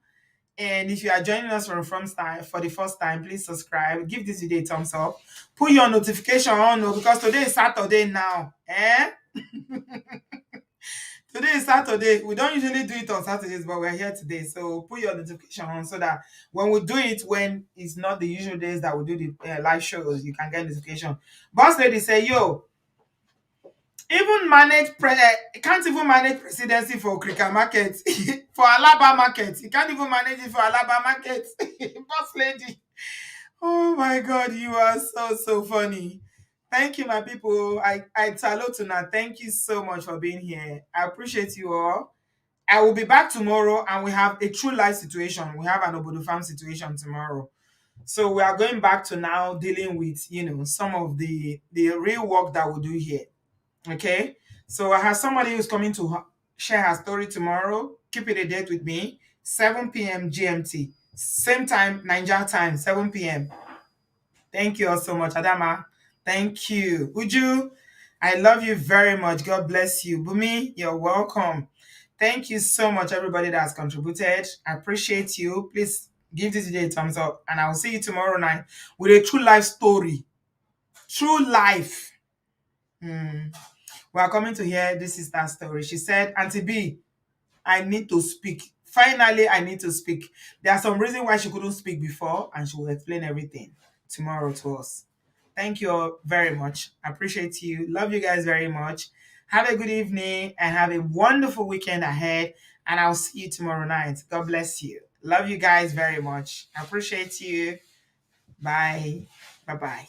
And if you are joining us for the first time, please subscribe. Give this video a thumbs up. Put your notification on because today is Saturday now. Today is Saturday. We don't usually do it on Saturdays, but we're here today. So put your notification on so that when we do it, when it's not the usual days that we do the live shows, you can get notification. Boss lady say, yo, even can't even manage presidency for Krika market, for Alaba market. You can't even manage it for Alaba market. Boss lady. Oh my God, you are so funny. Thank you, my people. I talo tonight. Thank you so much for being here. I appreciate you all. I will be back tomorrow and we have a true life situation. We have an Obodo farm situation tomorrow. So we are going back to now dealing with, some of the real work that we do here. Okay. So I have somebody who's coming to share her story tomorrow. Keep it a date with me. 7 p.m. GMT. Same time, Nigeria time, 7 p.m. Thank you all so much, Adama. Thank you. Uju, I love you very much. God bless you. Bumi, you're welcome. Thank you so much, everybody that has contributed. I appreciate you. Please give this video a thumbs up, and I will see you tomorrow night with a true life story. True life. We are coming to hear this is that story. She said, Auntie B, I need to speak. Finally, I need to speak. There are some reasons why she couldn't speak before, and she will explain everything tomorrow to us. Thank you all very much. I appreciate you. Love you guys very much. Have a good evening and have a wonderful weekend ahead. And I'll see you tomorrow night. God bless you. Love you guys very much. I appreciate you. Bye. Bye-bye.